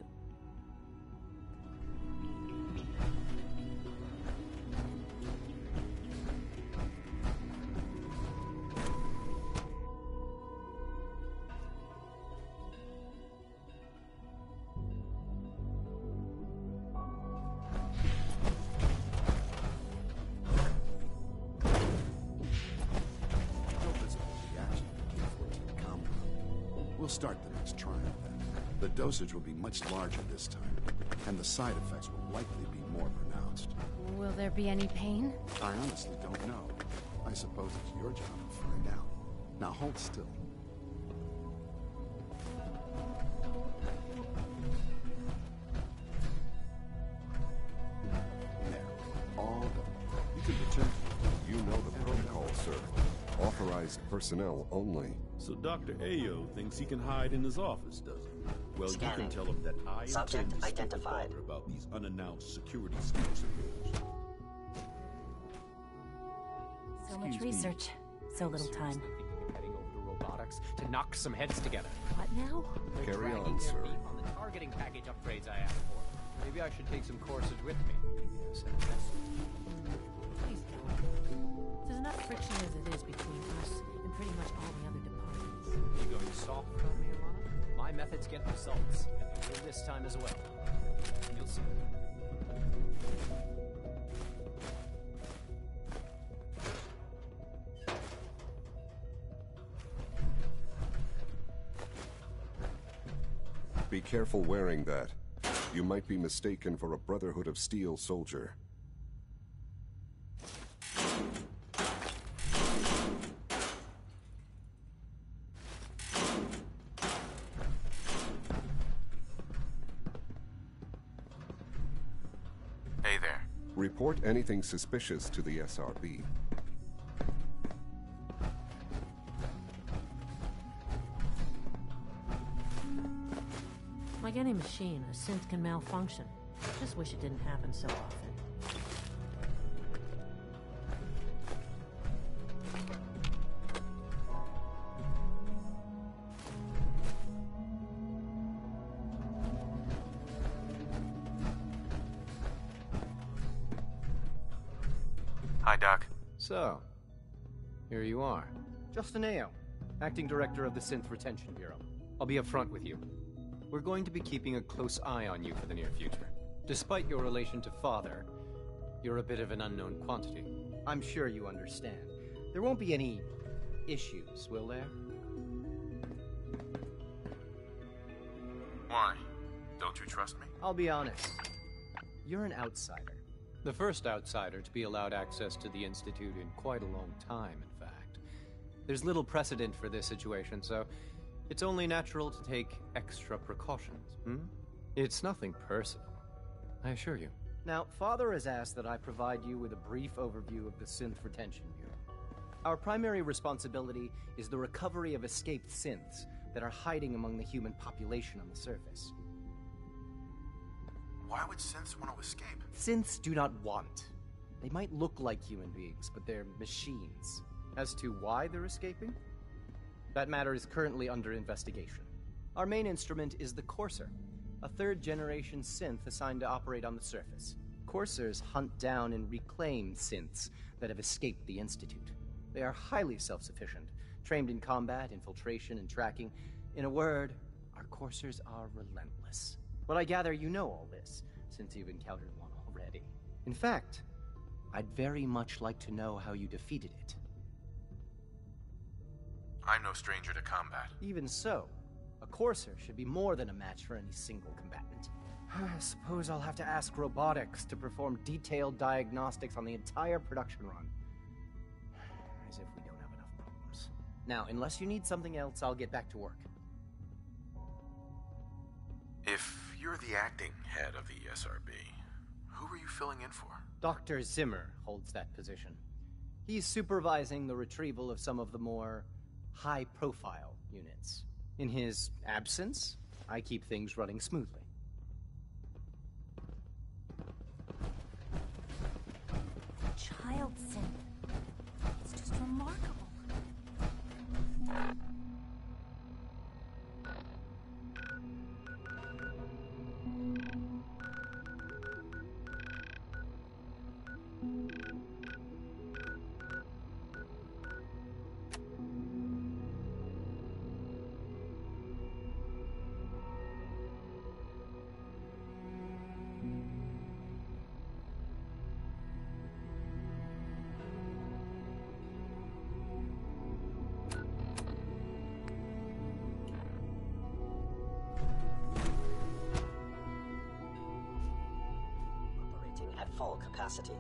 Speaker 11: We'll start the next trial then. The dosage will be much larger this time, and the side effects will likely be more pronounced.
Speaker 7: Will there be any pain?
Speaker 11: I honestly don't know. I suppose it's your job to find out. Now hold still. There. All done. You can return.
Speaker 4: You know the protocol, sir. Authorized personnel only.
Speaker 20: So Dr. Ayo thinks he can hide in his office, does he? Well,
Speaker 6: Scanning.
Speaker 20: you can tell him that I
Speaker 6: Subject
Speaker 20: intend to speak to
Speaker 6: identified.
Speaker 20: Father about these unannounced security schemes of yours.
Speaker 13: So much research, so little time.
Speaker 3: Thinking of heading over to robotics to knock some heads together.
Speaker 13: What now?
Speaker 4: Carry
Speaker 3: Dragging
Speaker 4: on,
Speaker 3: their
Speaker 4: sir.
Speaker 3: feet on the targeting package upgrades I asked for. Maybe I should take some courses with me.
Speaker 22: Please don't. There's enough friction as it is between us and pretty much all the other departments.
Speaker 3: You going soft on me, Alana? My methods get results, and they will this time as well. You'll see.
Speaker 4: Be careful wearing that. You might be mistaken for a Brotherhood of Steel soldier.
Speaker 16: Hey there.
Speaker 4: Report anything suspicious to the SRB.
Speaker 22: Like any machine, a synth can malfunction. Just wish it didn't happen so often.
Speaker 16: Hi, Doc.
Speaker 3: So, here you are. Justin Ayo, Acting Director of the Synth Retention Bureau. I'll be upfront with you. We're going to be keeping a close eye on you for the near future. Despite your relation to Father, you're a bit of an unknown quantity. I'm sure you understand. There won't be any issues, will there?
Speaker 16: Why? Don't you trust me?
Speaker 3: I'll be honest. You're an outsider. The first outsider to be allowed access to the Institute in quite a long time, in fact. There's little precedent for this situation, so it's only natural to take extra precautions, It's nothing personal, I assure you. Now, Father has asked that I provide you with a brief overview of the Synth Retention Bureau. Our primary responsibility is the recovery of escaped synths that are hiding among the human population on the surface.
Speaker 16: Why would synths want to escape?
Speaker 3: Synths do not want. They might look like human beings, but they're machines. As to why they're escaping? That matter is currently under investigation. Our main instrument is the Courser, a third-generation synth assigned to operate on the surface. Coursers hunt down and reclaim synths that have escaped the Institute. They are highly self-sufficient, trained in combat, infiltration, and tracking. In a word, our Coursers are relentless. But I gather you know all this, since you've encountered one already. In fact, I'd very much like to know how you defeated it.
Speaker 16: I'm no stranger to combat.
Speaker 3: Even so, a Courser should be more than a match for any single combatant. I suppose I'll have to ask robotics to perform detailed diagnostics on the entire production run. As if we don't have enough problems. Now, unless you need something else, I'll get back to work.
Speaker 16: If you're the acting head of the SRB, who are you filling in for?
Speaker 3: Dr. Zimmer holds that position. He's supervising the retrieval of some of the more high-profile units. In his absence, I keep things running smoothly.
Speaker 13: Child synth. It's just remarkable.
Speaker 6: At full capacity.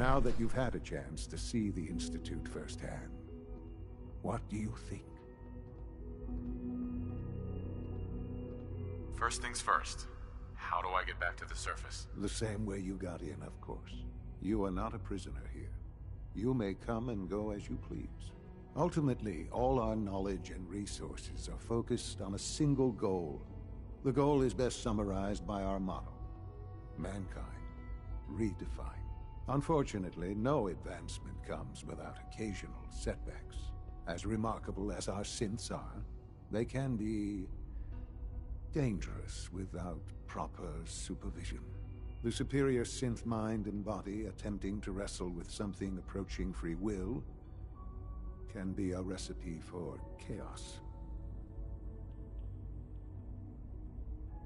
Speaker 17: Now that you've had a chance to see the Institute firsthand, what do you think?
Speaker 16: First things first. How do I get back to the surface?
Speaker 17: The same way you got in, of course. You are not a prisoner here. You may come and go as you please. Ultimately, all our knowledge and resources are focused on a single goal. The goal is best summarized by our motto: mankind, redefined. Unfortunately, no advancement comes without occasional setbacks. As remarkable as our synths are, they can be dangerous without proper supervision. The superior synth mind and body attempting to wrestle with something approaching free will can be a recipe for chaos.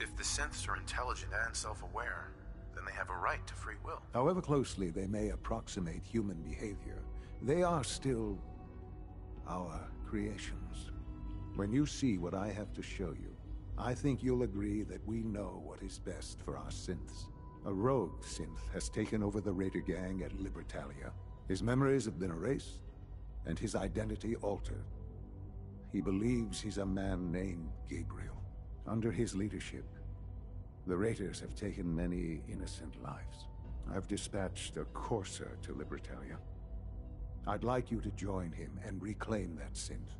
Speaker 16: If the synths are intelligent and self-aware, then they have a right to free will.
Speaker 17: However closely they may approximate human behavior, they are still our creations. When you see what I have to show you, I think you'll agree that we know what is best for our synths. A rogue synth has taken over the Raider gang at Libertalia. His memories have been erased, and his identity altered. He believes he's a man named Gabriel. Under his leadership, the Raiders have taken many innocent lives. I've dispatched a courser to Libertalia. I'd like you to join him and reclaim that synth.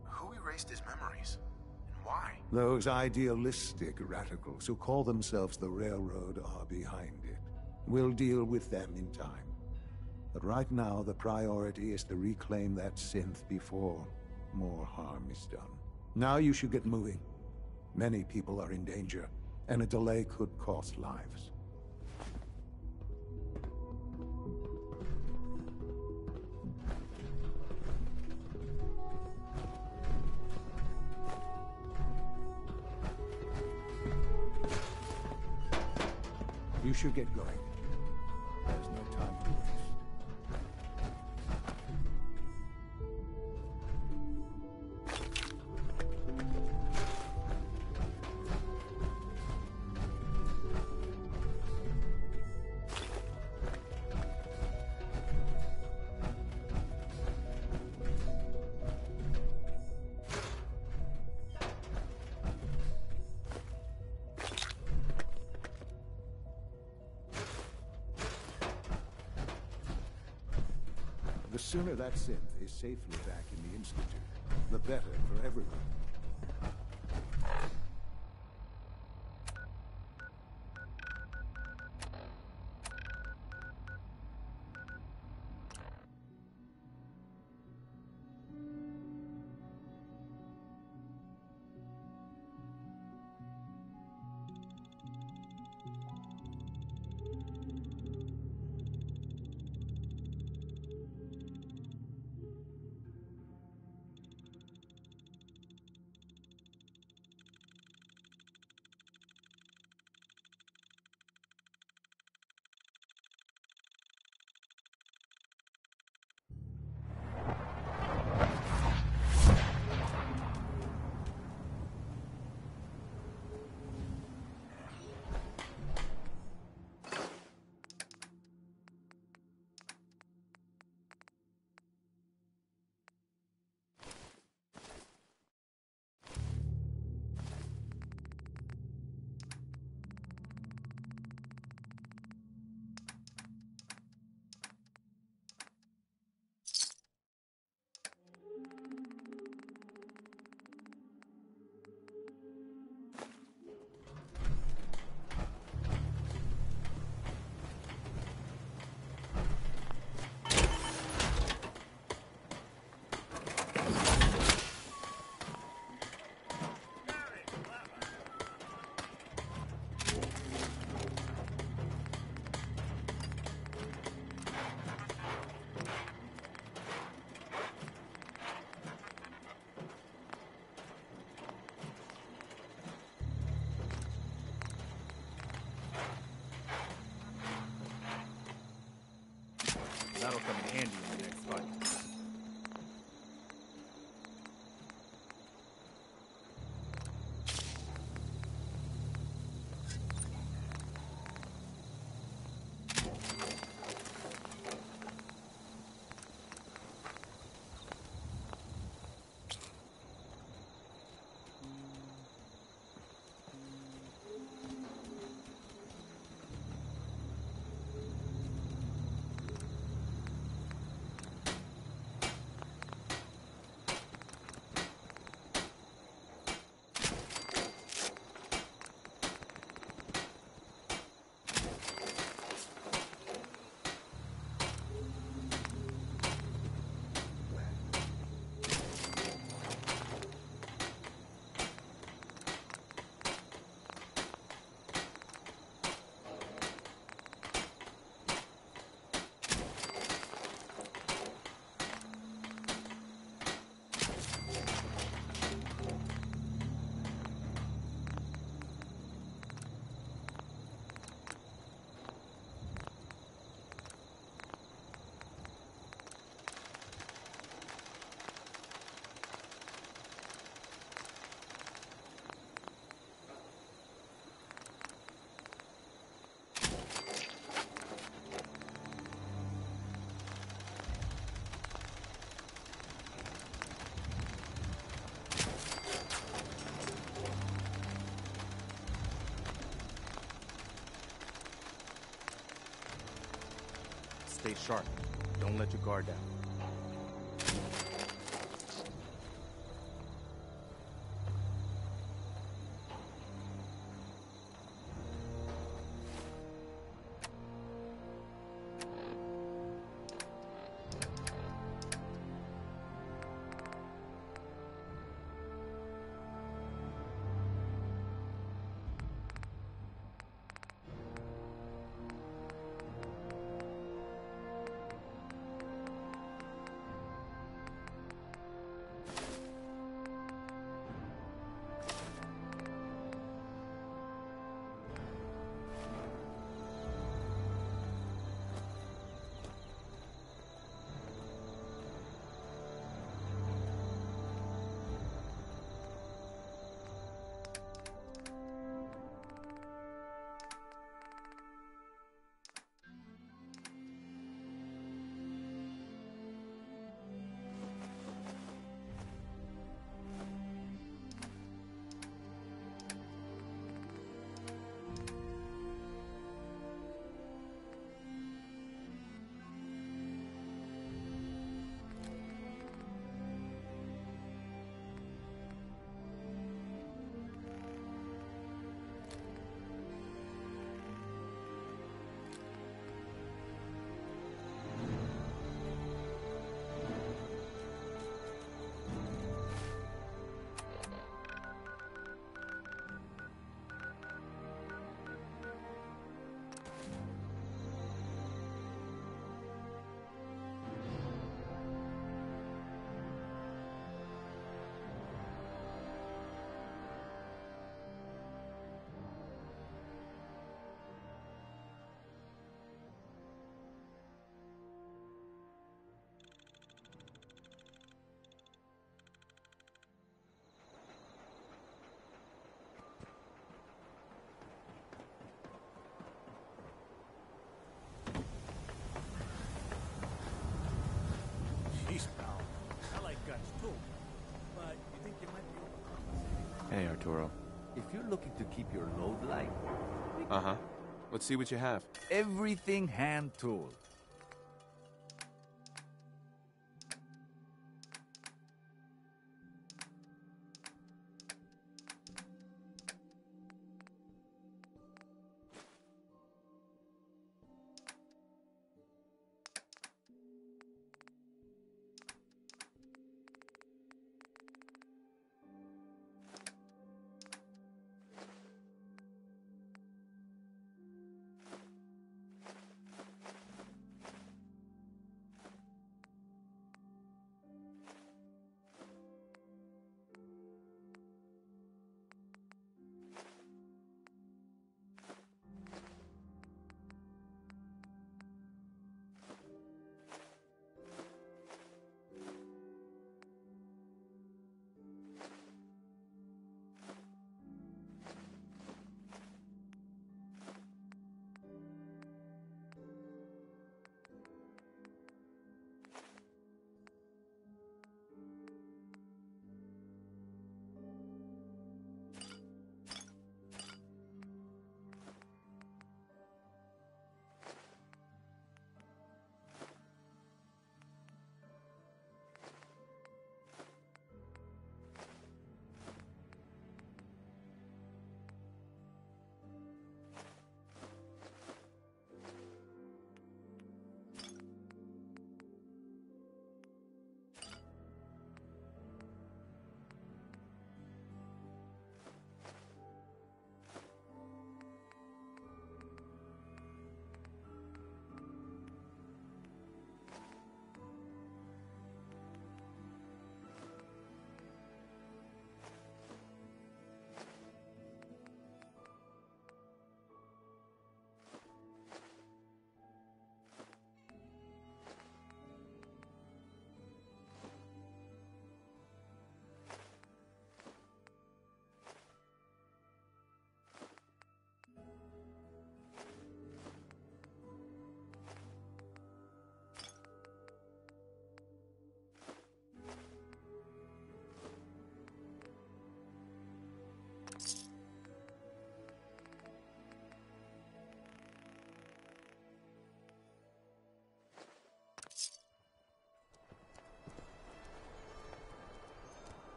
Speaker 16: Who erased his memories? And why?
Speaker 17: Those idealistic radicals who call themselves the Railroad are behind it. We'll deal with them in time. But right now, the priority is to reclaim that synth before more harm is done. Now you should get moving. Many people are in danger, and a delay could cost lives. You should get going. There's no time to waste. The sooner that synth is safely back in the Institute, the better for everyone.
Speaker 2: That'll come in handy in the next fight.
Speaker 9: stay sharp. Don't let your guard down.
Speaker 2: Jeez, pal. I like guns too. But you think you might be
Speaker 9: Hey, Arturo.
Speaker 10: If you're looking to keep your load light,
Speaker 9: Uh-huh. Let's see what you have.
Speaker 10: everything hand tooled.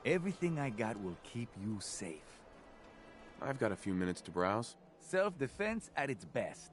Speaker 10: Everything I got will keep you safe.
Speaker 9: I've got a few minutes to browse.
Speaker 10: Self-defense at its best.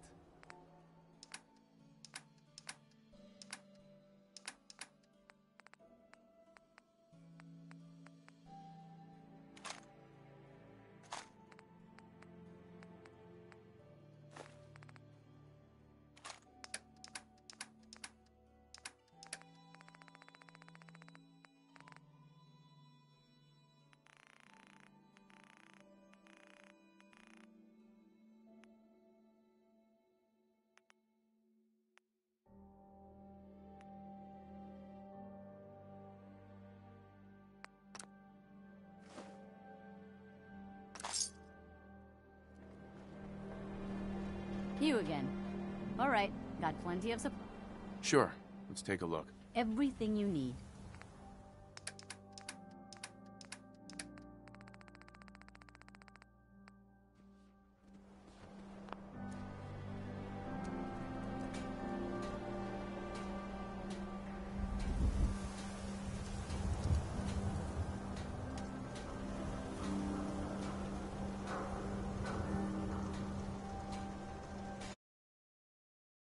Speaker 7: You again. All right, got plenty of supply.
Speaker 9: Sure, let's take a look.
Speaker 7: Everything you need.